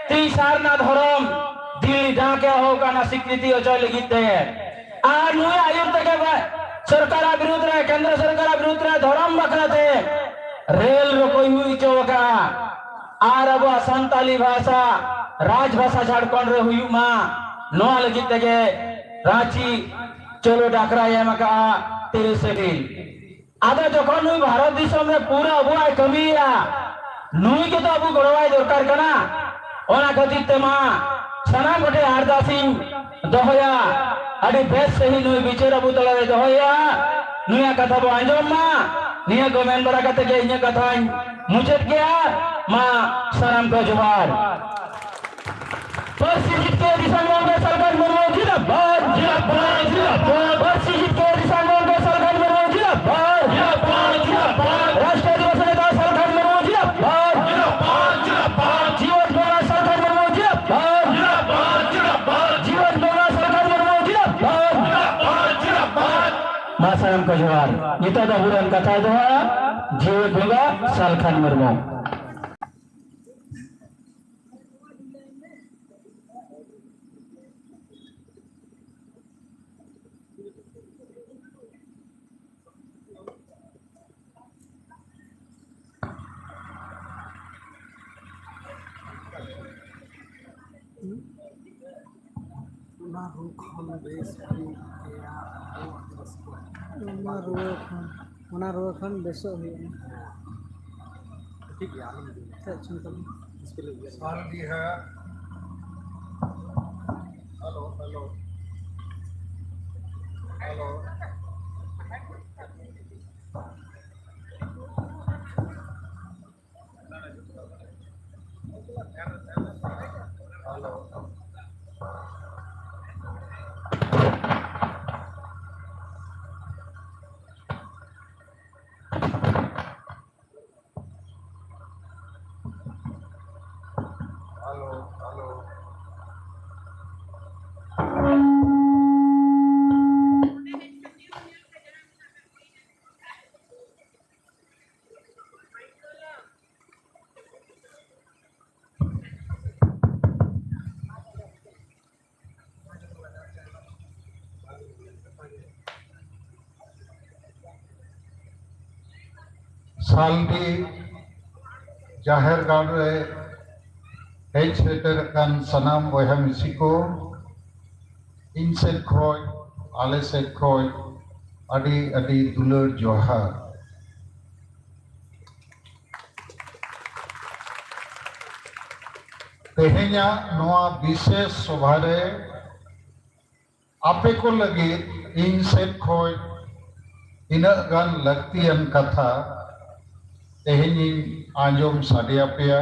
ती सारना धर्म दिल्ली ढाके होगा ना स्वीकृति अचो लगिते आर नुया आयुर तेगे सरकार विरुद्ध रे केंद्र सरकार विरुद्ध रे धर्म बखराते रेल रोकोई हुई चौका आर अब संताली भाषा राजभाषा झारखंड रे हुई मा नोआ लगी तेगे रांची चलो डाकरा ये मका तेरे से भी आधा जखन नुई भारत दिसम रे पूरा अबुआई कमिया नुई के तो अबु गड़वाई दरकार कना ओना खातिर तेमा सना गोटे आरदा सिंह दोहया अड़ी बेस से ही नुई बिचेर अबु तला रे दोहया नुया कथा बो आंजम मा निया गमेन बरा कते के इnya कथा मुचेत गया मा सलाम को जोहार परिस्थिति के दिशाओं में सरकार मुर्मू जिंदाबाद जिंदाबाद जिंदाबाद परिस्थिति के दिशाओं में सरकार मुर्मू जिंदाबाद जिंदाबाद जिंदाबाद राष्ट्रीय दिवस नेता सरकार मुर्मू जिंदाबाद जिंदाबाद जिंदाबाद जीवन बोला सरकार मुर्मू जिंदाबाद जिंदाबाद जिंदाबाद जीवन बोला सरकार मुर्मू जिंदाबाद जिंदाबाद जिंदाबाद मा सलाम को जोहार इता दा बुरान कथा दोहा जीवन बोला सरकार मुर्मू ᱚᱱᱟ ᱨᱩᱣᱟᱹ ᱠᱷᱚᱱ ᱵᱮᱥᱚᱜ ᱦᱩᱭᱩᱜᱼᱟ ᱴᱷᱤक ᱜᱮᱭᱟ सवाल भी है हेलो हेलो हेलो सालदी जाहिर गांव रे हेज सेटर कान सनाम बयहा मिसी को इन से खोय आले से खोय अडी अडी दुलर जोहार तेहेnya नोआ विशेष सभा रे आपे को लगी इन से खोय इना गान लगतियन कथा तेहेनी आंजोम साडिया पेया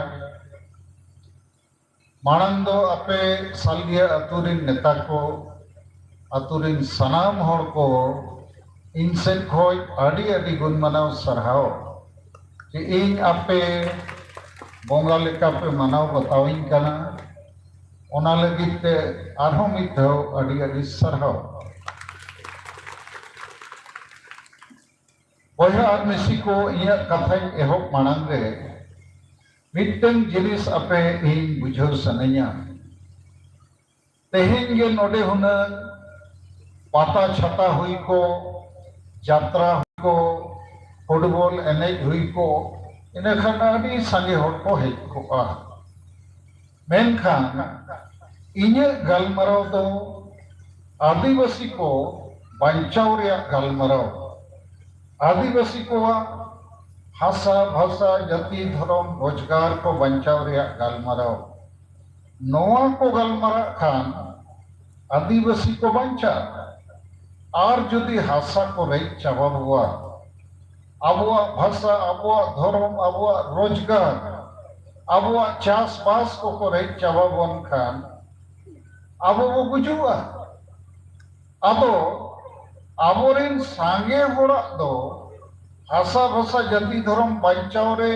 मानंग दो आपे सालगिया अतुरिन नेता को अतुरिन सनाम होड़ को इनसे खोय अडी अडी गुण मनाव सरहाव कि इन आपे बोंगा लेका पे मनाव बताविन कना ओना लगी ते आरहों मिथव अडी अडी सरहाव बया और मिसी को इया कथा एहब मानंग रे मिटन जिनिस आपे इन बुझो सनैया तेहेन गे नोडे हुना पाता छता हुई को यात्रा हुई को फुटबॉल एनेज हुई को इने खाना अडी संगे होड़ को हेज को मेनखान इने गलमराव दो आदिवासी को बांचाव रिया गलमराव आदिवासी को हासा भाषा जाति धर्म रोजगार को बचाव गलमाराव नोआ को गलमारा खान आदिवासी को बचा और जुदी हासा को रेज चाबा हुआ अबुआ भाषा अबुआ धर्म अबुआ रोजगार अबुआ चास बास को रेज चाबा बन खान अबो वो गुजुआ अदो आबोरेन सांगे होड़ा दो हासा भाषा जाति धर्म बांचाव रे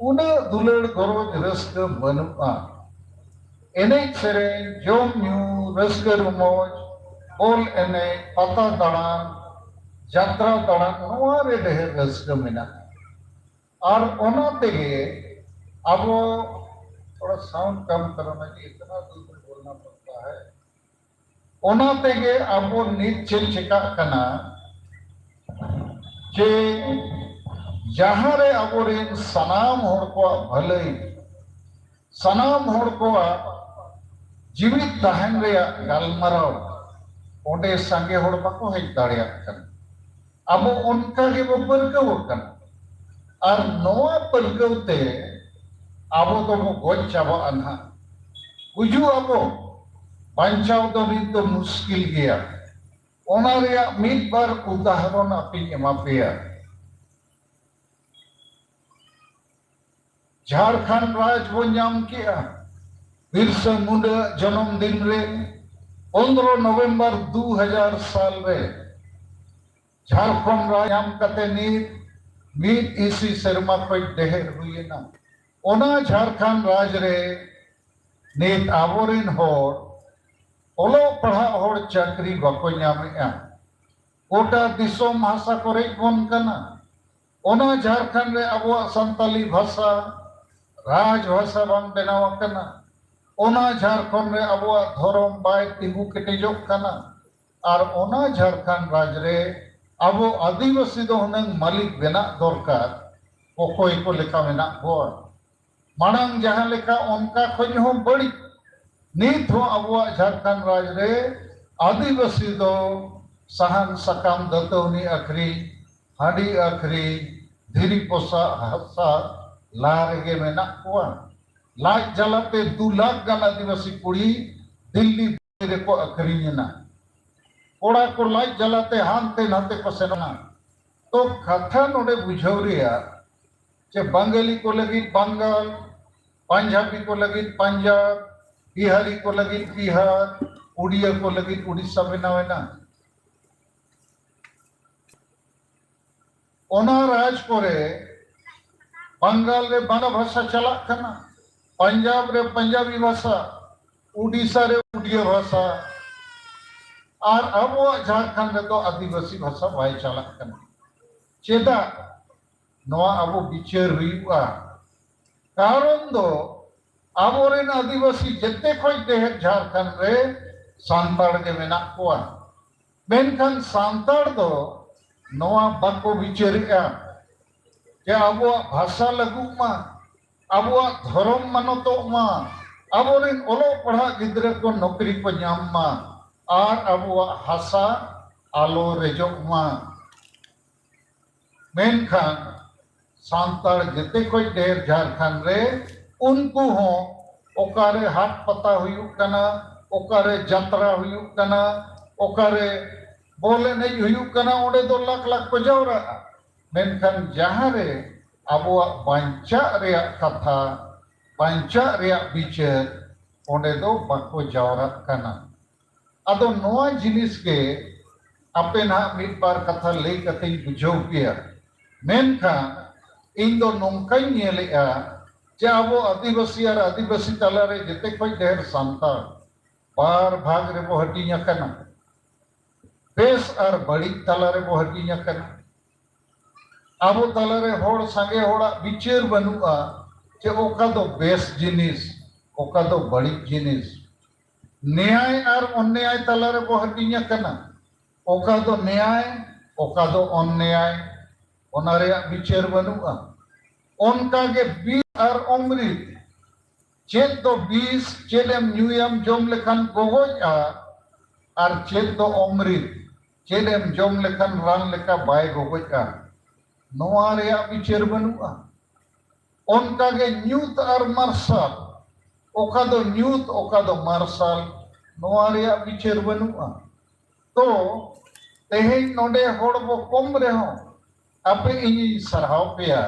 उना दुलड़ गरज रस्का बनुआ एनेज सेरें जोम न्यू रस्का रुमोज बोल एने पता दाड़ान यात्रा दाड़ान नोआ रे ढेर रस्का मेना और ओना तेगे अब थोड़ा साउंड कम करना जी इतना दूर बोलना पड़ता है ओना तेगे अब नीच चेल चिका कना जे जहाँ रे अबोरेन सनाम होड़ को भलई सनाम होड़ को जीवित तहन रे गालमाराव ओंडे संगे होड़ बाको हेज दाड़िया कन अब उनका के वो परगव कन और नोआ परगवते अब तो वो गोज चाबा अनहा गुजू अब बांचाव तो नित तो मुश्किल गया ओना रे मिद बार उदाहरण अपनी एमा पेया झारखंड राज वो नाम किया बिरसा मुंडा जन्मदिन रे 15 नवंबर 2000 साल रे झारखंड राज नाम कते नीत इसी शर्मा कोई देहर हुई ना ओना झारखंड राज रे नीत आवरिन होड़ ओलो पढ़ा होड़ चाकरी बाको नामेआ गोटा दिसोम भाषा करे बन कना ओना झारखंड रे अबुआ संताली भाषा राज भाषा बांग बनाव कना ओना झारखंड रे अबुआ धर्म बाय तिगु केटेजोग कना और ओना झारखंड राज रे अबो आदिवासी दो हुनंग मालिक बेना दरकार ओकोय को लेका मेना गोर मानंग जहां लेका उनका खोज हो बड़ी नीत हो अबुआ झारखंड राज रे आदिवासी दो सहन सकाम दतौनी अखरी हाडी अखरी धीरी पोसा हसा लारगे मेना कुआ लाज जलाते 2 लाख गान आदिवासी कुड़ी दिल्ली रे को अखरीना कोड़ा को लाज जलाते हानते नाते को सेना तो कथा नोडे बुझौरिया जे बंगाली को लगी बंगाल पंजाबी को लगी पंजाब बिहारी को लगी बिहार उड़िया को लगी उड़ीसा बनावेना ओना राज करे बंगाल रे बांग्ला भाषा चला कना पंजाब रे पंजाबी भाषा उड़ीसा रे उड़िया भाषा और अब झारखंड रे तो आदिवासी भाषा बाय चला कना चेदा नोआ अब विचार हुआ कारण दो आबोरेन आदिवासी जते खोज देह झारखंड रे सांताड़ के मेना कोआ मेनखान सांताड़ दो नोआ बाको विचारिया के आबो भाषा लगू मा आबो धर्म मानतो मा आबोरेन ओलो पढ़ा गिद्रे को नौकरी को नाम मा और आबो हासा आलो रेजो मा मेनखान सांताड़ जते खोज देह झारखंड रे उनको हो ओकारे हाथ पता हुई कना ओकारे यात्रा हुई कना ओकारे बोले नहीं हुई कना ओडे 2 लाख लाख को जावरा मेनखान जहां रे अबुआ बांचा रे कथा बांचा रे विचार ओडे दो बाको जावरा कना अदो नोआ जिनिस के आपे ना मिद बार कथा ले कते बुझो पिया मेनखान इन दो नोंकाई नेलेआ जे अब आदिवासी और आदिवासी तलारे जिते खोज ढेर सांताड़ बार भाग रे बो हटिया कना बेस और बड़ी तलारे बो हटिया कना अब तलारे होड़ संगे होड़ा विचार बनुआ जे ओका दो बेस जिनिस ओका दो बड़ी जिनिस न्याय और अन्याय तलारे बो हटिया कना ओका दो न्याय ओका दो अन्याय ओना रे विचार बनुआ उनका के और अमृत चेत दो 20 चेलेम न्यूयम जोम लेखन गोगोजा और चेत दो अमृत चेलेम जोम लेखन रान लेका बाय गोगोजा नोआ रे विचार बनुआ उनका के न्यूत और मार्शल ओका दो न्यूत ओका दो मार्शल नोआ रे विचार बनुआ तो तेहेन नोडे होड़ बो कम रे हो आपे इन सरहाव पेया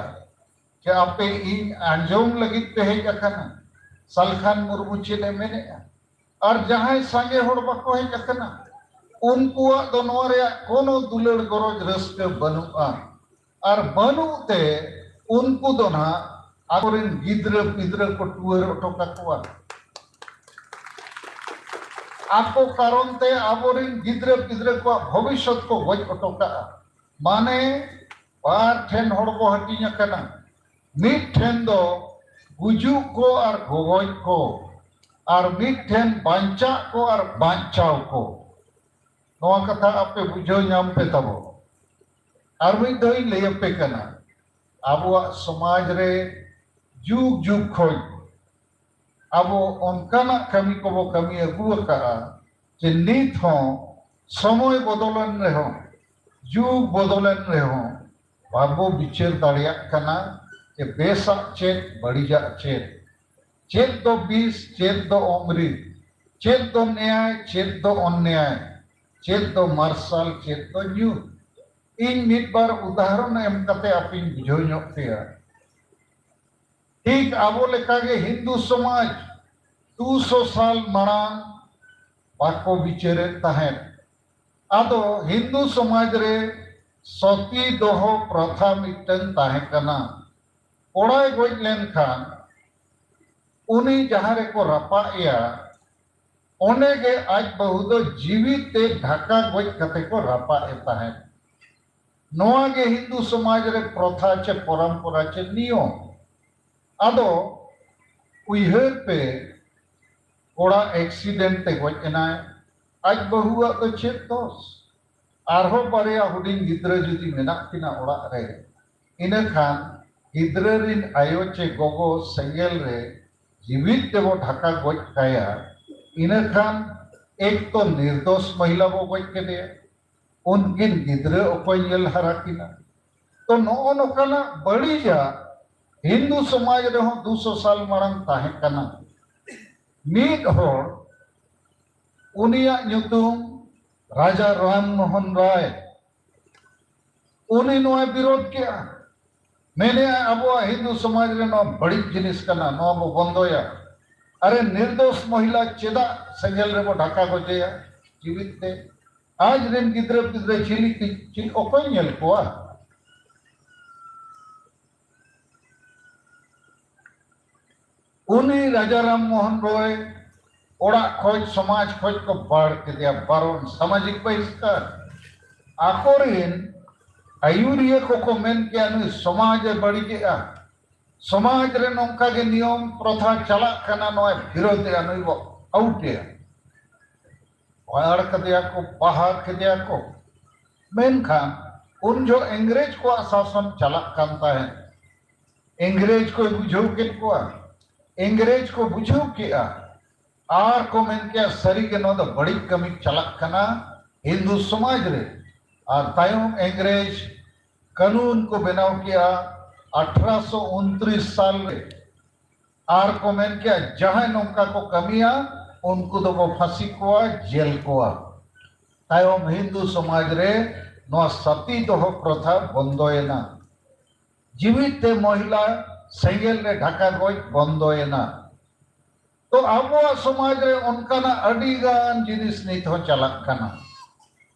कि आपे इन अंजोम लगी तेज अखना सलखान मुर्मू चेले मेने और जहां संगे होड़ बाको हेज अखना उनको दो नोआ रे कोनो दुलड़ गरज रस्के बनुआ और बनूते उनको दो ना आकोरेन गिद्र पिद्र को टूर ओटोका कुआ आपको कारण ते आबोरिन गिद्र पिद्र को भविष्य को गज ओटोका माने बार ठेन हड़बो हटिया कना मिट ठेन दो गुजु को और गोगोज को और मिट ठेन बांचा को और बांचाव को नवा कथा आपे बुझो नाम पे तबो और मिट दोई ले पे कना आबो समाज रे जुग जुग खोज आबो उनकाना कमी को वो कमी अगुआ का जे नीत हो समय बदलन रहे हो जुग बदलन रहे हो बाबो बिचर दाड़िया कना के बेसा चेत बढ़िया चेत दो बीस चेत दो अमृत चेत दो न्याय चेत दो अन्याय चेत दो मार्शल चेत दो न्यू इन मिट बार उदाहरण एम कते आपिन बुझो ᱧᱚᱜ पेया ठीक आबो लेका के हिंदू समाज 200 साल मांग बाको बिचरे तहेन आदो हिंदू समाज रे सती दोहो प्रथा मिटन ताहे कना ओड़ाय गोज लेन खान उनी जहां रे को रपाया ओने के आज बहु दो जीवित ते ढाका गोज कते को रपाए ताहे नोआ के हिंदू समाज रे प्रथा चे परंपरा चे नियम आदो उइहर पे कोड़ा एक्सीडेंट ते गोज एनाय आज बहुआ तो चेत दोस आरहो बारिया हुडिंग गिद्रा जुदी मेना किना ओड़ा रे इना खान गिद्रा रिन आयो चे गोगो सेंगेल रे जीवित देवो ढाका गोज काया इना खान एक तो निर्दोष महिला वो गोज के दे उनकिन गिद्रा ओपयल हरा किना तो नो नोकाना बड़ी जा हिंदू समाज रे हो 200 साल मारंग ताहे कना मीट होड़ उनिया ᱧᱩᱛᱩᱢ राजा राम मोहन राय उन्हीं नोए विरोध किया मैंने अब हिंदू समाज रे नो बड़ी जिनिस कना नो बो बंदोया अरे निर्दोष महिला चेदा संगेल रे बो ढाका गोजेया जीवित ते आज रेन गिद्रे पिद्रे चिली ओकोय नेल कोआ उन्हीं राजा राम मोहन रॉय ओड़ा खोज समाज खोज को बाढ़ के दिया बारोन सामाजिक बहिष्कार आकोरिन आयुरिया को मेन किया नु समाज बड़ी गया समाज रे नौका के नियम प्रथा चला कना नोय विरोध अनु वो आउटे वाड़ के दिया को बाहर के दिया को मेन खान उन जो अंग्रेज को शासन चला करता है अंग्रेज को बुझो के को अंग्रेज को बुझो किया आर को मेन किया सरी के नो बड़ी कमी चलक कना हिंदू समाज रे और तायम अंग्रेज कानून को बनाव किया 1829 साल रे आर को मेन किया जहां नौका को कमिया उनको तो वो फांसी को जेल को तायम हिंदू समाज रे नो सती दोह प्रथा बंदोयना जीवित महिला सेंगेल रे ढाका गोज बंदोयना तो अब समाज रे उनकाना अडिगान जिनिस नित हो चलक कना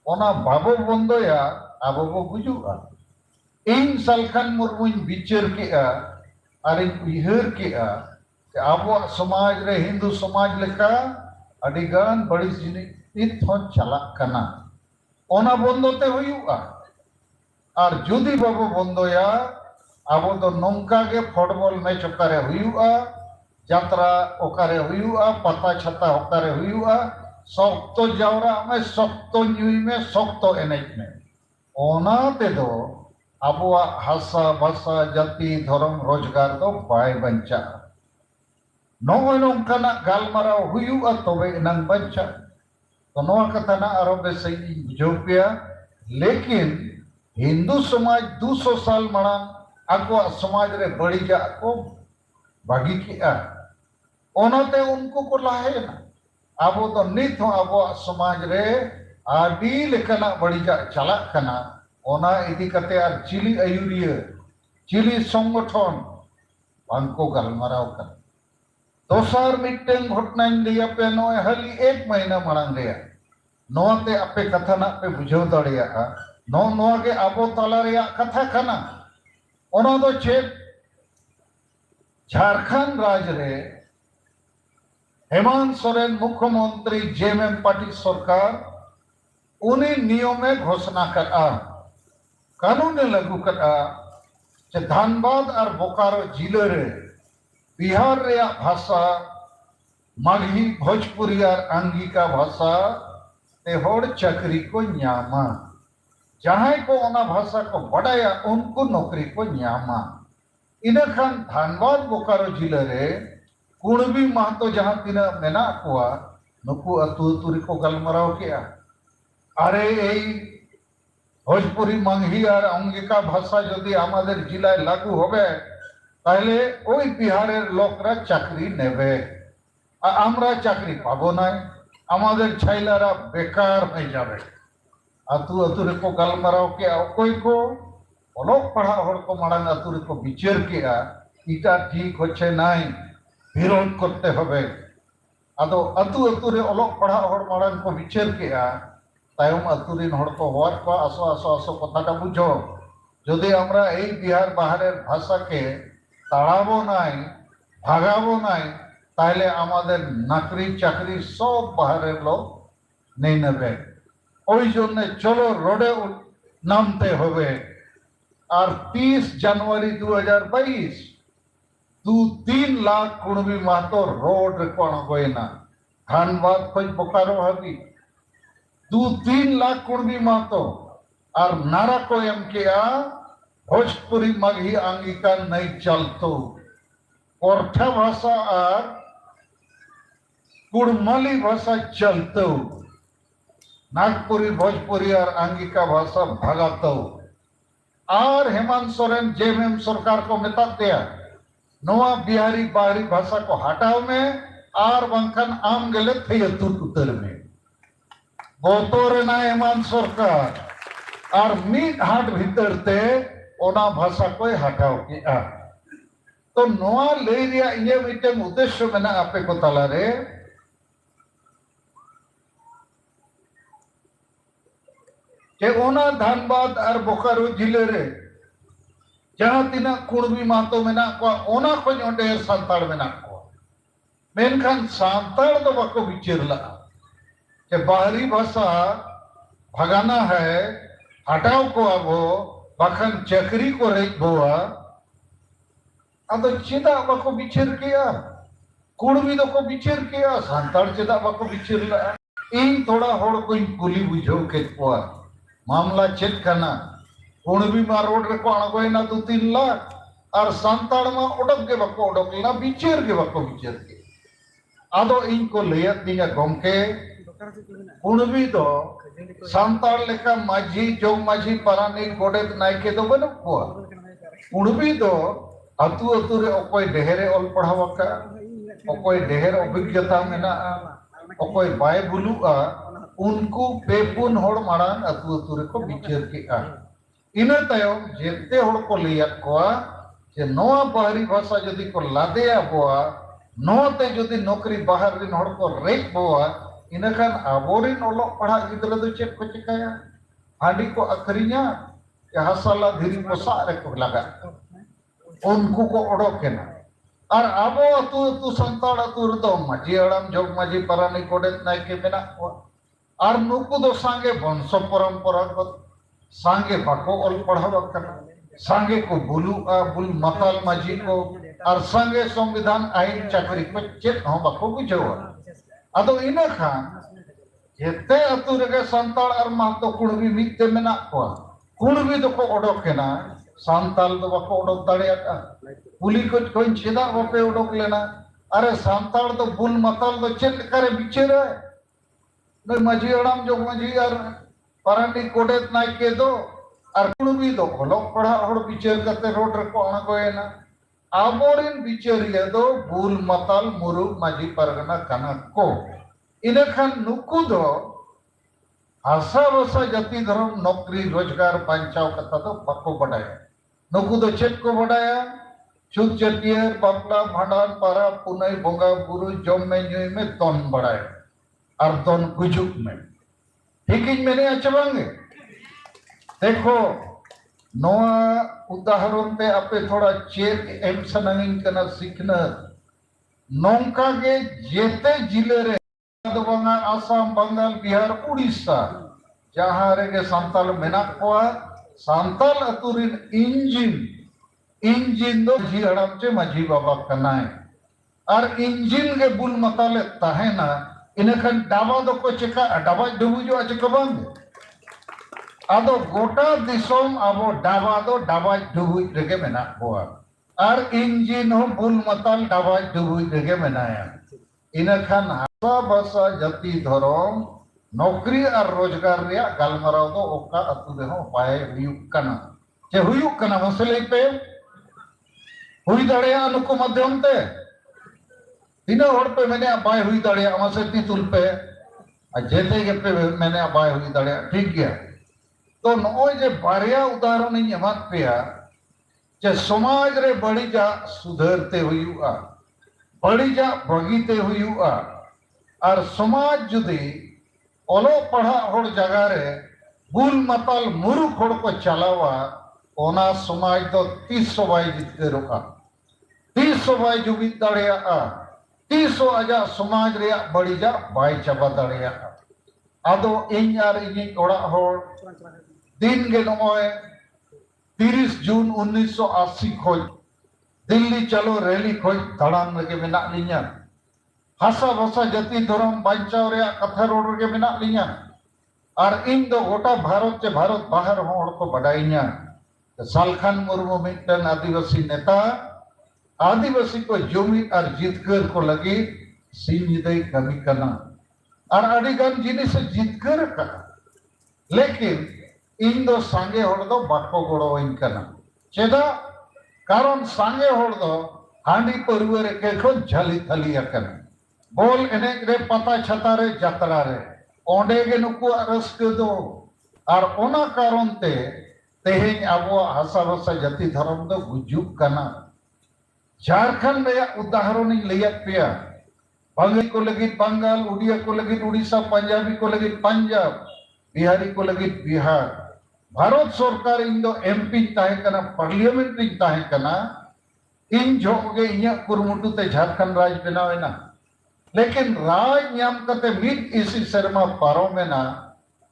ओना बाबो बंदोया आबो बो बुजुआ इन सालखान मुर्मुन बिचार केआ और उइहर केआ कि आबो समाज रे हिंदू समाज लेका अडिगान बड़ी जिनिस नित हो चलक कना ओना बंदोते हुयुआ और जुदी बाबो बंदोया आबो तो नौका के फुटबॉल मैच ओकारे हुयुआ यात्रा ओकारे हुयुआ पता छता ओकारे हुयुआ सख्तो जावरा में सख्तो न्यूई में सख्तो एनेज में ओना ते दो आबुआ हासा भाषा जाति धर्म रोजगार तो बाय बंचा नोय नौकाना गालमाराव हुयुआ तबे नंग बंचा तो नोआ कथा ना आरो बेसे बुझो पिया लेकिन हिंदू समाज 200 साल मांग आको समाज रे बड़ी जा को भागी किया ओनते उनको को लाहे ना आबो तो नित हो आबो समाज रे आदि लेकना बड़ी जा चला कना ओना इदी कते आर चिली आयुरिया चिली संगठन बांको गलमाराव कर दोसार मिटन घटना लिया पे नो हली 1 महीना मांग रे नोते आपे कथा ना पे बुझो दड़िया नो नो के आबो तला रे कथा कना ओना दो चेत झारखंड राज्य रे हेमंत सोरेन मुख्यमंत्री जेएमएम पार्टी सरकार उन्हीं नियमे घोषणा करा कानून लागू करा जे धनबाद और बोकारो जिले रे बिहार रे भाषा माघी भोजपुरी और अंगिका भाषा ते होड़ चाकरी को न्यामा जहां को ओना भाषा को बढ़ाया उनको नौकरी को न्यामा इनखान धनबाद बोकारो जिले रे कुणबी महतो जहां तीना मेना कुआ नुकु अतु अतुरी को गलमराव किया अरे এই भोजपुरी मांगी और अंगिका भाषा यदि आमादेर जिलाय लागू होबे ताहले ओई बिहारेर लोकरा चाकरी नेबे आमरा चाकरी पाबो ना आमादेर छाइलारा बेकार हয়ে যাবে अतु अतुरे को गलमराव किया ओकय को ओलोक पढ़ा हर को माड़ांग अतुरे को विचार किया इटा ठीक होच्छे नाई विरोध करते होबे आदो अतु अतुरे ओलोक पढ़ा हर माड़ांग को विचार किया तायम अतुरिन हर को होर को आसो आसो आसो कथाटा बुझो यदि আমরা এই বিহার বাহারের ভাষাকে তাড়াবো নাই ভাগাবো নাই তাহলে আমাদের চাকরি চাকরি সব বাহারের লোক নেই নেবে ওই জন্য চলো রোডে নামতে হবে আর 30 জানুয়ারি 2022 2-3 लाख कुणबी महतो रोड रे कोण गोयना धनबाद खोज बोकारो हबी 2-3 लाख कुणबी महतो और नारा को एम किया भोजपुरी मगही अंगिका नहीं चलतो कोरठा भाषा और कुड़मली भाषा चलतो नागपुरी भोजपुरी और अंगिका भाषा भगातो और हेमंत सोरेन जेएमएम सरकार को मेता दिया नवा बिहारी बाहरी भाषा को हटाओ में और बंखन आम गले थे उतर में बोतोर ना हेमंत सरकार और मीट हाट भीतर ते ओना भाषा को हटाओ किया तो नवा ले रिया ये मिटन उद्देश्य मेना आपे को तला रे के ओना धनबाद और बोकारो जिले रे जहां तीना कुणबी महतो मेना को ओना को ढेर सांताड़ मेना को मेनखान सांताड़ तो बाको विचारला के बाहरी भाषा भगाना है हटाओ को अबो बाखन चाकरी को रेख बोआ अदो चेदा बाको विचार किया कुणबी दो को विचार किया सांताड़ चेदा बाको विचारला इन थोड़ा होड़ को कुली बुझो के कोआ मामला चेक करना कुणबी मा रोड रे को अणगोयना 2-3 लाख और सांताड़ मा ओडक के बाको ओडकला विचार के बाको विचार के आदो इनको लेयत दिया गमके कुणबी दो सांताड़ लेका माझी जोग माझी परानी गोडेत नायके दो बनु को कुणबी दो अतु अतु रे ओकोय ढेरे ओल पढ़ावका ओकोय ढेर अभिज्ञता मेना ओकोय बाय बुलुआ उनको पेपुन होड़ माड़ान अतु अतु रे को विचार के इन तायम जेते होड़ को लिया कोआ जे नोआ बाहरी भाषा यदि को लादेया बोआ नोते यदि नौकरी बाहर दिन होड़ को रेक बोआ इनखान आबोरिन ओलोक पढ़ा गिदरा दो चेक को चिकाया हांडी को अखरिया या हसाला धीरी पोसा रे को लगा उनको को ओडोकेना और आबो अतु अतु संताड़ अतु रदो माझी अड़म जोग माझी परानी कोडेत नायके मेना को और नुकु दो सांगे वंश परंपरागत सांगे बाको ओल पढ़ावा करना सांगे को बुल मताल माझी को और सांगे संविधान आईन चाकरी को चेक हो बाको बुझवा अदो इना खान जेते अतु रेगे संताल और महतो कुणबी मिते मेना को कुणबी दो को ओडोकेना सांताल दो बाको ओडोक दाड़ेयाका पुली को कोई चेदा बापे ओडोक लेना अरे सांताल दो बुल मताल दो चेक करे बिचेरा नई माझी अड़ाम जोग माझी और परानी कोडेत नायके दो और कुणबी दो ओलोक पढ़ा होड़ विचार करते रोड रे को अणगोयना आबोरिन विचारिया दो बुल मताल मुरुग माझी परगना काना को इनखान नुकु दो आशा बसा जाति धर्म नौकरी रोजगार बांचाव कथा दो बाको बढ़ाया नुकु दो चेक को बढ़ाया छुत चटियर बापला भांडान पारा पुनई बोंगा बुरु जम में न्यूई में तन बढ़ाया और तन गुजुक में ठीक ही मैंने अच्छा बांगे देखो नोआ उदाहरण ते आपे थोड़ा चेक एम सनांगिन कना सीखना नौका के जेते जिले रे दबंगा आसाम बंगाल बिहार उड़ीसा जहां रे सांताल मेना कोआ सांताल अतुरिन इंजिन दो जी हड़म चे माझी बाबा कनाए और इंजिन के बुल मताले तहेना इनखान डाबा दो को चेका डाबा डुबु जो चेका बंग आदो गोटा दिसोम अबो डाबा डुबु रेगे मेना कोआ और इंजिन हो बुल मताल डाबा डुबु रेगे मेनाया इनखान हासा बसा जाति धरम नौकरी और रोजगार रे गालमराव दो ओका अतु दे हो पाए हुयुक कना चे हुयुक कना मसले पे हुई दड़िया अनुको माध्यम ते तीनों हड़ पे मैंने बाय हुई दड़िया अमासे ती तुल पे जेते के पे मैंने बाय हुई दड़िया ठीक गया तो नोय जे बारिया उदाहरण इन एमात पेया जे समाज रे बड़ी जा सुधरते हुयुआ बड़ी जा बगीते हुयुआ और समाज जुदी ओलो पढ़ा हड़ जगह रे बुल मताल मुरुख हड़ को चलावा ओना समाज दो 300 बाई जितकेरोगा 300 बाई जुबित दड़िया 300 आजा समाज रे बड़ी जा बाई चाबा दड़िया आदो इन यार इन ओड़ा हड़ दिन के नोय 30 जून 1980 खोज दिल्ली चलो रैली खोज धड़ान लगे मेना लिया हासा भाषा जाति धर्म बांचाव रे कथा रोड रे मेना लिया और इन दो गोटा भारत चे भारत बाहर होड़ को बडाइया सालखान मुर्मू मिटन आदिवासी नेता आदिवासी को जुमी और जितकर को लगी सीनिदई कमी करना और अडिगन जिनिस जितकर का लेकिन इन दो सांगे होड़ दो बाको गोड़ो इन करना चेदा कारण सांगे होड़ दो हांडी परिवार के खो झली थली अकन बोल एने रे पता छता रे जात्रा रे ओंडे के नुकु रस्के दो और ओना कारण ते तेहें आबो हासा भाषा जाति धर्म दो गुजुक कना झारखंड रे उदाहरण इन लिया पिया बंगाली को लगी बंगाल उड़िया को लगी उड़ीसा पंजाबी को लगी पंजाब बिहारी को लगी बिहार भारत सरकार इन दो एमपी ताहे कना पार्लियामेंट इन ताहे कना इन जोगे इया कुरमुटु ते झारखंड राज बनावेना लेकिन राज नाम कते मिड इसी शर्मा पारो में ना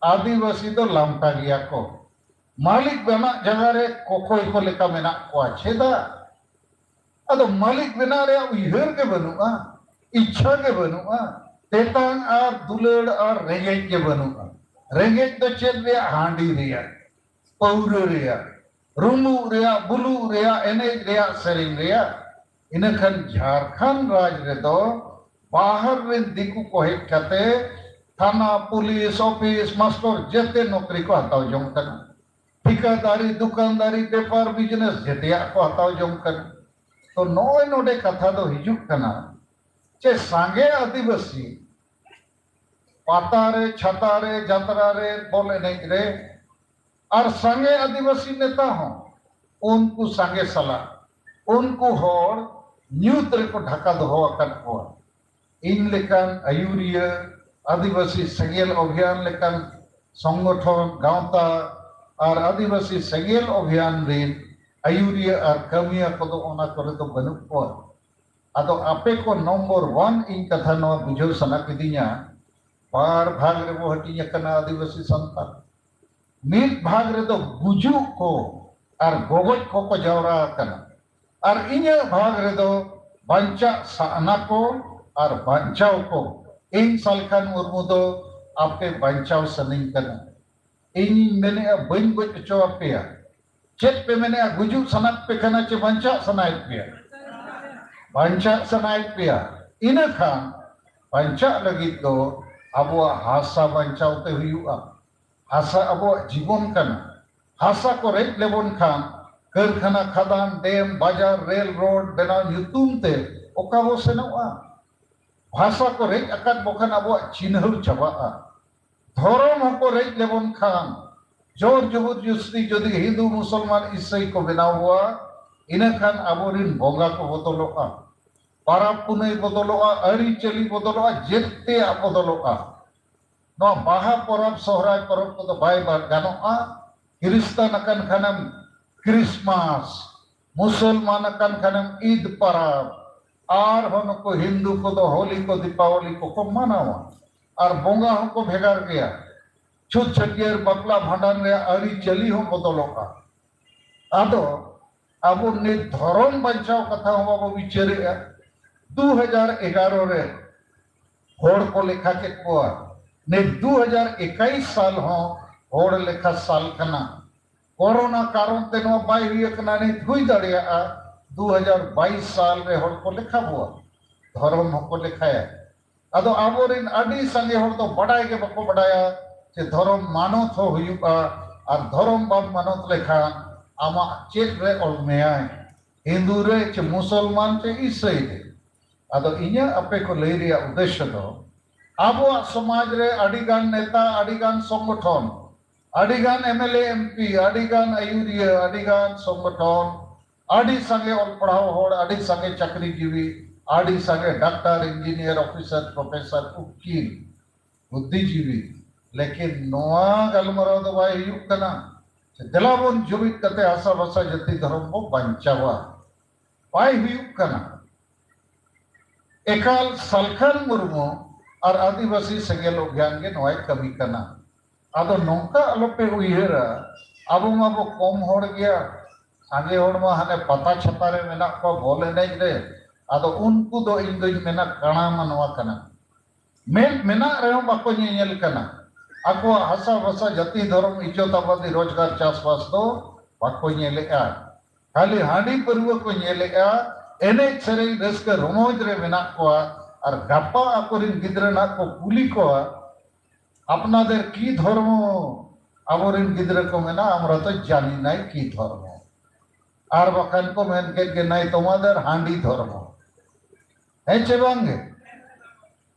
आदिवासी दो लामटा गया को मालिक बना जगह रे कोकोई को लेका मेना को छेदा अदो मालिक बना रे उहर के बनुआ इच्छा के बनुआ तेतांग और दुलड़ और रेंगेज के बनुआ रेंगेज तो चेद रे हांडी रिया पौर रिया रुमु रिया बुलु रिया एनेज रिया सेरिंग रिया इनखन झारखंड राज रे दो बाहर रे दिकु को हेट कते थाना पुलिस ऑफिस मास्टर जेते नौकरी को हटाओ जों कना ठिकादारी दुकानदारी व्यापार बिजनेस जेतिया को हटाओ जों कना तो नोय नोडे कथा दो हिजुक कना चे सांगे आदिवासी पातारे छतारे जात्रा रे बोले नहीं रे और सांगे आदिवासी नेता हो उनको सांगे सला उनको होड़ न्यूत रे को ढका दो अकन हो इन लेकान आयुरिया आदिवासी सेगेल अभियान लेकान संगठन गांवता और आदिवासी सेगेल अभियान रे आयुरिया और कमिया को तो ओना करे तो बनु को आदो आपे को नंबर 1 इन कथा नो बुझो सना किदिया बार भाग रे वो हटिया कना आदिवासी संता मिल भाग रे तो बुझु को और गोगज को जावरा कना और इन्या भाग रे तो बंचा साना को और बंचाव को इन सालखान मुर्मू दो आपके बंचाव सनिंग करना इन मैंने बन गुज चो पेया चेत पे मैंने गुजु सनक पे करना चे बंचा सनाइक पेया बंचा सनाइक पेया इन खान बंचा लगी तो अबो हासा बंचावते हुआ हासा अबो जीवन करना हासा को रेट लेबन खान कारखाना खदान डैम बाजार रेल रोड बेना युतुम ते ओकाबो सेनोआ भाषा को रेज अकात बखान अब चिन्ह चाबा धर्म को रेज लेबन खान जोर जबरदस्ती जदि हिंदू मुसलमान ईसाई को बनाव हुआ इन खान अबोरिन बोंगा को बदलोगा पाराब पुनई बदलोगा अरी चली बदलोगा जेते बदलोगा नो बाहा परब सोहराय परब को तो बाय बार गानोगा क्रिस्तान अकन खानम क्रिसमस मुसलमान kan khanam Eid parab ar hono ko hindu ko do holi ko dipawali ko manawa ar bonga ko bhegar gaya छूत छटियर बकला भांडान रे आरी चली हो बदलोका आदो आबो ने धरम बचाव कथा हो बाबो विचारे 2011 रे होड़ को लेखा के कोआ ने 2021 साल हो होड़ लेखा साल कना कोरोना कारण ते नो बाई हुई कना ने हुई दड़िया 2022 साल रे होड़ को लेखा बुआ धर्म को लेखाया आदो आबो रिन आडी संगे होड़ तो बड़ाई के बको बड़ाया जे धर्म मानत हो हुयुका और धर्म बाब मानत लेखान आमा चेक रे ओलमेयाय हिंदू रे चे मुसलमान चे ईसाई रे आदो इन्या अपे को लई रिया उद्देश्य दो आबो समाज रे अडिगान नेता अडिगान संगठन अडिगान एमएलए एमपी अडिगान आयुरिया अडिगान संगठन अडी संगे ओल पढ़ाओ होड़ अडी संगे चाकरी जीवी अडी संगे डॉक्टर इंजीनियर ऑफिसर प्रोफेसर उकील बुद्धिजीवी लेकिन नोआ गलमराव दो बाय हुयुक कना दलाबन जुबित कते आशा भाषा जति धर्म बो बंचावा बाय हुयुक कना एकाल सलखन मुर्मू और आदिवासी सेगेल अभियान के नोय कमी कना आदो नोंका अलोपे उयहरा आबो माबो कम होड़ गया आगे होड़ मा हाने पता छता रे मेना को बोले नहीं रे आदो उनको दो इन दो मेना कणा मनवा कना मेना रे बाको नेल कना आको हसा वसा जति धर्म इज्जताबादी रोजगार चासबास दो बाको नेलेआ खाली हांडी परवा को नेलेआ एने सेरे रस्क रोमोज रे मेना को और गप्पा आकोरिन गिद्रा ना को कुली को अपनादेर की धर्म आबोरिन गिद्रा को मेना हमरा तो जानी नाई की धर्म और बखान को मेन के नाई तोमादेर हांडी धर्म है चे बांगे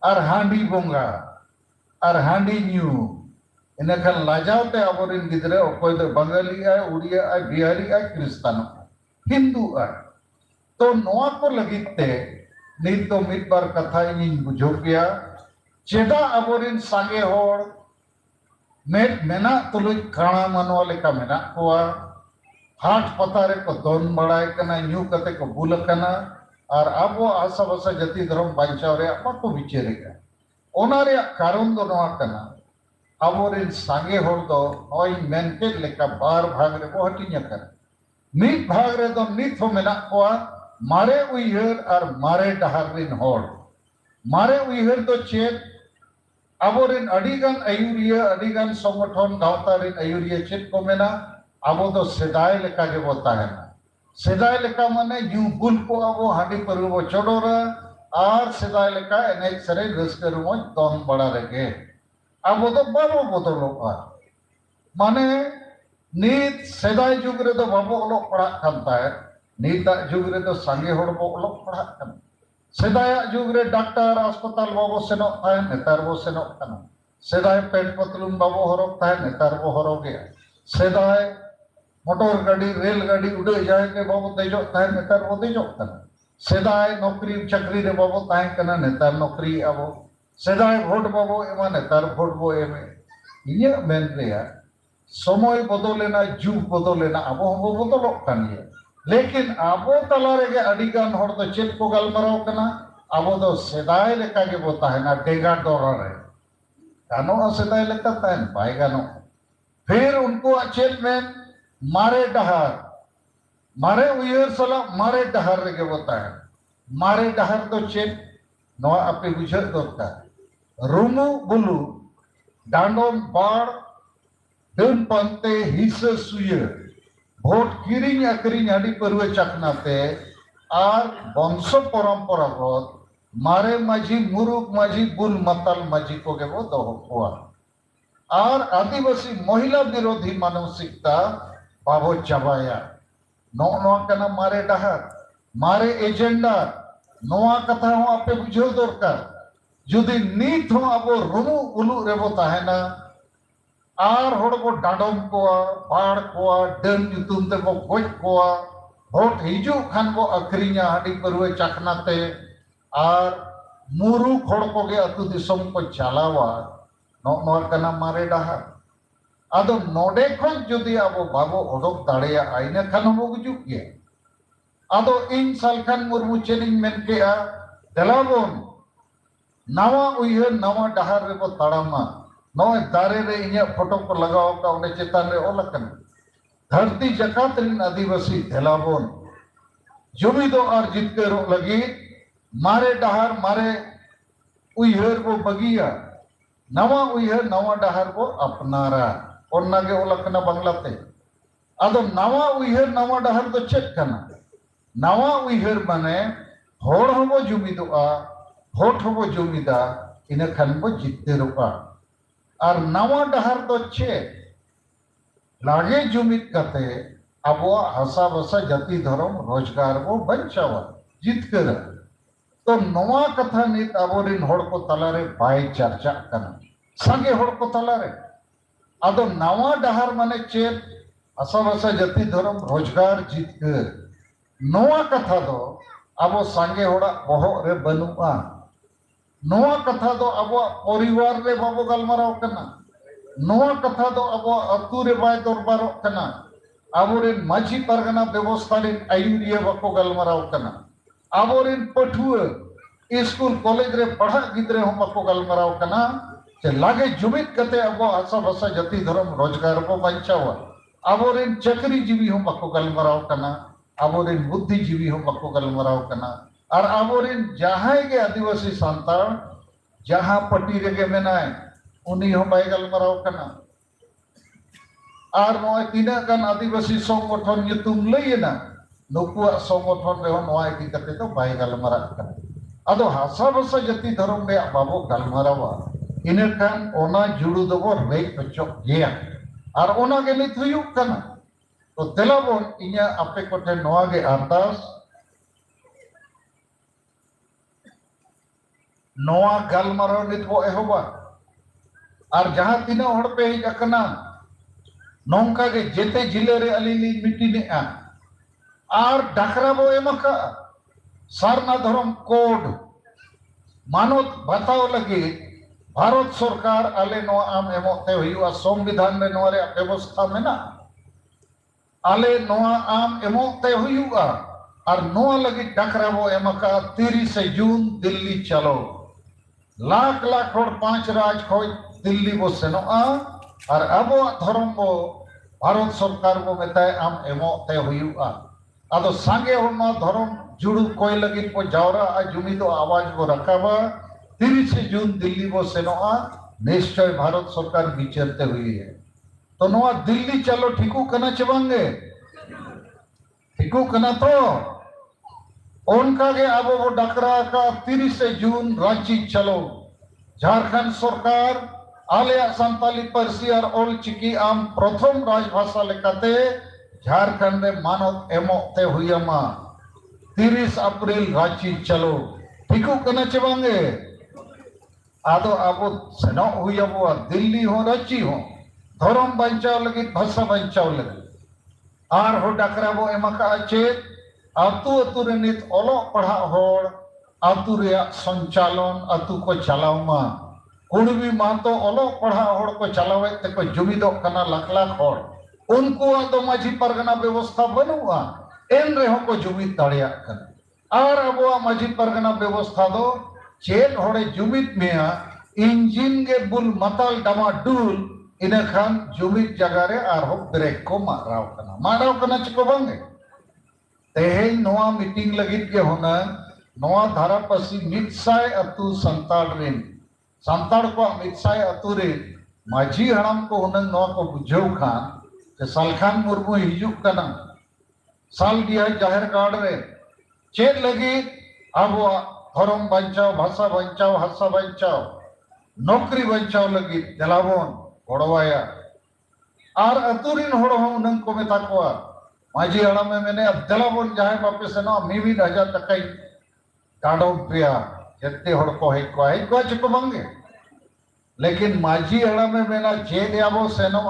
और हांडी बोंगा और हांडी न्यू इनखान लाजावते आबोरिन गिद्रा अकोय दो बंगाली आय उड़िया आय बिहारी आय क्रिस्तान हिंदू आय तो नोआ को लगिते नित तो मित बार कथा इन बुझो गया चेदा आबोरिन सांगे होड़ मेट मेना तुलुई खाना मनवा लेका मेना कोआ हाट पतारे को दोन बड़ाई कना न्यू कते को बुल कना और आबो आशा बसा जति धर्म बांचाव रे आपा को विचारेगा ओना रे कारण दो नोआ कना आबोरिन सांगे होड़ दो नोई मेनके लेका बार भाग रे को हटिन्या कर मित भाग रे दो नित हो मेना कोआ मारे उइहर और मारे डहार रिन होड़ मारे उइहर दो चेत आबोरिन अडिगान आयुरिया अडिगान संगठन गावता रिन आयुरिया चेत को मेना आबो दो सेदाय लेका के बोता है ना सेदाय लेका माने यू बुल को आबो हांडी पर वो चोडोरा और सेदाय लेका एने सरे रस्कर मो दोन बड़ा रगे आबो दो बाबो बदलोगा माने नीत सेदाय जुग रे दो बाबो ओलो पड़ा खानता है नीता जुग रे दो सांगे होड़ बो ओलो पड़ा खान सेदाय जुग रे डॉक्टर अस्पताल बाबो सेनो थाय नेतार बो सेनो खाना सेदाय पेट पतलुन बाबो हरोग थाय नेतार बो हरोगे सेदाय मोटर गाड़ी रेल गाड़ी उड़े जाए के बाबो देजो थाय नेतार बो देजो खाना सेदाय नौकरी चाकरी रे बाबो थाय कना नेतार नौकरी आबो सेदाय भोट बाबो एमा नेतार भोट बो एमे इया मेन रेया समय बदलेना जुग बदलेना आबो हम बदलो कानिया लेकिन आबो तला रे अडिगान होड़ तो चेत को गलमराव कना आबो दो सेदाय लेका के बो ताहेना डेगा डोरा रे गानो सेदाय लेका ताहेन बाय गानो फिर उनको चेत में मारे डहार मारे उयर सला मारे डहार रे के बो ताहेन मारे डहार तो चेत नवा आपे बुझर दरकार रुमु बुलु डांडोन बाड़ दन पंते हिस्से सुये भोट किरिंग अकरिंग हडी परवे चकनाते और वंश परंपरा भोत मारे माझी मुरुक माझी बुल मतल माझी को के वो दोह हुआ और आदिवासी महिला विरोधी मानसिकता बाबो चबाया नो कना मारे डहार मारे एजेंडा नोआ कथा हो आपे बुझो दरकार जुदी नीत हो अब रुमु उलु रेबो ताहेना आर होड़ को डाडम को बाड़ को डन युतुम ते को गोज को भोट हिजु खान को अखरिया हाडी परवे चखनाते आर मुरु खोड़ को गे अतु दिसम को चलावा नो कना मारे डहार आदो नोडे खन जुदी आबो बाबो ओडोक दाड़ेया आइना खान हम गुजुक गया आदो इन सालखान मुर्मू चेनिंग मेन केआ देलाबोन नवा उइहर नवा डहार रे बो ताड़ामा नोय दारे रे इnya फोटो को लगाओ का उन्हें चेतान रे ओलकन धरती जकात रिन आदिवासी देलाबोन जुमिदो और जितकरो लगी मारे डहार मारे उइहर बो बगिया नवा उइहर नवा डहार बो अपनारा और नागे ओलकना बांग्लाते आदो नवा उइहर नवा डहार दो चेक कना नवा उइहर माने होड़ होबो जुमिदोआ भोट होबो जुमिदा इना खान बो जितकरोआ और नवा डहार दो चेक लागे जुमिद कते अबो हसा बसा जाति धर्म रोजगार बो बंचावा जितकर तो नवा कथा नित अबोरिन होड़ को तलारे बाय चर्चा कना संगे होड़ को तलारे आदो नवा डहार माने चेत हसा बसा जाति धर्म रोजगार जितकर नवा कथा दो अबो संगे होड़ा बहो रे बनुआ नवा कथा दो अबो परिवार रे बाबो गलमाराव कना नवा कथा दो अबो अतु रे बाय दरबारो कना आबोरिन माझी परगना व्यवस्था रिन आयुरिया बाको गलमाराव कना आबोरिन पठुआ स्कूल कॉलेज रे पढ़ा गिद्रे हम बाको गलमाराव कना जे लागे जुमिद कते अबो आशा भाषा जाति धर्म रोजगार को बंचावा आबोरिन चक्री जीवी हम बाको गलमाराव कना आबोरिन बुद्धिजीवी हम बाको गलमाराव कना और आबोरिन जहां के आदिवासी संतान जहां पट्टी रेगे मेनाय उनी हम बाय गलमाराव कना और नोय तीना गान आदिवासी संगठन युतुम लइना नुकुआ संगठन रे नोय की कते तो बाय गलमारा कना आदो हासा भाषा जाति धर्म रे बाबो गलमारावा इने खान ओना जुड़ू दबो रे पचो गया और ओना के नित हुयुक कना तो तेलाबोन इnya आपे कोठे नोआ गे अरदास नोआ गलमारा नित बो एहोबा और जहां तीना होड़ पे हिज अकना नौका के जेते जिले रे अलीली मिट्टी और डाकरा बो एमका सारना धर्म कोड मानव बताओ लगे भारत सरकार आले नो आम एमोते हुआ संविधान में नो रे व्यवस्था में ना आले नो आम एमोते हुआ और नो लगे डाकरा बो एमका 30 जून दिल्ली चलो लाख लाख और 5 राज खोज दिल्ली बो सेनोआ और अब धर्म बो भारत सरकार बो मेताय आम एमोते हुआ आदो सांगे होना धर्म जुड़ू कोई लगी को जावरा आ जुमिदो आवाज बो रखाबा 30 जून दिल्ली बो सेनोआ निश्चय भारत सरकार विचारते हुई है तो नोआ दिल्ली चलो ठीकू कना चबांगे ठीकू कना तो उनका के अब वो डकरा का 30 जून रांची चलो झारखंड सरकार आलिया संताली परसी और ओल चिकी आम प्रथम राजभाषा लेकाते झारखंड में मानव एमोते हुईमा 30 अप्रैल रांची चलो ठीकू कना चबांगे आदो अब सेनो हुईबो दिल्ली हो रांची हो धर्म बंचाव लगी भाषा बंचाव लगी और हो डकरा बो एमका चेत अतु अतु रे नित ओलो पढ़ा होड़ अतु रे संचालन अतु को चलावमा कुणबी मातो ओलो पढ़ा होड़ को चलावे ते को जुमिदो कना लाख लाख होड़ उनको तो माझी परगना व्यवस्था बनुआ एन रे हो को जुमिद दाड़िया कन और अब माझी परगना व्यवस्था दो चेत होड़े जुमिद मिया इंजिन के बुल मतल डमा डुल इने खान जुमिद जगह रे और हो ब्रेक को माराव कना चिको बांगे तेहे नोआ मीटिंग लगित के होना नोआ धारा पसी मितसाय अतु संताल रिन संताल को मितसाय अतु रे माझी हड़म को हुनंग नोआ को बुझेव खान के सालखान मुर्मू हिजुक कना साल दिया जाहिर गाड़ रे चेत लगी अब धर्म बंचाव भाषा बंचाव हसा बंचाव नौकरी बंचाव लगी दिलाबोन गोड़वाया और अतुरिन होड़ हो उनंग को मेता कोआ माझी हड़म में मैंने अब दिलाबोन जाहे बापे से ना 2000 टका काडो पिया जत्ते होड़ को है को चिको मंगे लेकिन माझी हड़म में मैंने जे दियाबो सेनो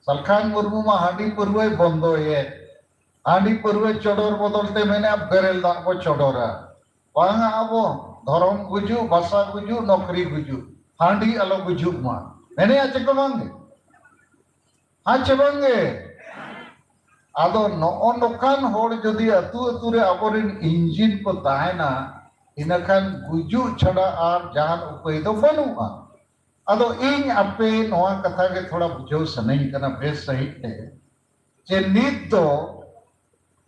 सालखान मुर्मू मा हांडी पुरवे बंदो है हांडी पुरवे चोडोर बदलते मैंने अब बेरेल दाग को चोडोरा वांगा अबो धर्म गुजु भाषा गुजु नौकरी गुजु हांडी अलो गुजु मा मैंने आज को मांगे हाँ चे बांगे आदो नोकान होड़ जदि अतु अतु रे आबोरिन इंजिन को ताहेना इनखान गुजु छड़ा आर जहान उपाय दो बनुआ आदो इन आपे नोआ कथा के थोड़ा बुझो सनई कना बेस सही ते जे नित दो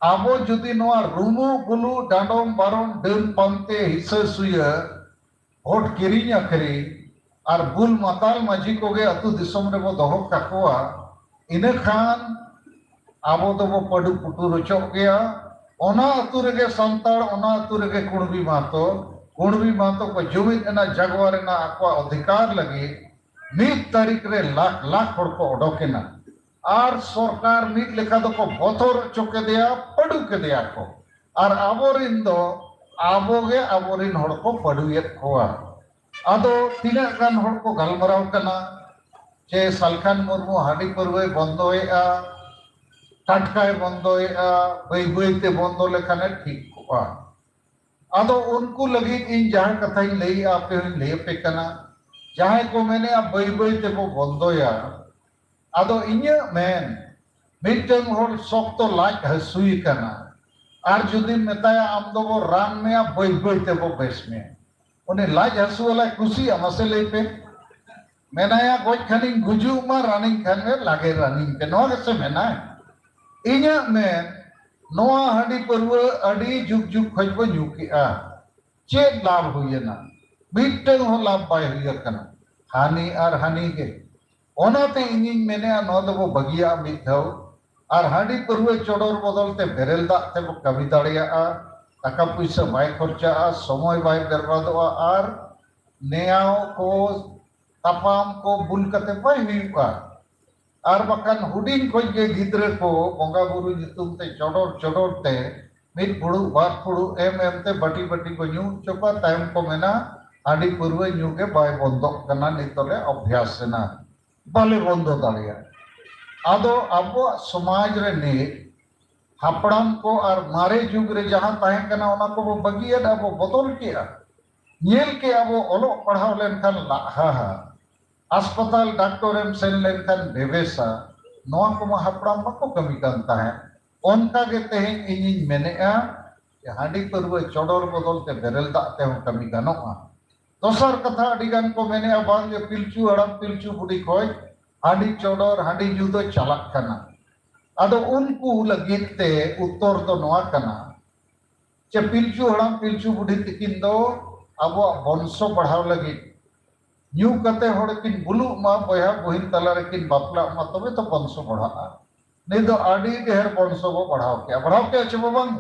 आबो जदि नोआ रुमु गुलु डांडोम बारोम डन पंते हिस्सा सुया होट किरिंग आखरी आर बुल माताल माजी कोगे अतु दिसोम रे बो दोहो काकोआ इनखान आबो दो बो पडु पुटु रचो गया ओना अतु रेगे संताड़ ओना अतु रेगे कुणबी मातो को जुमिद एना जगवार एना आको अधिकार लगे मीत तारीख रे लाख लाख होड़ को ओडोकेना आर सरकार मीत लेखा दो को बथोर चोके दिया पडु के दिया को आर आबोरिन दो आबोगे आबोरिन होड़ को पडुयेत कोआ आदो तीना गान होड़ को गलमराव कना चे सालखान मुर्मू हाडी परवे बंदोएआ टटकाय बंदोएआ बई बईते बंदो लेखाने ठीक कोआ आदो उनको लगी इन जहां कथा इन लई आपे लई पे कना जहां को मैंने अब बई बईते वो बंदोया आदो इन्या मैन मिटन होड़ सोक्तो लाज हसुई कना आर जुदी मेताया आम दो वो रान में अब बई बईते वो बेस में उन्हें लाज हसु वाला खुशी हमसे ले पे मेनाया गोज खानी गुजू मा रनिंग खान में लागे रनिंग पे नोआ कैसे मेना इन्या मैन नोआ हाडी परवा अडी जुग जुग खज बो नुकिआ चेक लाभ हुई ना मिटन हो लाभ बाय हुई कना हानि आर हानि के ओनाते इंजिन मेने नोआ दो बगिया मिथाव आर हाडी परवा चोडोर बदलते बेरेल दाग ते बो कमी दाड़िया टाका पैसा बाय खर्चा समय बाय बर्बादोआ आर नेयाव को तापाम को बुल कते बाय हुईका आर बकान हुडिंग खोज के गिद्रे को बोंगा बुरु नितुम ते चोडोर ते मिट फुड़ू बार फुड़ू एम ते बटी बटी को न्यू चोका टाइम को मेना आडी पूर्व न्यू के बाय बंदो कना नितले अभ्यास ना बाले बंदो दाड़िया आदो अब समाज रे ने हापड़ाम को और मारे जुग रे जहां ताहे कना ओना को बो बगिया अब बदल किया नेल के अब ओलो पढ़ाव लेन खान लाहा अस्पताल डॉक्टर एम सेन लेन खान बेबेसा नोआ को हापड़ाम बको कमी कांता है ओनका के तेहे इनिन मेनेआ हाडी परवे चोडोर बदल ते बेरेल दाग ते कमी गानोआ दोसर कथा अडी गान को मेनेआ बांग जे पिलचू हड़ाम पिलचू बुडी खोज हाडी चोडोर हाडी जुदो चालाक कना आदो उनको लगित ते उत्तर दो नोआ कना चे पिलचू हड़ाम पिलचू बुढ़ी तिकिन दो अब वंशो बढ़ाव लगी न्यू कते होड़ किन बुलु मा बया बहिन तला रे किन बापला मा तबे तो वंशो बढ़ा नहीं तो आडी ढेर वंशो बो बढ़ाव के चे बांग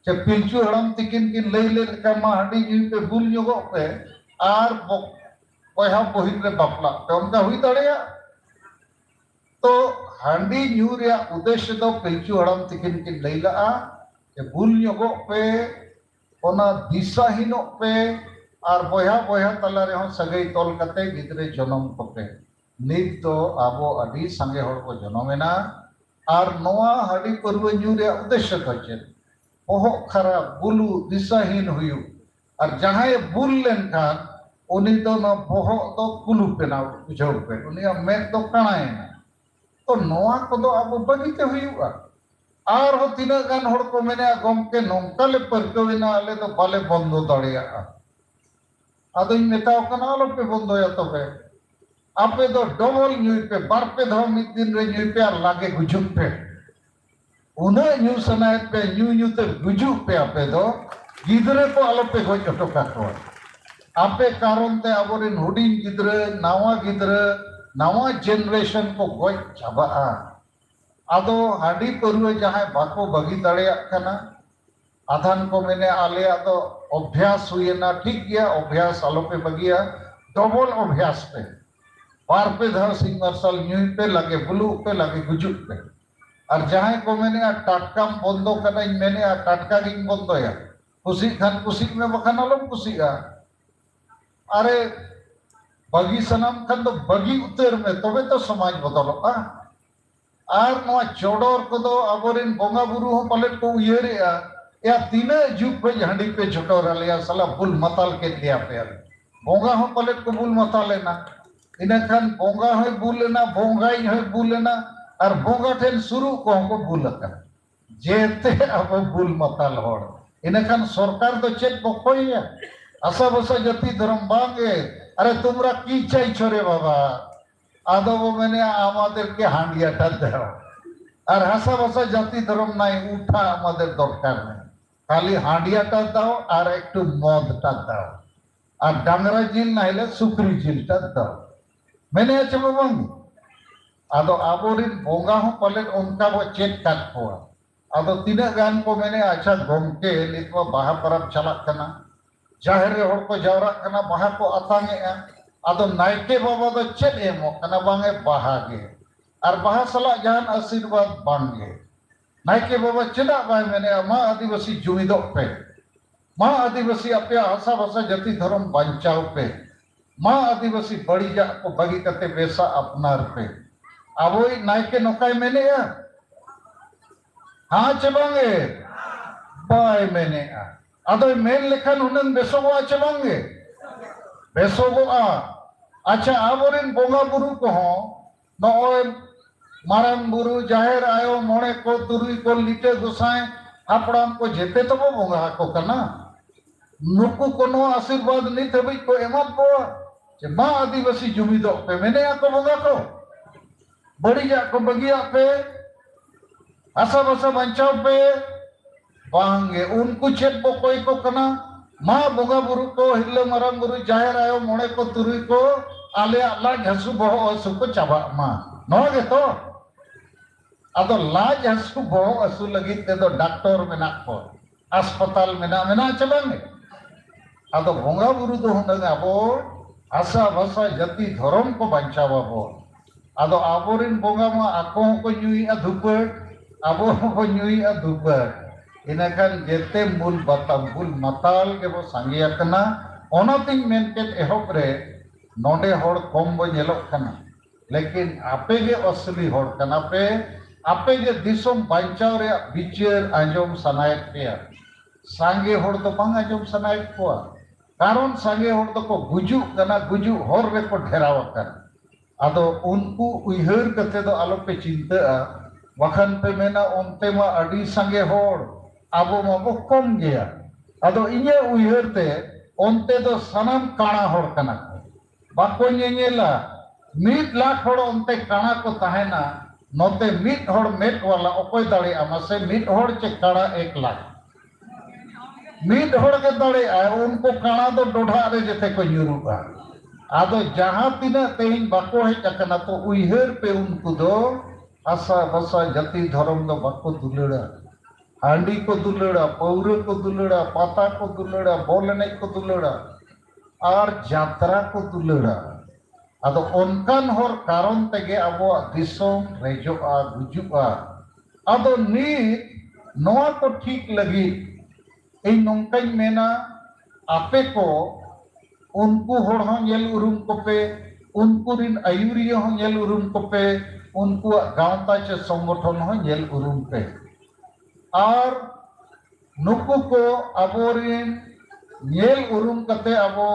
चे पिलचू हड़ाम तिकिन किन लई ले का मा हाडी न्यू पे बुल न्योगो पे आर बया बहिन रे बापला पे उनका हुई दाड़िया तो हांडी न्यू रे उद्देश्य दो पिलचू हड़ाम तिकिन किन लैला जे बुल न्योगो पे ओना दिशाहीनो पे और बया बया तला रे सगई तोल कते गिदरे जन्म को पे नित तो आबो अडी संगे होड़ को जन्मेना और नोआ हाडी परवे न्यू रे उद्देश्य को चे ओहो खराब बुलु दिशाहीन हुयु और जहां बुल लेन खान उनी दो न बोहो दो कुलु पे ना बुझाव पे उनी में दो कणाएना तो नोआ को दो अब बगीते हुआ और हो तीना गान होड़ को मैंने गमके नोंकाले परकवेना आले तो बाले बंदो दाड़िया आदो इन मेताओ कना आलो पे बंदो या तो पे आपे दो डबल न्यू पे बार पे धाव मिद दिन रे न्यू पे और लागे गुजुप पे उन्हें न्यू सनायत पे न्यू ते गुजुप पे आपे दो गिदरे को आलो पे गोज अटोका को आपे कारण ते आबोरिन हुडिन गिदरे नावा जनरेशन को गोज चाबा आदो हाडी परवे जहां बाको बगी दाड़िया कना आधान को मैंने आले आदो अभ्यास हुई ना ठीक गया अभ्यास आलो पे बगिया डबल अभ्यास पे बार पे धर सिंह मार्शल न्यू पे लगे बुलू पे लगे गुजुप पे और जहां को मैंने टाटकाम बंदो कना मैंने टाटका गिंग बंदो या कुसी खान कुसी में बखान आलो कुसी अरे बगी सनाम खान तो बगी उतर में तबे तो समाज बदलोगा और नोआ चोडोर को दो अबोरिन बोंगा बुरु हो पलट को उयरेआ या तीना जुग पे हांडी पे झटोर लिया साला बुल मताल के दिया पे बोंगा हो पलट को बुल मताल लेना इनखान बोंगा है बुलना बोंगाई है बुलना और बोंगा ठेन शुरू को हमको बुलका जेते अब बुल मताल होड़ इनखान सरकार तो चेक बकोया आशा बसा जाति धर्म बांगे अरे तुमरा की चाই छोरे बाबा आदो वो मैंने आमादेर के हांडियाटा दाও আর হাসা বসা জাতি ধর্ম নাই উঠা আমাদের দরকার নেই খালি হাঁডিয়াটা দাও আর একটু মদটা দাও আর ডাংরা জিল না হলে সুকরি জিলটা দাও মেনে আছে বাবা আদো আবরিন বঙ্গা হো পালেন উনকা वो चेक কাট কোয়া আদো তিনা গান को मैंने अच्छा গমকে নিতবা বাহা পরব চালাক কানা জাহের রে হড় को जावरा কানা বাহা को আতাঙ্গে আদো নাইকে বাবা দো चेक এমো কানা বাঙে বাহাগে और बाहा सला जहान आशीर्वाद बांगे नाइके बाबा चेदा बाय मैंने मा आदिवासी जुमिदो पे मा आदिवासी अपने आशा भाषा जाति धर्म बचाओ पे मा आदिवासी बड़ी जा को बगी करते वैसा अपनार पे अब वही नाइके नौकाय मैंने या हाँ चबांगे बाय मैंने अदो मेन लेखन उन्नन बेसोगो चबांगे बेसोगो अच्छा आबोरिन बोंगा बुरु को हो नॉय मारंग बुरु जाहिर आयो मोणे को तुरुई को लिटे गोसाई हापड़ाम को जेते तो वो बोंगा को कना नुकु कोनो आशीर्वाद नहीं थे भाई को एमत को जे मां आदिवासी जुमिदो पे मैंने को बोंगा को बड़ी जा को बगिया पे आशा बसा बंचाओ पे बांगे उनको चेक बो कोई को कना मां बोंगा बुरु को हिल्ले मारंग बुरु जाहिर आयो मोणे को तुरुई को आले अल्लाह हसु बहो असु को चाबा मां नोगे तो अदो लाज हसु बहो असु लगी ते दो डॉक्टर मेना को अस्पताल मेना चलांगे अदो बोंगा बुरु दो हुंदंग अबो आशा भाषा जाति धर्म को बचावा बो अदो आबोरिन बोंगा मा आको को न्यूई अधुपर अबो को न्यूई अधुपर इनखान जेते मूल बताम मूल मताल के बो सांगिया कना ओनातिन मेनकेट एहोप रे नोडे होड़ कम बो नेलोक कना लेकिन आपे के असली होड़ कना पे आपे के दिसोम बांचाव रे बिचार आंजोम सनायत पेया सांगे होड़ तो बांग आंजोम सनायत कोआ कारण सांगे होड़ तो को गुजु कना गुजु होर रे को ढेराव कर आदो उनको उइहर कते दो आलो पे चिंता वखन पे मेना ओनते मा अडी सांगे होड़ आबो मा बो कम गया आदो इnye उइहर ते ओनते दो सनम काना होड़ कना बाको ñeñela 1 लाख होड़ ओनते काना को ताहेना नोते 1 होड़ मेट वाला ओकोय दाड़े आमासे 1 होड़ चे काना 1 लाख 1 होड़ के दाड़े आ उनको काना दो डोढा रे जेते को ᱧᱩᱨᱩᱜᱼᱟ आदो जहां तिना तेहिन बाको हेज अकना तो उइहर पे उनको दो आशा भाषा जाति धर्म दो बाको दुलड़ा हांडी को दुलड़ा पौरे को दुलड़ा पाता को दुलड़ा बोलने को दुलड़ा और यात्रा को दुलड़ा अदो उनकान होर कारण तेगे अबो दिसोम रेजोआ गुजुआ अदो नीत नोआ को ठीक लगी इन नोंकाई मेना आपे को उनको होड़ हो येल उरुम को पे उनको रिन आयुरिया हो येल उरुम को पे उनको गांवता चे संगठन हो येल उरुम पे और नुकु को अबोरिन येल उरुम कते अबो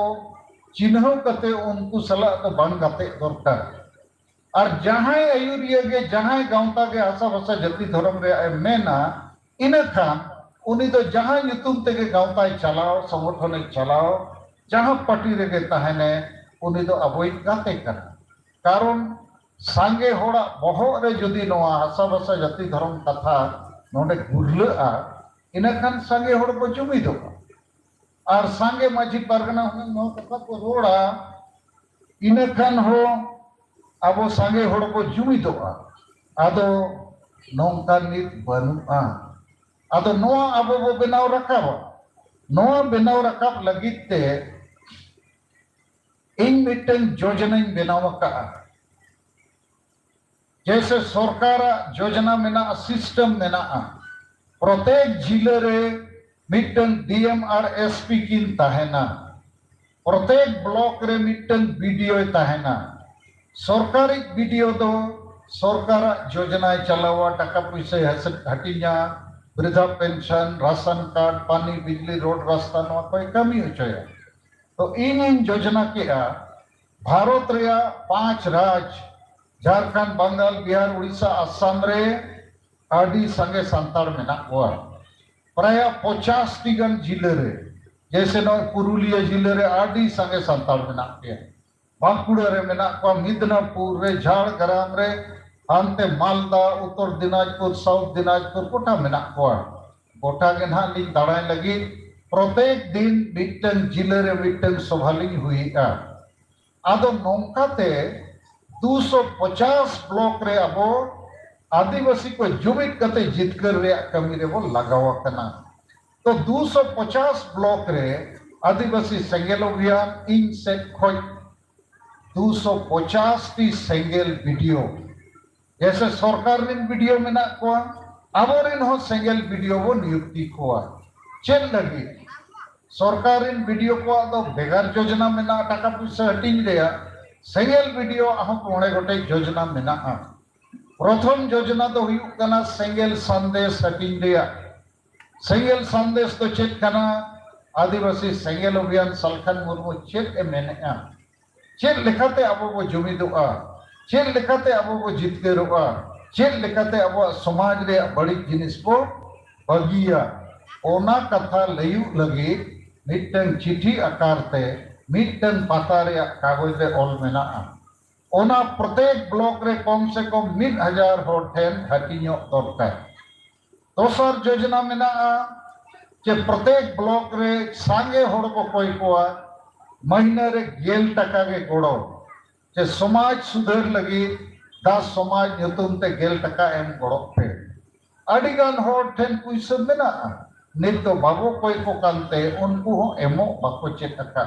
चिन्ह कते उनको सला तो बन कते दरकार और जहां आयुरिया के जहां गांवता के आशा भाषा जाति धर्म रे मेना इना खान उनी तो जहां नुतुम तेगे गांवता चलाओ संगठन चलाओ जहां पार्टी रे ताहेने उनी तो अबोई गाते कना कारण सांगे होड़ा बहो रे जदि नोआ आशा भाषा जाति धर्म कथा नोडे गुरलआ इना खान सांगे होड़ को जुमिदो और सांगे माझी परगना नो कथा को रोड़ा इना खान हो अबो सांगे होड़ को जुमिदो आदो नोंका नित बनुआ आदो नोआ अबो बो बनाव रखाबो नोआ बनाव रखाब लगित ते इन मिटन योजना बनाव का जैसे सरकार योजना मेना सिस्टम मेना प्रत्येक जिले रे मिटन डीएम और एसपी किन ताहेना प्रत्येक ब्लॉक रे मिटन वीडियो ताहेना सरकारी वीडियो दो सरकार योजना चलावा टाका पैसा हटिया वृद्धा पेंशन राशन कार्ड पानी बिजली रोड रास्ता नो कोई कमी होचया तो इन योजना के भारत रे 5 राज्य झारखंड बंगाल बिहार उड़ीसा आसाम रे आदि संगे संताड़ मेना कोआ प्राय 50 टी गन जिले रे जैसे न पुरुलिया जिले रे आदि संगे संताड़ मेना के बांकुड़ा रे मेना कोआ मिदनापुर रे झारग्राम रे हानते मालदा उत्तर दिनाजपुर साउथ दिनाजपुर गोटा मेना कोआ गोटा के ना ली दाड़ाई लगी प्रत्येक दिन मिटन जिले रे मिटन सभाली हुई आदो नौकाते 250 ब्लॉक रे अब आदिवासी को जुमित करते जितकर रे कमी रे वो लगावा करना तो 250 ब्लॉक रे आदिवासी सेंगेल अभियान इन से खोज 250 टी सेंगेल वीडियो जैसे सरकार रिन वीडियो में ना कोआ आवरिन हो सेंगेल वीडियो वो नियुक्ति कोआ चल लगी सरकार इन वीडियो को तो बेगार योजना में ना टाका पैसा हटिंग रेया सेंगेल वीडियो हम मोड़े गोटे योजना में ना प्रथम योजना तो हुई कना सेंगेल संदेश हटिंग रेया सेंगेल संदेश तो चेक कना आदिवासी सेंगेल अभियान सलखान मुर्मू चेक मेने चेक लिखाते अब वो जुमिदुआ चेक लिखाते अब वो जितकेरुआ चेक लिखाते अब समाज रे बड़ी जिनिस को बगिया ओना कथा लयु लगी मिटन चिठी आकारते मिटन पाता रे कागज रे ऑल मेना ओना प्रत्येक ब्लॉक रे कम से कम 1000 होर ठेन हटियो दरकार दोसर योजना मेना जे प्रत्येक ब्लॉक रे सांगे होड़ को कोई कोआ महीने रे 10 टका के गोड़ो जे समाज सुधर लगी 10 समाज ᱧᱩᱛᱩᱢ ते 10 टका एम गोड़ो पे अडिगान होड़ ठेन पैसा मेना नित तो बाबू कोई को कांते उनको हो एमो बाको चेका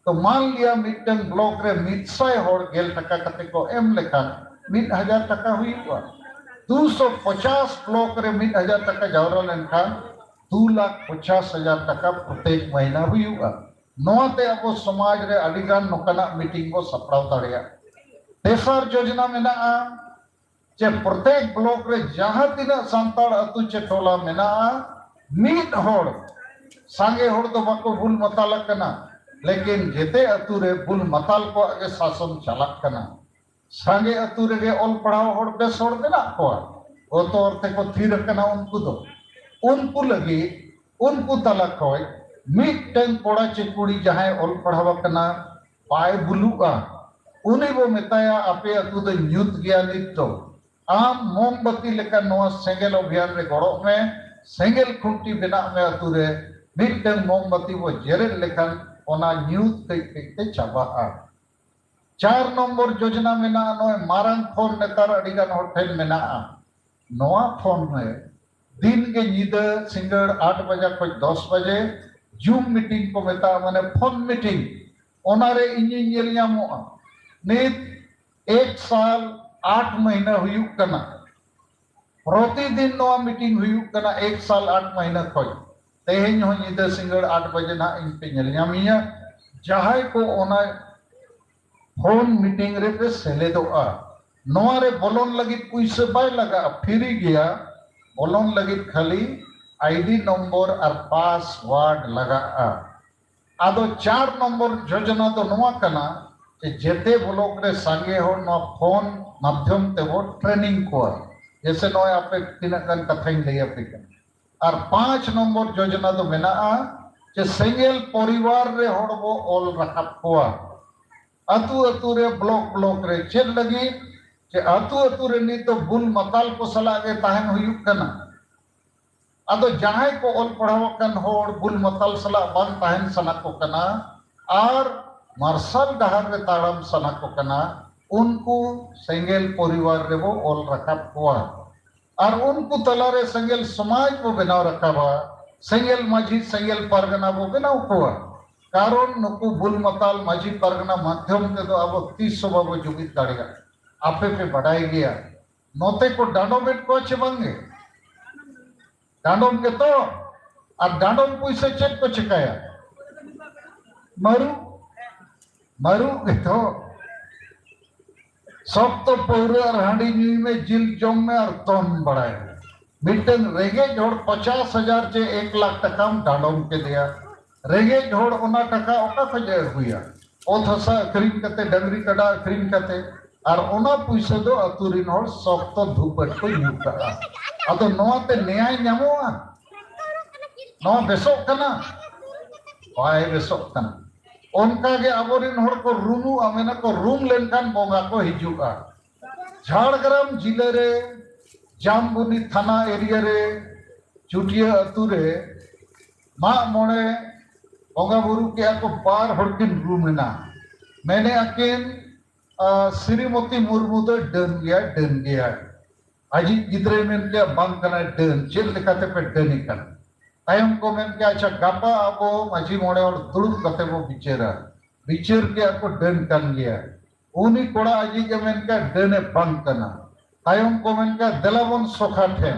तो मान लिया मिटन ब्लॉक रे 100 होड़ 10 टका कते को एम लेखा 1000 टका हुई 250 ब्लॉक रे 1000 टका जावरा लेनखान 2,50,000 टका प्रत्येक महीना हुई नोते अब समाज रे अडिगान नोकना मीटिंग को सपड़ाव दाड़िया तेसर योजना मेना जे प्रत्येक ब्लॉक रे जहां तिना संताड़ अतु चे टोला मेना मीट होड़ सांगे होड़ तो बाको बुल मताल कना लेकिन जेते अतु रे बुल मताल को आगे शासन चलाक कना सांगे अतु रे ऑल पढ़ाव होड़ बेस होड़ देना को ओ तो अर्थे को थीर कना उनको दो उनको लगी उनको तला कोई मिटन कोड़ा चिकुड़ी जहां ऑल पढ़ाव कना पाए बुलुआ उनी वो मिताया आपे अतु दो न्यूत गया नितो आम मोमबत्ती लेका नोआ सेंगेल अभियान रे गड़ो में सेंगेल खुंटी बिना में अतु रे मिटन मोमबत्ती वो जेरे लेखन ओना न्यूत कई चाबा 4 नंबर योजना में ना नोए मारंग फोन नेतार अडिगान होठेन में ना नोआ फोन में दिन के नींद सिंगड़ 8 बजे को 10 बजे जूम मीटिंग को मेता माने फोन मीटिंग ओनारे इंजीनियर यामो नित 1 साल 8 महीना हुई कना प्रतिदिन नोआ मीटिंग हुई कना 1 साल 8 महीना खोज तेहेन हो नींद सिंगड़ 8 बजे ना इन पे नलियामिया जहां को ओना फोन मीटिंग रे पे सेले दो नोआ रे बोलोन लगी पैसे बाय लगा फ्री गया बोलोन लगी खाली आईडी नंबर और पासवर्ड लगा आदो 4 नंबर योजना तो नोआ कना जेते ब्लॉक रे सांगे हो नो फोन माध्यम ते वो ट्रेनिंग को जैसे नोए आपे तीन गन कथाई लैया पे और 5 नंबर योजना तो मेना जे सेंगेल परिवार रे होड़ वो ऑल रखा हुआ अतु अतु रे ब्लॉक रे चेल लगी जे अतु रे नी तो बुल मताल को सला के ताहन हुई कना अदो जहां को ऑल पढ़ाव कन होड़ बुल मताल सला बन ताहन सना को कना और मार्शल डहार रे ताड़म सना को कना उनको सेंगेल परिवार रे वो ऑल रखा हुआ और उनको तला रे सेंगेल समाज को बनाव रखा हुआ सेंगेल माझी सेंगेल परगना वो बनाव हुआ कारण नुकु बुल मताल माझी परगना माध्यम ते तो अब 300 बाबू जुगित दाड़ेगा आपे पे बढ़ाई गया नोते को डांडोमेट को अच्छे बंगे डांडोम के तो अब डांडोम पैसे चेक को चिकाया मारू के तो सब तो पौरे और हांडी न्यू में जिल जम में और तोन बढ़ाए मिटन रेगे जोड़ 50,000 से 1 लाख टका डांडोम के दिया रेगे जोड़ ओना टका ओका खजे हुआ ओत हसा अखरीन कते डंगरी कड़ा अखरीन कते और ओना पैसा दो अतुरिन हर सख्त धूपट को युक्ता अदो नोआते न्याय न्यामोआ नोआ बेसोक कना बाय बेसोक कना उनका के अबोरिन हर को रूमू अमेना को रूम लेनकान बोंगा को हिजुआ झाड़ग्राम जिले रे जामबुनी थाना एरिया रे चुटिया अतुरे मा मोड़े बोंगा बुरु के आको बार हड़किन रूम ना मैंने अकिन श्रीमती मुर्मू तो डन गया अजी गिद्रे में क्या बंग करना डन चेल लिखाते पे डन ही करना तायम को मैं क्या अच्छा गापा आपो मजी मोड़े और दुरुप करते वो बिचेर के आपको डन कर लिया उन्हीं कोड़ा अजी के मैं क्या डन है बंग करना तायम को मैं क्या दलावन सोखा थे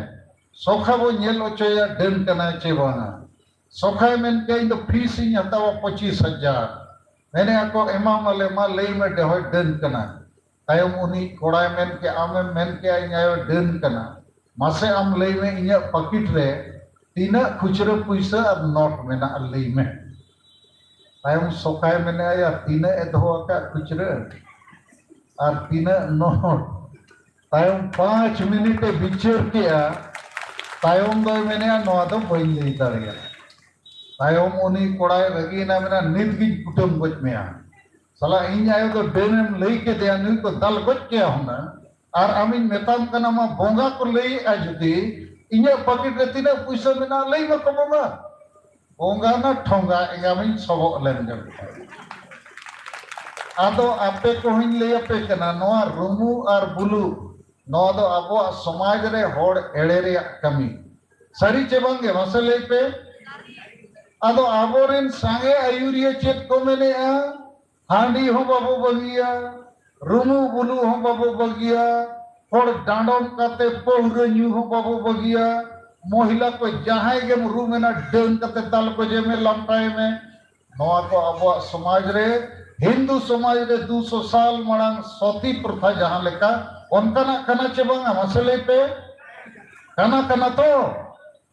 सोखा वो नेल ओचोया डन करना चेवाना सोखा में क्या इन तो फीस ही आता वो 25,000 मैंने आपको इमाम वाले माँ ले में डेहो डन करना तायम उन्हीं कोड़ा में क्या आमे में क्या इन्हें डन करना मासे आम ले में इन्हें पकिट रे तीना खुचरा पैसा और नोट में ना ले में तायम सोखा में ने आया तीना एधो का खुचरा और तीना नोट तायम 5 मिनट बिचर किया तायम दो मैंने नोआ तो बन ले दरिया तायम उन्हीं कोड़ाई लगी ना मेरा नित की कुटुम बच में आ सला इन आयो तो डेनम लई के दिया नहीं तो दल बच क्या होना और अमीन मेताम का नाम बोंगा को लई आजुदी इन्हें पकिट रहती ना पैसा में ना लई में कमोगा बोंगा ना ठोंगा इंगामिन सबो लेंगे आदो आपे को हिन ले आपे कना नोआ रुमू और बुलू नोआ दो अबो समाज रे होड़ एड़े रे कमी सरी चेबंगे मसले पे आदो आबोरेन सांगे आयुरिया चेत को मैंने हांडी हो बाबू बगिया रुमू बुलू हो बाबू बगिया होड़ डांडोम काते पौर न्यू हो बाबू बगिया महिला को जहां के रूम में ना डन काते ताल को जे में लंकाए में नोआ को अबो समाज रे हिंदू समाज रे 200 साल मड़ांग सती प्रथा जहां लेका उनका ना कना चेबंगा मसले पे कना तो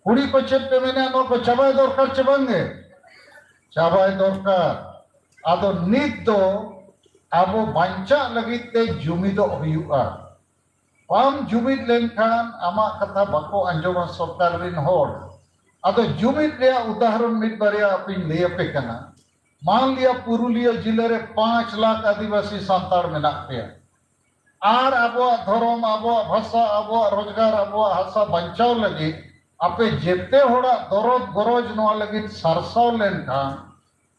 कुड़ी को चेप पे मैंने नो को चबाई दरकार चेबंगे चबाई दरकार आदो नित दो आबो बांचा लगित ते जुमिदो हुयुआ पाम जुमिद लेनखान आमा कथा बाको अंजोमा सरकार रिन होड़ आदो जुमिद रे उदाहरण मिट बारिया अपिन ले पे कना मान लिया पुरुलिया जिले रे 5 लाख आदिवासी सांताड़ मेना पे आर आबो धर्म आबो भाषा आबो रोजगार आबो हासा बंचाव लगी आपे जेते होड़ा दरद गरज नोआ लगी सरसाव लेनखान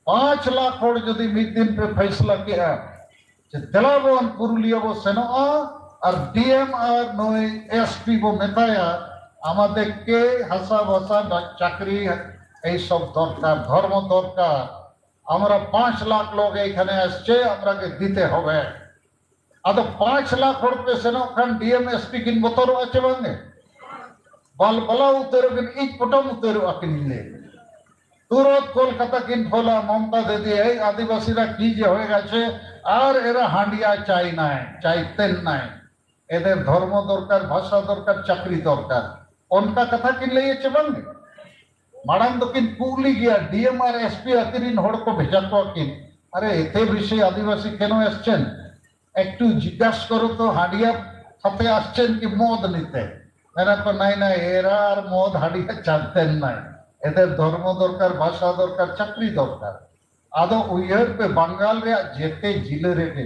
5 लाख होड़ जदि मिद दिन पे फैसला किया जे दलाबोन पुरुलिया बो सेनोआ और डीएम और नोई एसपी बो मेताया आमादे के हासा भाषा चाकरी এই সব দরকার ধর্ম দরকার আমরা 5 লাখ লোক এখানে আসছে আমরাকে দিতে হবে আদো 5 লাখ হড় पे সেনো খান डीएम एसपी किन बतरो আছে বাঙ্গে बाल बला उतर बिन इच पटम उतर अकिन ले तुरंत कोलकाता किन फोला ममता दे दिए आदिवासी रा की जे होएगा छे और एरा हांडिया चाई ना है चाइतेन ना है एदे धर्म दरकार भाषा दरकार चाकरी दरकार उनका कथा किन ले छे बंगे माड़ांग तो किन पुगली गया डीएम और एसपी अतिरिन होड़ को भेजा तो किन अरे एते विषय आदिवासी केनो एसचेन एकटू जिज्ञास करो तो हांडिया साथे आसचेन कि मद निते मेरा तो नहीं एरा और मद हाड़िया चाहते नहीं एदे धर्म दरकार भाषा दरकार चाकरी दरकार आदो उयर पे बंगाल रे जेते जिले रे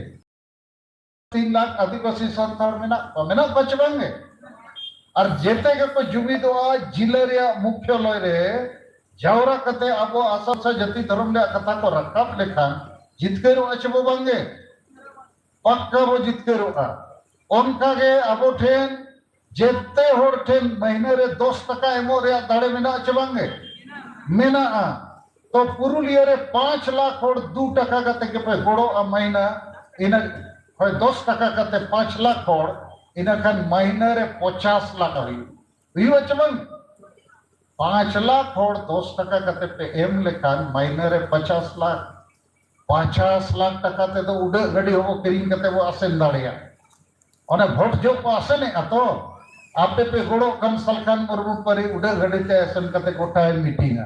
3 लाख आदिवासी संताड़ मेना बचबंगे और जेते के को जुमिदवा जिले रे मुख्यालय रे जावरा कते अबो आसाम से जति धर्म रे कथा को रखाब लेखान जितकेरो अचबो बंगे पक्का वो जितकेरो उनका के अबो ठेन जेते होड़ ठेन महीने रे 10 टका एमो रे दाड़े मेना चबांगे मेना तो पुरुलिया रे 5 लाख होड़ 2 टका कते के पे गोड़ो महीना इना होय 10 टका कते 5 लाख होड़ इना खान महीने रे 50 लाख हुई चबांग 5 लाख होड़ 10 टका कते पे एम लेखान महीने रे 50 लाख टका ते तो उड़ गड़ी हो किरिंग कते वो आसेन दाड़िया ओने वोट जो को आसे ने तो आपे पे गोड़ो कम सलखान मुर्मू परी उड़े घड़ी ते ऐसन कते गोटाए मीटिंग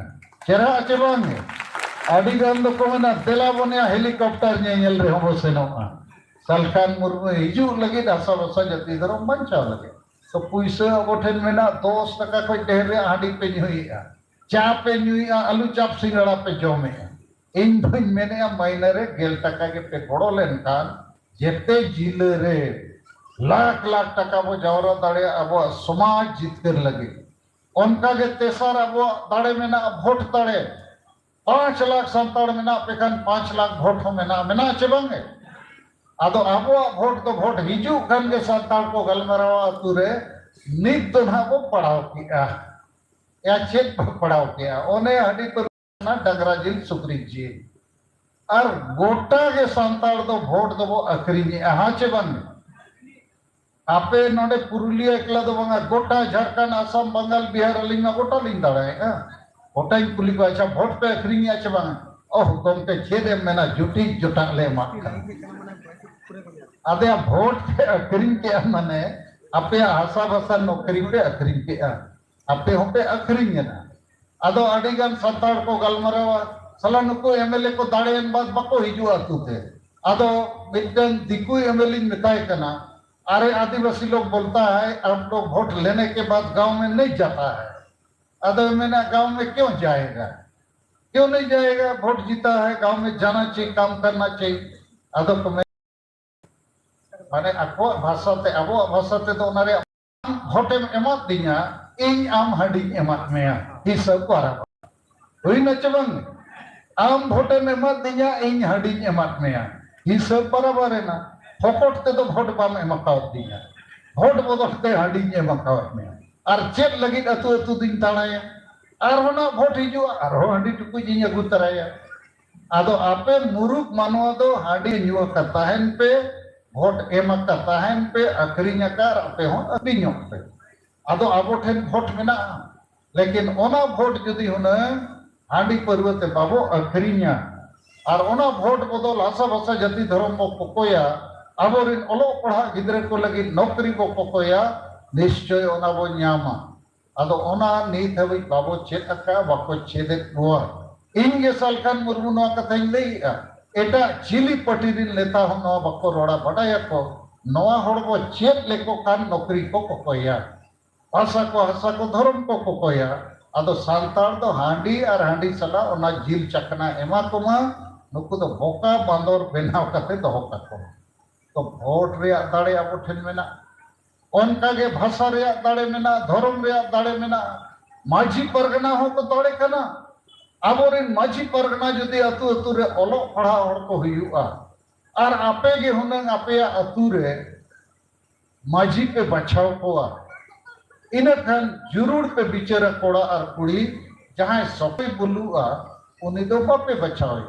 चेहरा आचे बांगे आदि गान दो को मेना देला बने हेलीकॉप्टर नेल रे हो सेनोआ सालखान मुर्मू हिजू लगे आशा बसा जाति धर्म बंचाव लगे तो पैसा अब ठेन मेना 10 टका खय ढेर रे हाडी पे नुईआ चा पे नुईआ आलू चाप सिंगड़ा पे जमे इन भइन मेने महीने रे 10 टका के पे गड़ो लेन कान जेते जिले रे लाख लाख टका बो जावरा दाड़े अब समाज जितकर लगे उनका के तेसर अब दाड़े मेना वोट दाड़े 5 लाख संताड़ मेना पेखान 5 लाख वोट हो मेना चे बांगे आदो अब वोट तो वोट हिजू खान के संताड़ को गलमरावा अतु रे नित तो ना वो पढ़ाओ किया या चेक पढ़ाओ किया ओने हडी पर ना डगरा जिल सुक्री जिल और गोटा के संताड़ तो वोट तो वो अखरी हाँ चे बांगे आपे नोडे पुरुलिया एकला दो बंगा गोटा झारखंड आसाम बंगाल बिहार अलिंग में गोटा लिंग दाड़े गोटा ही पुलिस को अच्छा वोट पे अखरी अच्छा बंगा ओह गमके छेदे मेना जुटी जुटा ले माखा आदे वोट पे अखरी के माने आपे आशा भाषा नौकरी पे अखरी के आपे हो पे अखरी ना आदो आडी गान संताड़ को गलमरावा सला नुको एमएलए को दाड़ेन बाद बको हिजू आतु थे आदो मिटन दिकु एमएलए मिताय कना अरे आदिवासी लोग बोलता है आप लोग वोट लेने के बाद गांव में नहीं जाता है अदो मैंने गांव में क्यों जाएगा क्यों नहीं जाएगा वोट जीता है गांव में जाना चाहिए काम करना चाहिए अदो तो मैं माने आपको भाषा ते अबो भाषा ते तो नारे वोट एमत दिया इन आम हडी एमत में हिसाब करा हुई न चबंग आम वोट एमत दिया इन हडी एमत में हिसाब बराबर है ना फोकट ते तो वोट बाम एमकाव दिया वोट बदलते हाडी एमकाव में और चेक लगी अतु अतु दिन ताड़ाया और होना वोट हिजू और हाडी टुकु जिन अगु तराया आदो आपे मुरुक मानवा दो हाडी न्यू करता है पे वोट एम करता है पे अखरीन कर आपे हो अबिन्यो पे आदो आबो ठेन वोट मेना लेकिन ओना वोट जदी हुना हाडी पर्वते बाबो अखरीन्या और ओना वोट बदल आशा भाषा जाति धर्म को कोकोया आबोरिन ओलो पढ़ा गिद्रे को लगी नौकरी को कोकोया निश्चय ओना बो न्यामा आदो ओना नीत हबी बाबो चेक अका बाको चेदे बुआ इन गे सालखान मुर्मू नवा कथाई लईआ एटा चिली पटिरिन लेता हम नवा बाको रोड़ा बडाया को नवा होड़ बो चेक लेको कान नौकरी को कोकोया भाषा को धर्म को कोकोया आदो सांताड़ दो हांडी और हांडी सला ओना जिल चकना एमा कोमा नुकु दो बोका बांदोर बेनाव कते दोहो काको तो वोट रे दाड़े अब ठेन मेना उनका के भाषा रे दाड़े मेना धर्म रे दाड़े मेना माझी परगना हो को दाड़े कना आबोरिन माझी परगना जदि अतु अतु रे ओलो पढ़ा हड़ को हुआ और आपे गे हुनंग आपे अतु रे माझी पे बचाव कोआ इन खान जरूर पे बिचारा कोड़ा और कुड़ी जहां सपे बुलुआ उनी दो बापे बचाव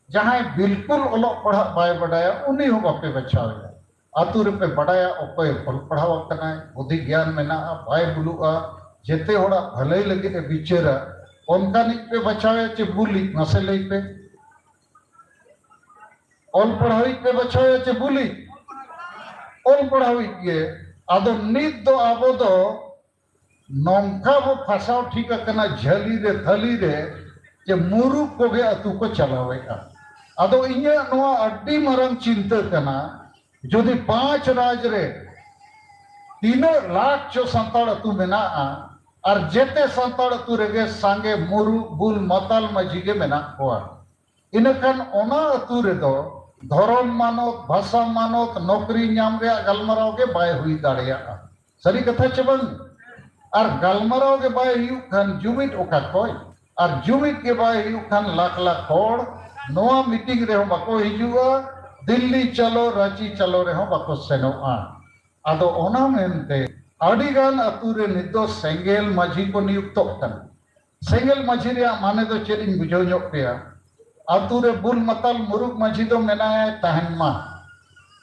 जहां बिल्कुल ओलो पढ़ा बाय बडाया उनी हो बापे बचावे आतु रे पे बडाया ओपे फल पढ़ावा कना बुद्धि ज्ञान मेना बाय बुलुआ जेते होड़ा भले लगे बिचारा उनका निक पे बचावे चे बुली नसे लई पे ओल पढ़ाई पे बचावे चे बुली ओल पढ़ाई के आदो नित दो आबो दो नौका वो फसाव ठीक कना झली रे थली रे जे मुरु को गे अतु को चलावेगा अदो इन्या नवा अड्डी मरम चिंता कना जोदि 5 राज रे 3 लाख चो संताड़ अतु मेना और जेते संताड़ अतु रेगे सांगे मुरु बुल मताल मजी गे मेना कोआ इनखान ओना अतु रे दो धर्म मानोत भाषा मानोत नौकरी नाम रे गलमराव के बाय हुई दाड़िया सरी कथा चबन और गलमराव के बाय यू खान जुमिट ओका कोई और जुमिट के बाय यू खान लाख लाख होड़ नोआ मीटिंग रे हो बाको हिजुआ दिल्ली चलो रांची चलो रे हो बाको सेनोआ आदो ओना मेनते आडी गान अतु रे निदो सेंगेल माझी को नियुक्तो कन सेंगेल माझी रे माने दो चेरिन बुझो ᱧᱚᱜ पेया अतु रे बुल मतल मुरुक माझी दो मेनाय तहन मा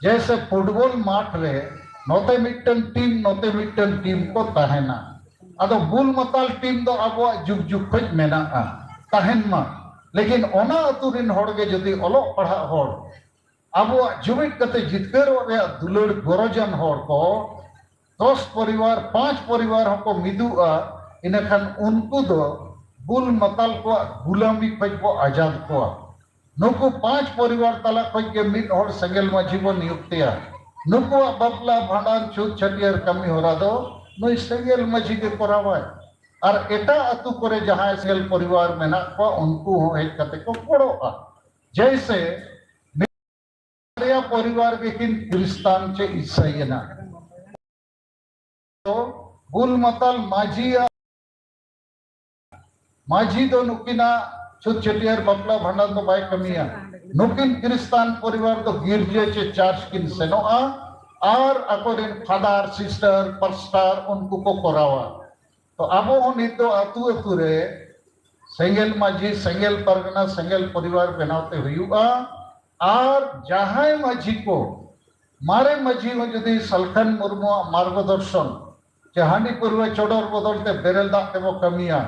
जैसे फुटबॉल माठ रे नोते मिटन टीम को तहना आदो बुल मतल टीम दो अबो जुग जुग खज मेना तहन मा लेकिन ओना अतु रिन होड़ गे जदि ओलो पढ़ा होड़ अब जुमिट कते जितकर रे दुलड़ गरजन होड़ को 10 परिवार 5 परिवार को मिदुआ इनखान उनको दो बुल मतल को गुलामी खज को आजाद को नुकु 5 परिवार तला खज के मिद हर सेंगेल माझी बो नियुक्तिया नुकु बापला भांडान छूत छटियर कमी होरा दो नई सेंगेल माझी के कोरावाय और एटा अतु करे जहां सेंगेल परिवार मेना को उनको हेज कते को पड़ोआ जैसे मेरा परिवार के किन क्रिस्तान चे ईसाई ना तो बुल मतल माझी दो नुकिना छुट छटियार बापला भांडान तो बाय कमिया नुकिन क्रिस्तान परिवार तो गिरजे चे चर्च किन सेनोआ और अकोरिन फादर सिस्टर पास्टर उनको को करावा तो अब नितो अतु अतु रे सेंगेल माझी सेंगेल परगना सेंगेल परिवार बनाते हुआ और जहां माझी को मारे माझी हो जदि सलखन मुर्मु मार्गदर्शन जहानी पूर्व चोडर बदलते बेरेल दा तेबो कमिया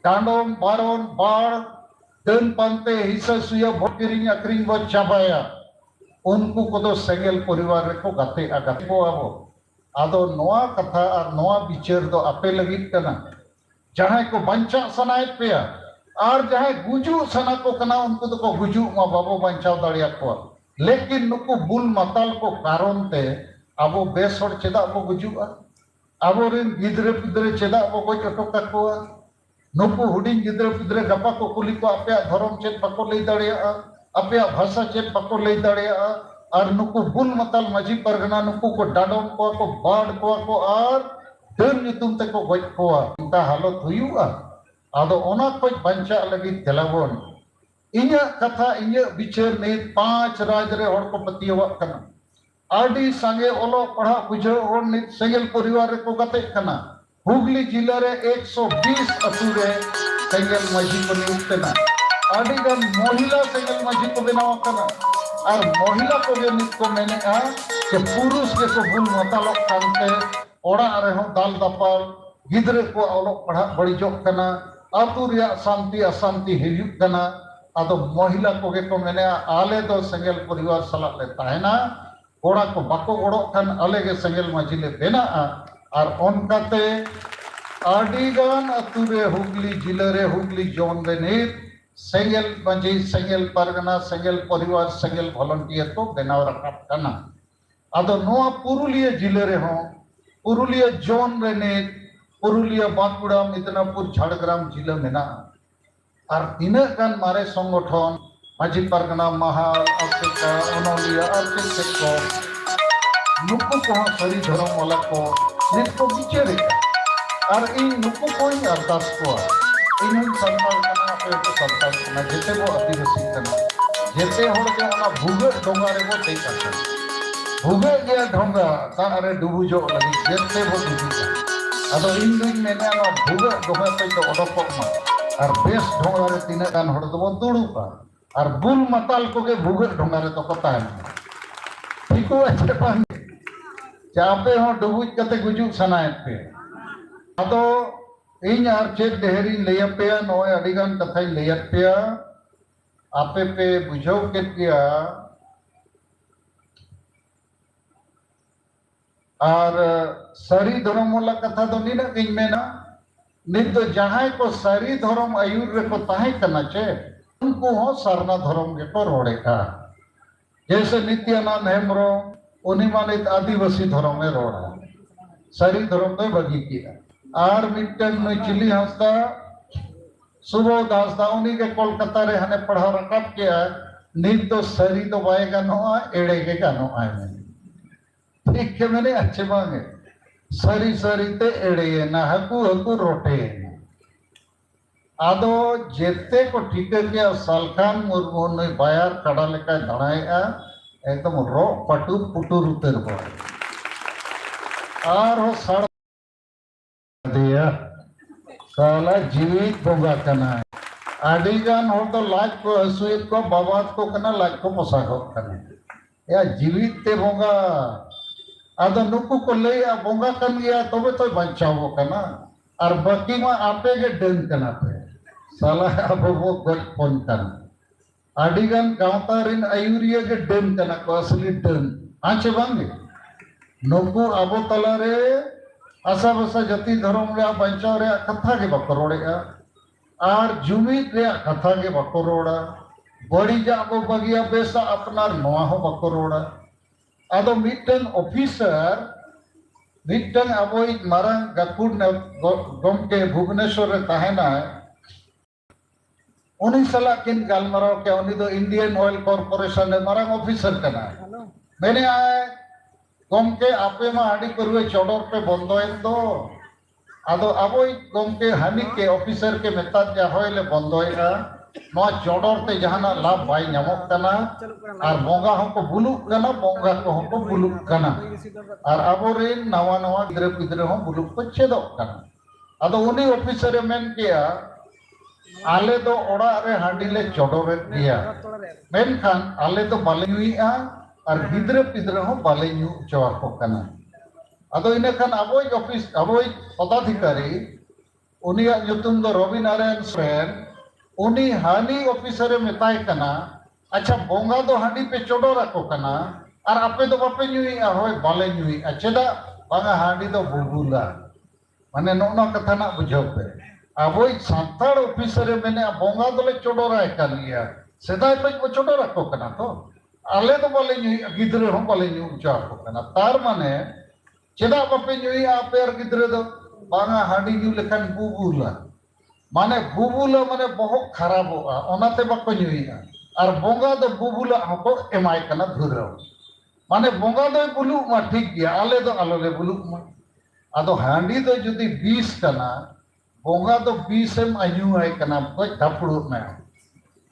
टांडोम बारोन बाड़ दन पांते हिस्सा सुया भोटिरिंग अक्रिंग बो चाबाया उनको को तो सेंगेल परिवार रे को गाते आगाते को आबो आदो नोआ कथा और नोआ विचार दो आपे लगित कना जहां को बंचा सनाय पेया और जहां गुजु सना को कना उनको तो को गुजु मा बाबो बंचाव दाड़िया को लेकिन नुको बुल मतल को कारण ते अबो बेसर चेदा बो गुजुआ अबो रिन गिद्रे पिद्रे चेदा बो गज अटोका को नुको हुडिंग गिद्रे पिद्रे गपा को कुली को आपे धर्म चेद बको लई दाड़िया आपे भाषा चेद बको लई दाड़िया और नुकु बुल मतल माझी परगना नुकु को डाडोम को बाड़ को और डर नितुम ते को गज को उनका हालत हुआ आदो ओना को बंचा लगी तेलाबोन इन्या कथा इन्या विचार ने 5 राज रे हड़ को पतियवा कना आडी संगे ओलो पढ़ा बुझो और नित सेंगेल परिवार रे को गते कना हुगली जिला रे 120 अतु रे सेंगेल माझी को नियुक्तना आडी गन महिला सेंगेल माझी को बनावा कना और महिला को जो नित को मैंने कि पुरुष के को बुल मतलक कांते ओड़ा रे हो दाल दपाल गिद्रे को ओलोक पढ़ा बड़ी जोक कना आतु रिया शांति अशांति हिजुक कना आदो महिला को के को मैंने आले दो सेंगेल परिवार सला ले ताहेना ओड़ा को बाको ओड़ो कन अले के सेंगेल माझी ले बेना और ओनकाते आडीगान अतु रे हुगली जिले रे हुगली जोन रे नित सेंगेल माझी सेंगेल परगना सेंगेल परिवार सेंगेल वॉलंटियर को बनाव रखा करना आदो नोआ पुरुलिया जिले रे हो पुरुलिया जोन रे ने पुरुलिया बांकुड़ा मिदनापुर झाड़ग्राम जिला में ना और तीन गान मारे संगठन माझी परगना महाल अफ्रीका ओनोलिया अर्चित को नुकु को सरी धर्म वाला को नित को बिचारे और इन नुकु को ही अरदास को इन संतान कना पे तो संतान कना जेते वो आदिवासी कना जेते होड़ के ओना भूगे डोंगा रे वो देई करता भूगे गया ढोंगा ता अरे डुबु जो लगी जेते वो डुबु अदो इन दिन मेने ना भूगे डोंगा पे तो ओडको मा और बेस ढोंगा रे तीन गान होड़ तो वो दुड़ू का और बुल मतल को के भूगे ढोंगा रे तो पता है ठीक हो अच्छे पान चापे हो डुबु कते गुजु सनाय पे अदो इन आर चेक डेहरी लेया पेया नोय अडिगान कथाई लेया पेया आपे पे बुझाव के किया और सारी धर्म वाला कथा तो नहीं ना इन में ना नित तो जहां को सारी धर्म आयुर रे को ताहे करना चे उनको हो सरना धर्म के को रोड़े का जैसे नित्यानंद हेम्ब्रो उन्हीं मानित आदिवासी धर्म में रोड़ा सारी धर्म तो बगी किया और मिट्टन में चिली हंसता सुबोध हंसता उन्हीं के कोलकाता रे हने पढ़ा रखा किया नित तो सरी तो बाय गानो एड़े के गानो आए मैंने ठीक है मैंने अच्छे मांगे सरी सरी ते एड़े ना हकू हकू रोटे आदो जेते को ठीक है सलखान मुर्मू ने बायर कड़ा लेका धड़ाएगा एकदम रो पटुर पुटुर उतर और हो सड़ दिया साला जीवित बोगा कना आदिगान हो तो लाज को हसुइत को बाबात को कना लाज को पोसाको कना या जीवित ते बोगा आदो नुकु को ले या बोगा कन गया तो वे तो बचाओ कना और बाकी में आपे के डन कना पे साला अब वो गट फोन कना आदिगान गांवता रिन आयुरिया के डन कना को असली डन आचे बांगे नुकु अबो तलारे आशा बसा जति धर्म रे बचाव रे कथा के बकरोड़े और जुमिद रे कथा के बको रोड़ा बड़ीजा को बगिया बेसा अपनार नोआ हो बको रोड़ा आदो मिटन ऑफिसर मिटन अबोई मारंग गाकुड़ ने गमके भुवनेश्वर रे तहना उनी सला किन गालमराव के उनी दो इंडियन ऑयल कॉर्पोरेशन रे मारंग ऑफिसर कना मैंने आए गमके आपे मा हाडी करुए चोडर पे बंदोएन दो आदो अबोई गमके हानि के ऑफिसर के मेता जा होइले बंदोएगा नोआ चोडर ते जहाना लाभ बाई ᱧᱟᱢᱚᱜ कना और बोंगा हमको बुलुक कना बोंगा को हमको बुलुक कना और अबोरेन नवा नवा गिद्रे पिद्रे हम बुलुक को चेदोक कना आदो उनी ऑफिसर मेन किया आले दो ओड़ा रे हांडी ले चोडोरे दिया मेनखान आले तो बाले ᱧᱩᱭᱟ और गिद्रे पिद्रे हम बाले ᱧᱩ चोको कना आदो इने खान अबोई ऑफिस अबोई पदाधिकारी उनिया ᱧᱩᱛᱩᱢ दो रवि नारायण सोरेन उनी हानी ऑफिसर मेताय कना अच्छा बोंगा दो हांडी पे चोडोरा को कना और आपे दो बापे ᱧᱩᱭᱟ होय बाले ᱧᱩᱭᱟ चेदा बांगा हांडी दो बुबुला माने नोना कथा ना बुझो पे अबोई सांताड़ ऑफिसर मेने बोंगा दोले चोडोरा कनिया सेदाय पे चोडोरा को कना तो आले तो बाले ᱧᱩᱭᱟ गिद्रे हम बाले ᱧᱩ चा को कना तार माने चेदा बापे ᱧᱩᱭᱟ आपे और गिद्रे दो बांगा हांडी ᱧᱩ लेखान बुबुला माने बुबुला माने बहुत खराब होगा ओनाते बाको ᱧᱩᱭᱟ और बोंगा दो बुबुला हमको एमाय कना धुराव माने बोंगा दो बुलुक मा ठीक गया आले दो आलोले बुलुक मा आदो हांडी दो जुदी 20 कना बोंगा दो 20 एम आयु आय कना को थापड़ू में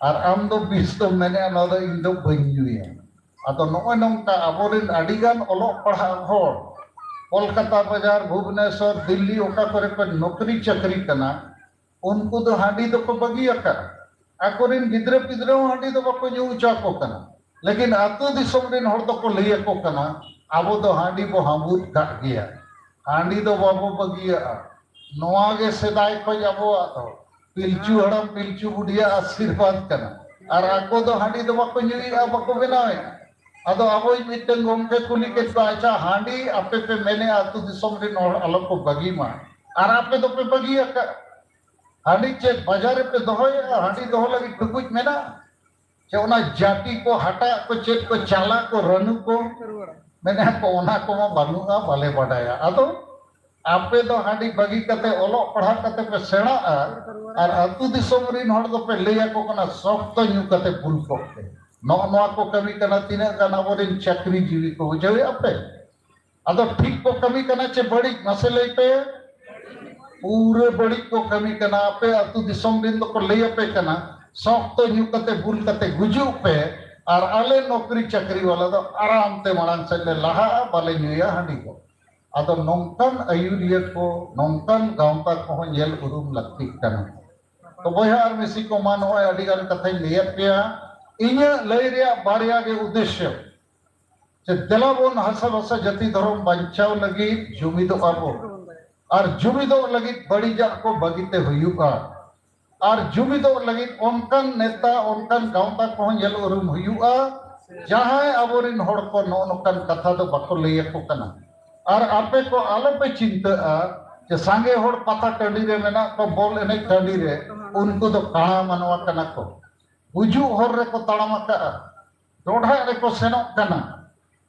और आम दो 20 तो मैंने ना दो इन दो बन्युया आदो नोय नोंका अबोरिन अडिगान ओलो पढ़ा होर कोलकाता बाजार भुवनेश्वर दिल्ली ओका करे पे नौकरी चाकरी कना उनको तो हांडी दो को बगिया का आकोरिन गिद्रे पिद्रे हांडी दो बको ᱧᱩ चाको कना लेकिन आतो दिसोम रिन हर दो को लइया को कना आबो दो हांडी बो हांबुत का गया हांडी दो बाबो बगिया नोआ गे सेदाय को आबो आतो पिलचू हड़म पिलचू बुढ़िया आशीर्वाद कना और आको दो हांडी दो बको ᱧᱩᱭᱟ बको बनावे आदो आबो मिटन गमके कुली के अच्छा हांडी आपे पे मैंने आतो दिसोम रिन अलग को बगी मा और आपे दो पे बगिया का हांडी चेक बाजार पे दोहोया हांडी दोहो लगी टुकुज मेना चे ओना जाति को हटा को चेक को चाला को रनु को मैंने को ओना को मा बानुगा बाले बडाया आदो आपे दो हांडी बगी कते ओलो पढ़ा कते पे सेणा और अतु दिसोम रिन हर दो पे लेया को कना सख्त ᱧᱩ कते बुल को नो नोआ को कमी कना तिना कना बोरिन चाकरी जीवी को बुझावे आपे आदो ठीक को कमी कना चे बड़ी मसले पे पूरे बड़ी को कमी कना पे अतु दिसोम दिन को ले पे कना सख्त ᱧᱩ कते बुल कते गुजु पे और आले नौकरी चाकरी वाला दो आराम ते मारन से ले लहा बाले ᱧᱩᱭᱟ हांडी को आदो नोंकन आयुरिया को नोंकन गांवता को येल उरुम लगती कना तो बया और मिसी को मान होय अडी गान कथा ले पे इन्या लय रे बारिया के उद्देश्य जे दलाबोन हसा हसा जति धर्म बचाव लगी जुमिदो आबो और जुमिदो लगी बड़ी जा को बगीते हुयुका और जुमिदो लगी ओनकन नेता ओनकन गांवता को येल उरुम हुयुआ जहां अबोरिन होड़ को नोनकन कथा दो बको लय को कना और आपे को आलो पे चिंता जे सांगे होड़ पता टंडी रे मेना को बोल एने टंडी रे उनको तो काणा मनवा कना को बुजु होर रे को तड़मा का रोढ़ा रे को सेनो कना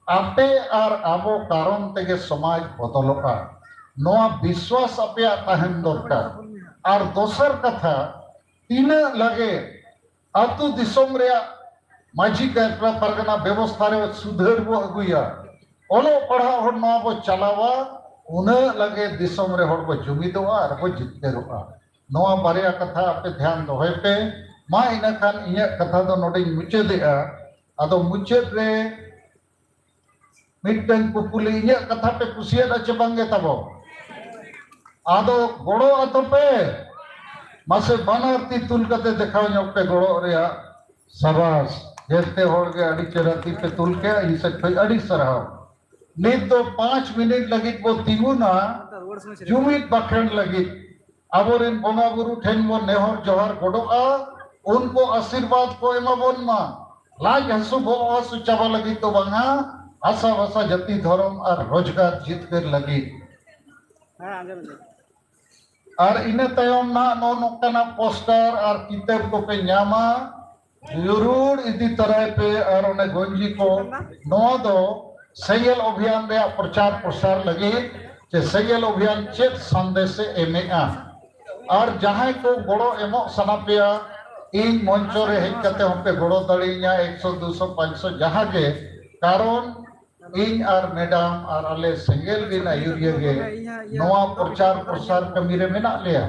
आपे और आबो कारण तेगे समाज बदलोगा नोआ विश्वास अपे तहन दरकार और दोसर कथा तीना लगे अतु दिसोम रे माझी का परगना व्यवस्था रे सुधार बो अगुया ओलो पढ़ा होड़ नोआ बो चलावा उना लगे दिसोम रे होड़ बो जुमिदोआ और बो जितकेरोआ नोआ बारिया कथा आपे ध्यान दोहे पे मा इना खान इया कथा दो नोडे मुचेदेआ आदो मुचेद रे मिटन कुपुली इया कथा पे कुसिया दा चबांगे तबो आदो गोड़ो अतो पे मासे बनारती तुल कते देखाव ᱧᱚᱜ पे गोड़ो रे सबास जेते होड़ के अड़ी चराती पे तुल के इन से कोई अड़ी सरहाव नहीं तो 5 मिनट लगी वो तिगुना जुमित बखन लगी अबोरिन बोंगा गुरु ठेन बो नेहर जोहर गोडोआ उनको आशीर्वाद को एमाबोन मा लाज हसु बो हसु चाबा लगी तो बंगा आशा वसा जति धर्म और रोजगार जीत कर लगी और इने तयम ना नो नोकना पोस्टर और किताब को पे न्यामा जरूर इदी तरह पे और उन्हें गंजी को नवा दो सेयल अभियान रे प्रचार प्रसार लगे जे सेयल अभियान चेत संदेश एमेआ और जहां को बड़ो एमो सनापिया इन मंचो रे हेज कते होपे बड़ो दड़ीया 100 200 500 जहां के कारण इन और मैडम और अले सेयल गिन आयुरिया गे नवा प्रचार प्रसार कमी रे मेना लिया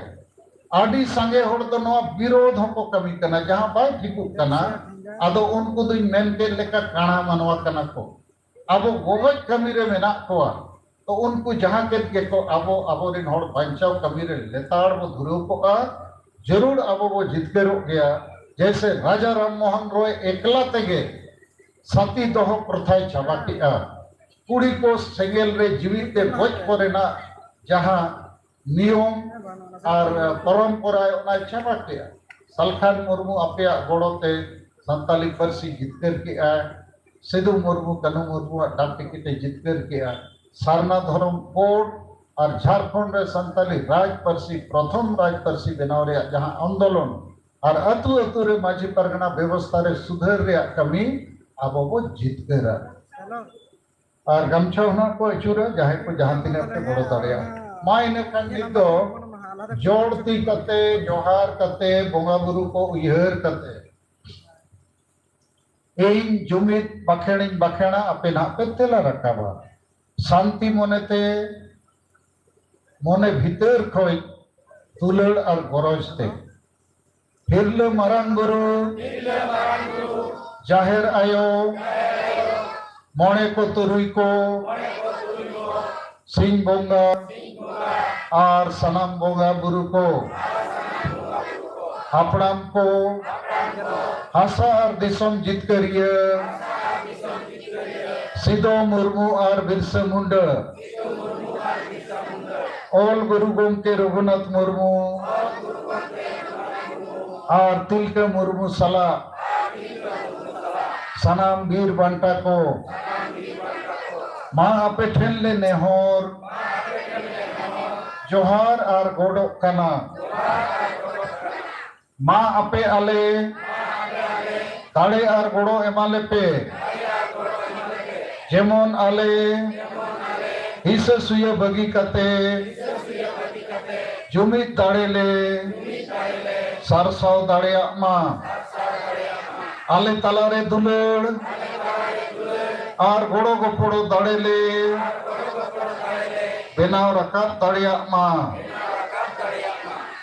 आदि संगे होड़ तो नवा विरोध को कमी कना जहां बाय ठिकु कना आदो उनको दुई मेन के लेका काना मनवा कना को अब गोगज कमी रे मेना कोआ तो उनको जहां के को अबो अबो रिन होड़ पंचाव कमी रे लेताड़ वो धुरु को जरूर अबो वो जितकेरो गया जैसे राजा राम मोहन रॉय एकला तेगे सती दोहो प्रथाय छाबा किया कुड़ी को सेंगेल रे जीवित ते भोज परेना जहां नियम और परंपरा उना छाबा किया सलखान मुर्मू अपया गोड़ोते संताली परसी जितकर किया सिद्धू मुर्मू कनु मुर्मू डाक टिकटे जितकर किया सारना धर्म कोड और झारखंड रे संताली राज परसी प्रथम राज परसी बनाव रे जहां आंदोलन और अतु अतु रे माझी परगना व्यवस्था रे सुधार रे कमी अब वो जितकर और गमछा होना को अचूरा जहां को जहां तिने पे बड़ो दड़िया मा इने कान दो जोड़ती कते जोहार कते बोंगा बुरु को उयहर कते इन जुमित बखेणिन बखेणा अपे ना पे तेला रकाबा शांति मोनेते मोने भीतर खोई तुलड़ और गरजते हिरले मरान गुरु जाहिर आयो मोने को तुरुई को सिंह बोंगा और सनम बोंगा बुरु को हापड़ाम को हासा और दिसम जीत करिए सिद्धो मुर्मू और बिरसा मुंडा ओल गुरु गोमके रघुनाथ मुर्मू और तिलका मुर्मू सला सनाम वीर बंटा को माँ आपे ठेन ले नेहोर जोहार और गोडो कना माँ आपे आले ताड़े और गोडो एमाले पे जेमोन आले हिस्से सुये बगी कते जुमित दाड़े ले सरसाव दाड़े आमा आले तलारे दुलड़ और गोड़ो गोपड़ो दाड़े ले बेनाव रकाब दाड़े आमा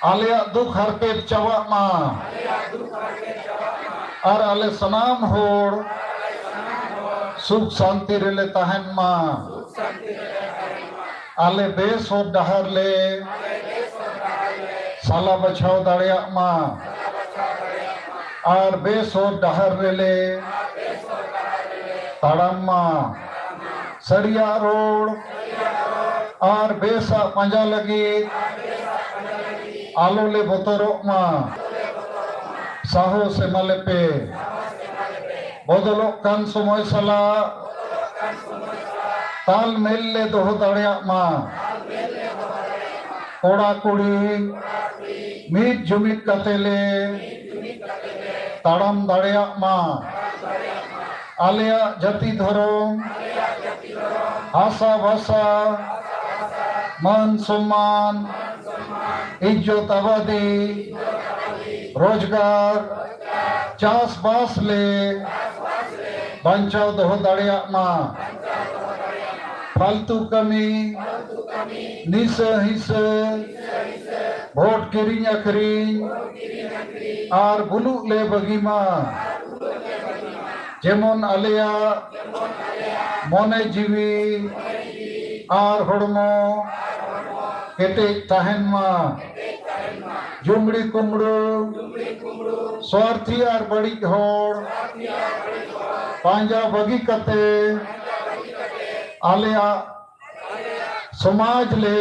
आले दुख हरके चवा मा और आले सनाम होड़ सुख शांति रेले तहन मा आले बेस हो डहर ले साला बचाव दाड़िया मा और बेस हो डहर रेले ताड़म मा सरिया रोड और बेसा पंजा लगी आलो ले बोतरो मा साहो से मले पे बदलो कान समय सला ताल मेल ले दोहो दाड़िया मा कोड़ा कुड़ी मीत जुमित कतेले ताड़म दाड़िया मा आलिया जाति धर्म आशा भाषा मान सम्मान इज्जत आबादी रोजगार चास बास ले बंचाव दोहो दाड़िया मा फालतू कमी निस हिस वोट किरिंग अखरिंग और बुलू ले बगी मा जेमन आलिया मोने जीवी और हड़मो केटे तहन मा जुमड़ी कुमड़ो स्वार्थी और बड़ी होड़ पांजा बगी कते आलिया समाज ले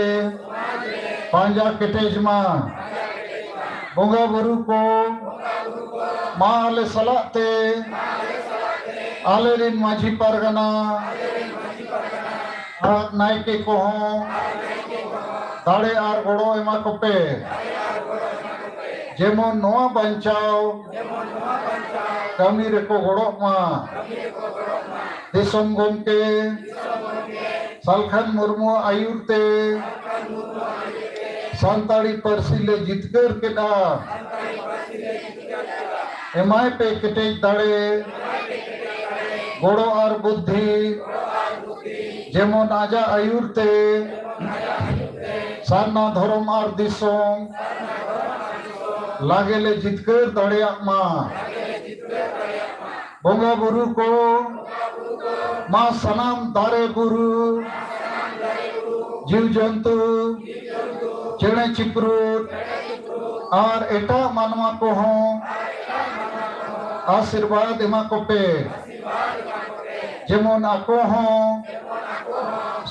पांजा केटेज मा बोंगा बुरु को माँ आले सलाते आले रिन माझी परगना और नायके को दाड़े आर गड़ो एमा कोपे जेमन नोआ बंचाओ कमी रेको गड़ो मा दिसम गमके सालखान मुर्मू आयुरते सान्ताड़ी पार्सी ले जितकर केदा एमाय पे केटेज दाड़े गड़ो आर बुद्धि जेमन आजा आयुरते सारना धर्म आर दिसम लागेले जितकर दाड़े मा बोंगा बुरु को मा सनाम दारे बुरु जीव जंतु चेणे चिपरूट और एटा मानवा को हों आशीर्वाद एमा को पे जेमन आको हों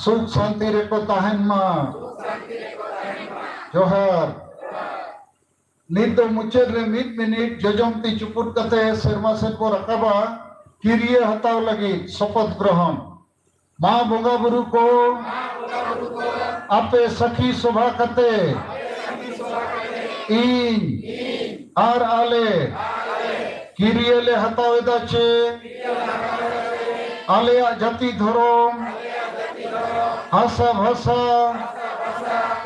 सुख शांति रेको ताहन मा जोहार नित दो मुचर रे मित मिनिट जजम ती चुपुट कते शर्मा सेन को रकाबा किरिय हताव लगी शपथ ग्रहण मां बोंगा बुरु को आपे सखी शोभा कते इन आर आले किरिय ले हताव दाचे आलेया जाति धर्म आशा भाषा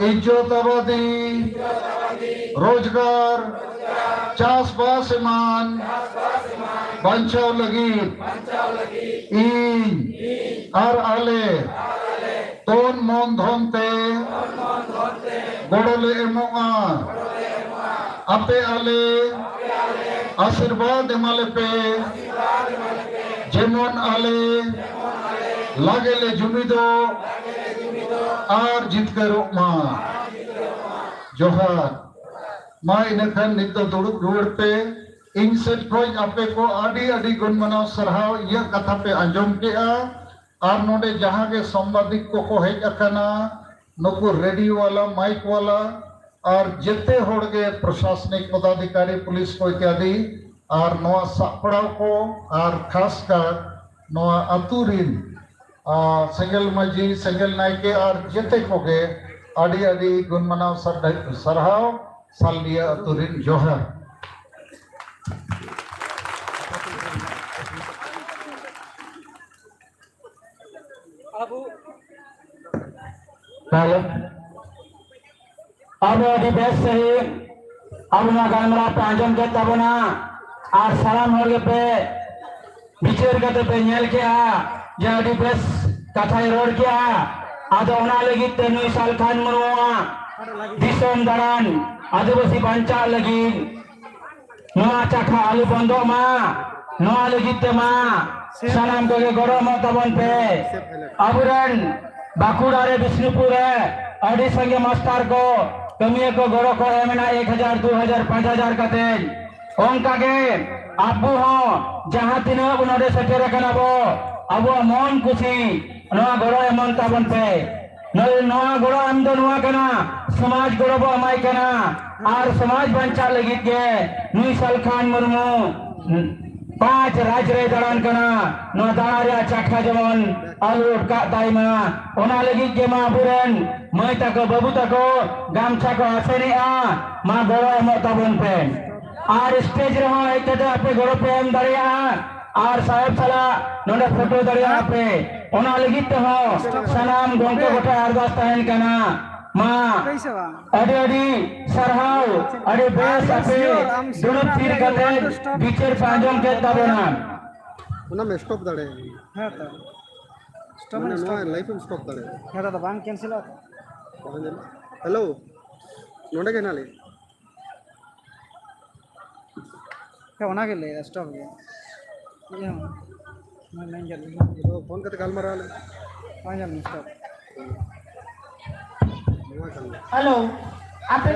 इज्जत आबादी रोजगार चास बास मान बंचाव लगी इन आर आले तोन मन धनते गड़ोले एमोआ आपे आले आशीर्वाद एमाले पे जेमन आले लागेले जुमिदो आर जितकरो मा जोहार मा इनखान नित दुड़ुब रुवाड़ पे इन सेट खोज आपे को आडी आडी गुण मनाव सरहाव ये कथा पे आंजम केआ आर नोडे जहां के संवादिक को हेज अकना नुकु रेडियो वाला माइक वाला और जेते होड़गे प्रशासनिक पदाधिकारी पुलिस को इत्यादि और नवा सापड़ाव को और खास कर नवा अतुरिन सेंगल माजी सेंगल नायके और जेते कोगे आडी आडी गुण मनाव सरहाव सालिया अतुरिन जोहर अब अभी बेस सही अब ना गलमरा पे आंजम के तबना और सलाम होगे पे बिचेर के पे नेल के जे अभी बेस कथाई रोड के आदो ओना लगी ते नुई सालखान मुर्मुआ दिसम दरान आदिवासी बांचा लगी नोआ चाखा आलू बंदो मा नोआ लगी ते मा सलाम को गड़ो मा तबन पे अबुरन बाकुड़ा रे विष्णुपुर है अड़ी संगे मास्टर को कमिए को गड़ो को एमना 1000 2000 5000 कते ओंका के आबू हो जहां तिना उनोडे सेटेर कनाबो अब मन खुशी नोआ गड़ो एमन तबन पे नोआ गड़ो एम दो नोआ कना समाज गड़ो बो अमाय कना और समाज बंचा लगी के नुई सालखान मुर्मू 5 राज रे दड़ान कना नो दाड़ारिया चाखा जमन आलू का दाइमा ओना लगी के मा बुरन मई तको बाबू तको गामछा को आसेनी मा गड़ो एमो तबन पे और स्टेज रहो एकते आपे गड़ो पे एम दड़िया और साहेब सला नोडे फोटो दड़िया पे ओना लगी तो हो सलाम गोंके गोटे अरदास तहन कना मा अड़ी अड़ी सरहाव अड़ी बेस आपे दुनुप तीर कते बिचेर पांजम के तबना उना में स्टॉप दड़े हां त स्टॉप में लाइफ में स्टॉप दड़े हां त बांग कैंसिल आ हेलो नोडे के नाले क्या होना के ले स्टॉप गया ये मैं नहीं जल्दी फोन करते कल मरा ले पांच स्टॉप हेलो आपे